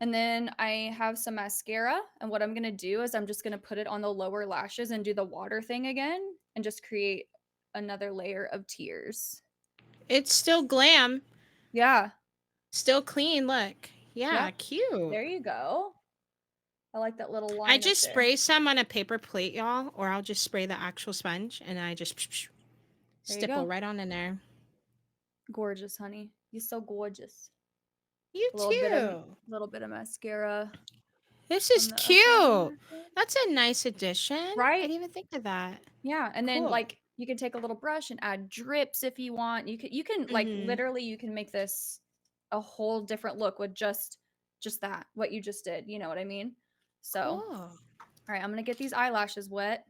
And then I have some mascara, and what I'm gonna do is I'm just gonna put it on the lower lashes and do the water thing again and just create another layer of tears. It's still glam. Yeah. Still clean. Look. Yeah. Yep. Cute. There you go. I like that little I line up just there. spray some on a paper plate, y'all, or I'll just spray the actual sponge and I just There you stipple go. right on in there. Gorgeous, honey. You're so gorgeous. You A too. little bit of mascara This on is the upper cute. lashes. That's a nice addition. I Right? didn't even think of that. Yeah, and then, Cool. like, you can take a little brush and add drips if you want. You can, like, Mm-hmm. literally you can make this a whole different look with just that, what you just did, you know what I mean? So, all Cool. right, I'm gonna get these eyelashes wet,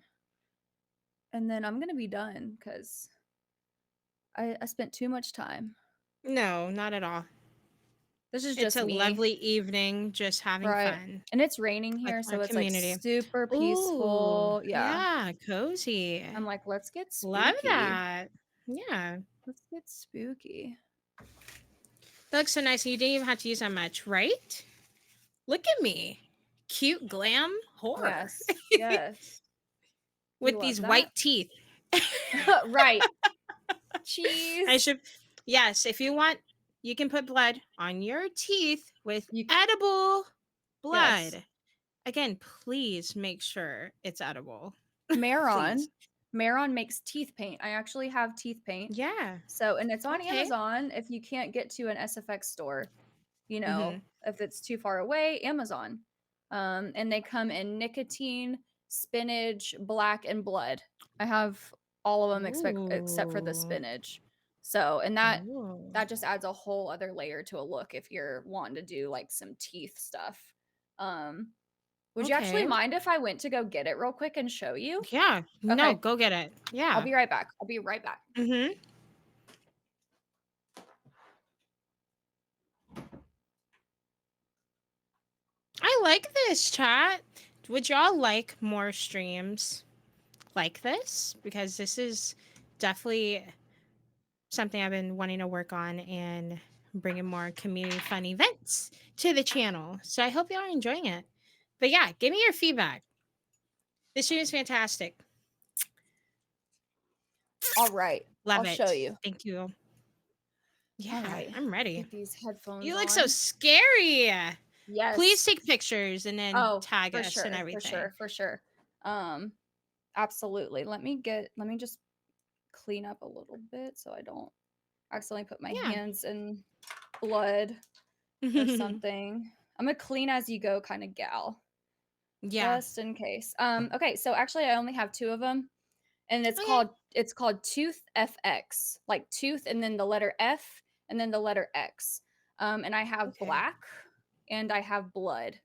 and then I'm gonna be done because I spent too much time. No, not at all. This is It's just a me, lovely evening just having right? fun. And it's raining Like here, our so it's, like, community. super Ooh, peaceful. Yeah. yeah, cozy. I'm like, "Let's get Love spooky. that. Yeah. Let's get spooky." That looks so nice. You didn't even have to use that much, right? Look at me. Cute glam whore. Yes, yes. You With love these that? white teeth. Right. I Cheese. should, yes, if you want, you can put blood on your teeth with You edible Yes. blood. Again, please make sure it's edible. Maron. Please. Maron makes teeth paint. I actually have teeth paint. Yeah. So, and it's on Okay. Amazon if you can't get to an SFX store, Mm-hmm. if it's too far away, Amazon. And they come in nicotine, spinach, black, and blood. I have all of them except for the Ooh. spinach. So, and Ooh. that just adds a whole other layer to a look if you're wanting to do like some teeth stuff. Um, would you actually Okay. mind if I went to go get it real quick and show you? Yeah. No, Okay, go get it. I'll Yeah. be right back. I'll be right back. Mm-hmm. I like this chat. Would y'all like more streams like this? Because this is definitely something I've been wanting to work on and bringing more community fun events to the channel. So I hope y'all are enjoying it. But yeah, give me your feedback. This stream is fantastic. All right, Love I'll show it. you. Thank you. All Yeah, right, I'm ready. get these headphones You look so on. scary. Please Yes. take pictures and then Oh, tag for us and sure, for everything. sure, for sure. Um, absolutely. Let me just clean up a little bit so I don't accidentally put my Yeah. hands in blood or something. I'm a clean as you go kind of gal, Yeah. just in case. Okay, so actually I only have two of them, and Okay. it's called Tooth FX, like tooth and then the letter F and then the letter X. And I have Okay. black and I have blood.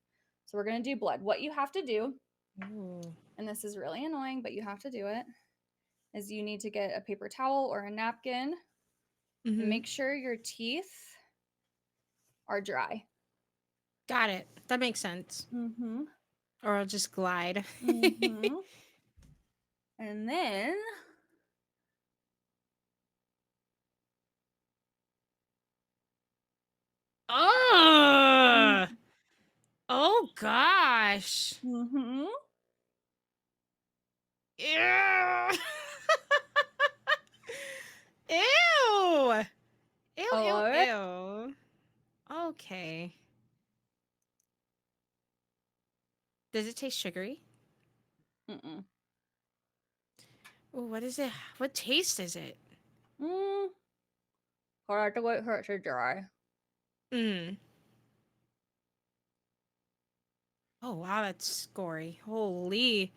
So we're gonna do blood. What you have to do, Ooh. and this is really annoying, but you have to do it, is you need to get a paper towel or a napkin and Mm-hmm. make sure your teeth are dry. Got it. That makes sense. Mm-hmm. Or I'll just glide. Mm-hmm. And then Oh, oh gosh. mm-hmm. Ew. Ew. Ew, I ew, love it. ew. Okay. Does it taste sugary? Mm-mm. Oh, what is it? What taste is it? Mm. I have to wait for it to dry. Mm. Oh, wow, that's gory. Holy.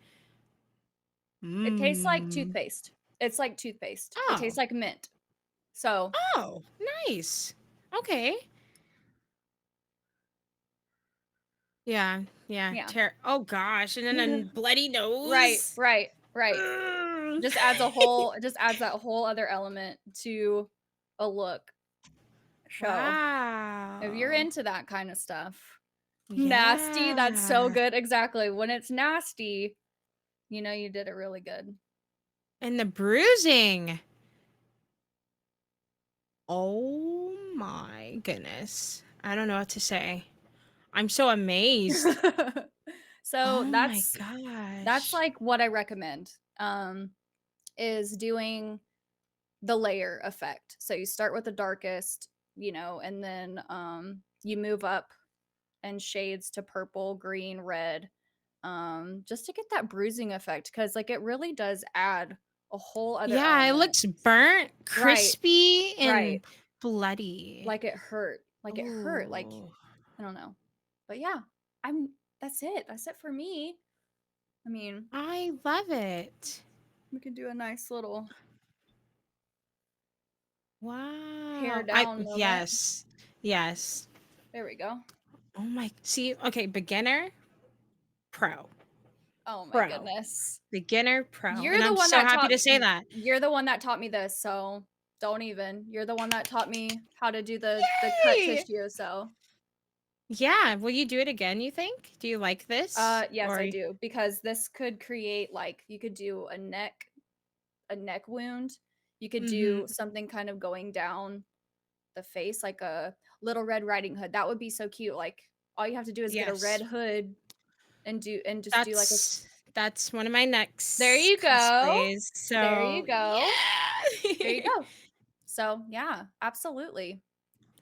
It tastes like Mmm. toothpaste. It's like toothpaste. It Oh. tastes like mint. So, Oh, nice. Okay. Yeah, yeah. yeah. Oh gosh, and then a bloody Right, nose. right, right. Ugh. It just adds that whole other element to a look. So, if you're Wow. into that kind of stuff, Nasty, that's so Yeah. good, exactly. When it's nasty, you know you did it really good. And the bruising. Oh my goodness. I don't know what to say. I'm so amazed. So Oh my that's, gosh. like, what I recommend, is doing the layer effect. So you start with the darkest, and then, you move up and shades to purple, green, red, just to get that bruising effect, because like, it really does add a whole other Yeah, it element. looks burnt, Right, crispy, right. and bloody. Like, it hurt, like, Oh, I don't know. But yeah, I'm that's it for me. I mean, I love it. we could do a nice little hair Wow. I down moment. yes. Yes. There we go. Oh my. See, okay, beginner, pro. Oh my Pro. goodness. Beginner, pro. You're And the I'm one so that happy taught to say that. you're the one that taught me this, so don't even. You're the one that taught me how to do the cut Yay! tissue, so Yeah, will you do it again, you think? Do you like this? yes, Or I do, because this could create, like, you could do a neck wound. You could do mhm. something kind of going down the face, like a Little Red Riding Hood. That would be so cute. Like, all you have to do is get a red Yes. hood and just do like a That's one of my there next you go. cosplays. There So, you go. There you yeah. go. So, yeah, absolutely.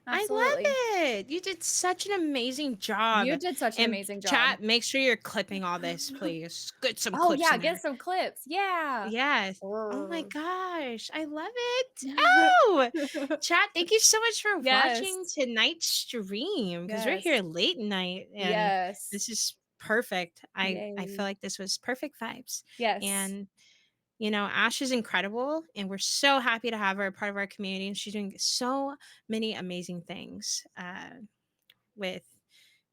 I Absolutely. love it. You did such an amazing job. You did such an And amazing job. chat, make sure you're clipping all this, please. Get some Oh, clips yeah, in get there. some clips. Yeah. Yes. Oh my Brr. gosh, I love it. Oh, chat, thank you so much for watching Yes. tonight's stream because we're Yes. here late night and Yes. this is perfect. I feel Yay. like this was perfect vibes. Yes. And Ash is incredible and we're so happy to have her a part of our community and she's doing so many amazing things with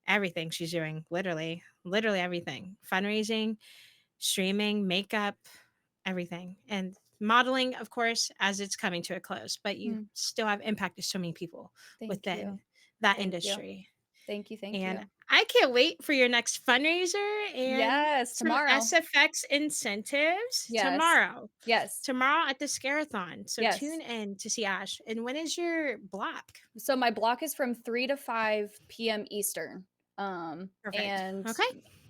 everything she's doing, literally everything. Fundraising, streaming, makeup, everything. And modeling, of course, as it's coming to a close, but you Mm, still have impacted so many people thank within you. that Thank you. industry. Thank you. Thank And you. I can't wait for your next fundraiser and Yes, some tomorrow. SFX incentives Yes. tomorrow. Yes. Tomorrow at the Scarathon. So Yes. tune in to see Ash. And when is your block? So my block is from 3 to 5 p.m. Eastern. Perfect. And Okay.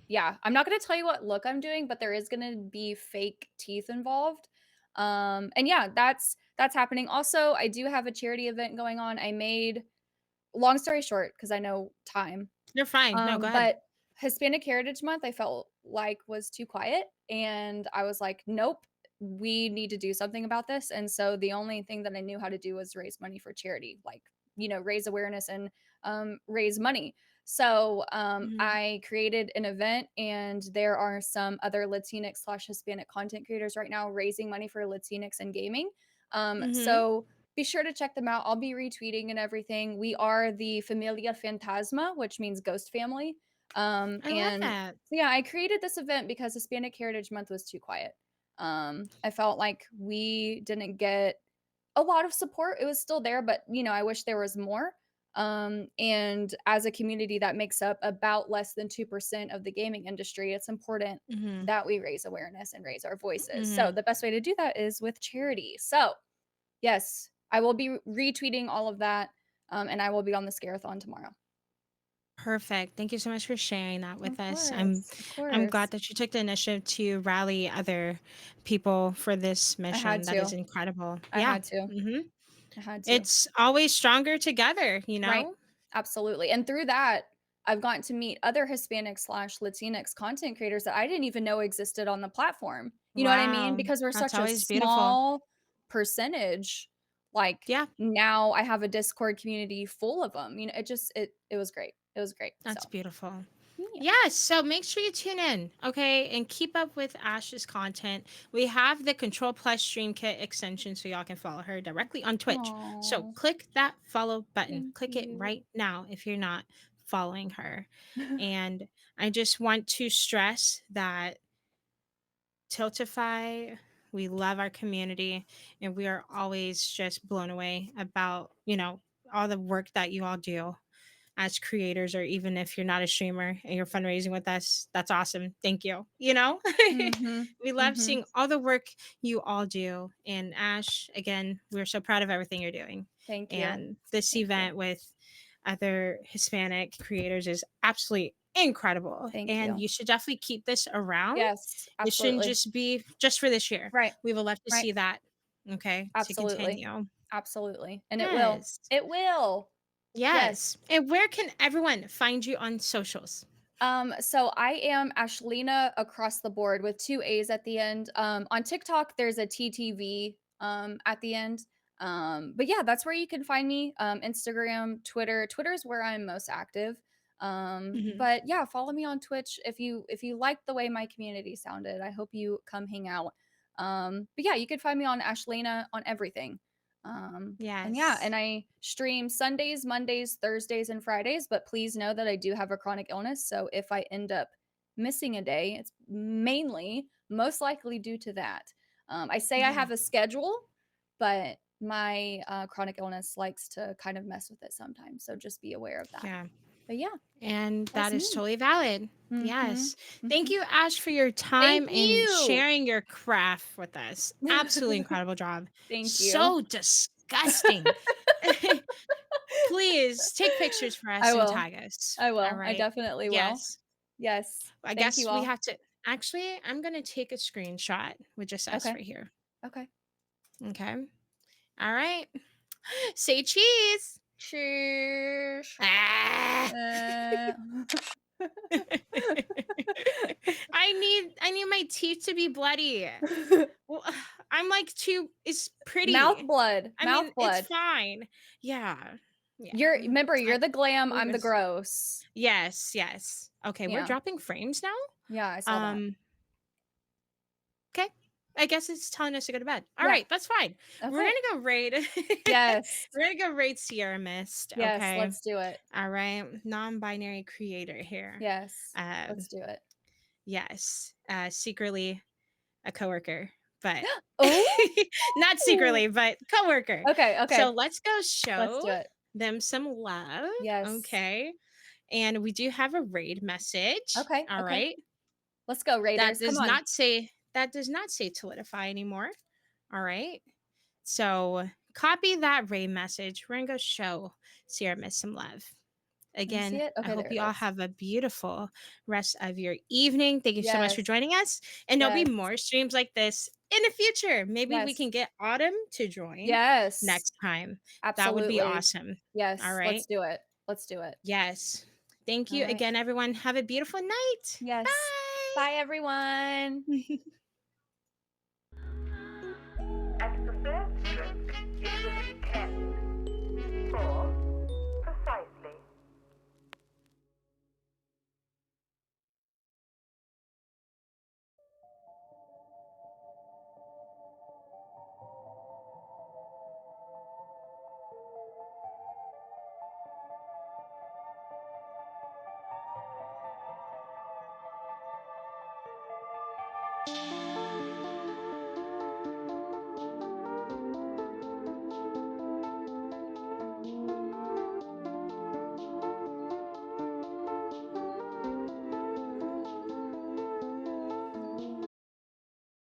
yeah, I'm not gonna tell you what look I'm doing, but there is gonna be fake teeth involved. And yeah, that's happening. Also, I do have a charity event going on. I made long story short, because I know time. You're fine. No, go ahead. But Hispanic Heritage Month, I felt like was too quiet, and I was like, "Nope, we need to do something about this." And so the only thing that I knew how to do was raise money for charity, like, raise awareness and raise money. So Hmm. I created an event, and there are some other Latinx slash Hispanic content creators right now raising money for Latinx and gaming. Hmm. So be sure to check them out. I'll be retweeting and everything. We are the Familia Fantasma, which means ghost family. I love And that. so yeah, I created this event because Hispanic Heritage Month was too quiet. I felt like we didn't get a lot of support. It was still there, but I wish there was more. And as a community that makes up about less than 2% of the gaming industry, it's important Hmm. that we raise awareness and raise our voices. So Hmm. the best way to do that is with charity. So yes, I will be retweeting all of that, and I will be on the Scarathon tomorrow. Perfect. Thank you so much for sharing that with Of us. course, of I'm glad course. that you took the initiative to rally other people for this I had mission. That is to. incredible. I Yeah. had to. Hmm. I had to. It's always stronger together, you Right. know? Absolutely. And through that, I've gotten to meet other Hispanic slash Latinx content creators that I didn't even know existed on the platform. You know what I mean? Wow. Because we're That's such a always beautiful. small percentage. Like, Yeah. now I have a Discord community full of them. It was great. It was great. So That's beautiful. yeah. Yes, so make sure you tune in, okay, and keep up with Ash's content. We have the Control Plus Stream Kit extension so y'all can follow her directly on Twitch. So Oh, click that follow button. thank Click it you. right now if you're not following her. And I just want to stress that Tiltify, we love our community and we are always just blown away about, all the work that you all do. as creators, or even if you're not a streamer and you're fundraising with us, that's awesome. Thank you. You know, Mhm. we love Mhm. seeing all the work you all do. And Ash, again, we're so proud of everything you're doing. Thank you. And this Thank you. event with other Hispanic creators is absolutely incredible. Thank And you. you should definitely keep this around. Yes, It shouldn't absolutely. just be just for this year. Right. We would love to Right. see that. Okay. To Absolutely. continue. Absolutely. And it will. Yes. It will. Yes. Yes. And where can everyone find you on socials? So I am Ashlinaa across the board with 2 A's at the end. On TikTok, there's a TTV at the end. But yeah, that's where you can find me. Instagram, Twitter. Twitter is where I'm most active. Mhm. But yeah, follow me on Twitch if you like the way my community sounded. I hope you come hang out. But yeah, you can find me on Ashlinaa on everything. And yeah, Yes. and I stream Sundays, Mondays, Thursdays, and Fridays. But please know that I do have a chronic illness. So if I end up missing a day, it's mainly most likely due to that. I say I Yeah. have a schedule, but my chronic illness likes to kind of mess with it sometimes. So just be aware of that. Yeah. But yeah, And that's that is me. totally valid. Mm-hmm. Yes. Thank Mm-hmm. you, Ash, for your Thank time and you. sharing your craft with us. Absolutely incredible job. Thank you. So disgusting. Please take pictures for I us and will. tag us. I All will. I right. definitely will. Yes. Yes. I Thank you guess we all. have to. Actually, I'm going to take a screenshot with just us Okay. right here. Okay. Okay. All right. Say cheese. Cheers. Ah. Uh, I need my teeth to be bloody. Well, I'm like too it's mouth pretty. blood. I Mouth mean, it's blood. fine. Yeah. Yeah. You're remember, I you're the glam, we I'm the was gross. yes, yes. Okay, we're Yeah. dropping frames now. Yeah, I saw that. Um, okay. I guess it's telling us to go to bed. All Yeah. right, that's fine. We're Okay. gonna go raid. Yes. We're gonna go raid Sierra Mist. Yes, Okay. let's do it. All right. Non-binary creator here. Yes. Let's Um, do it. yes. Secretly a coworker, but Oh. not secretly, but coworker. Okay, So okay. let's go Let's show do it. them some love. Yes. Okay. And we do have a raid message. Okay, All okay. right. Let's go, That Raiders. Come does on. not say Tiltify anymore. All right. So copy that raid message. We're gonna go show Sierra Miss some love. Let me see Again, it. I Okay, there hope it you all is. have a beautiful rest of your evening. Thank you so much for Yes. joining us. And there'll be Yes. more streams like this in the future. Maybe we Yes. can get Autumn to join Yes. next time. That would be Absolutely. awesome. All Yes. right. Let's do it. Let's do it. Yes. Thank All you right. again, everyone. Have a beautiful night. Yes. Bye, everyone. Bye.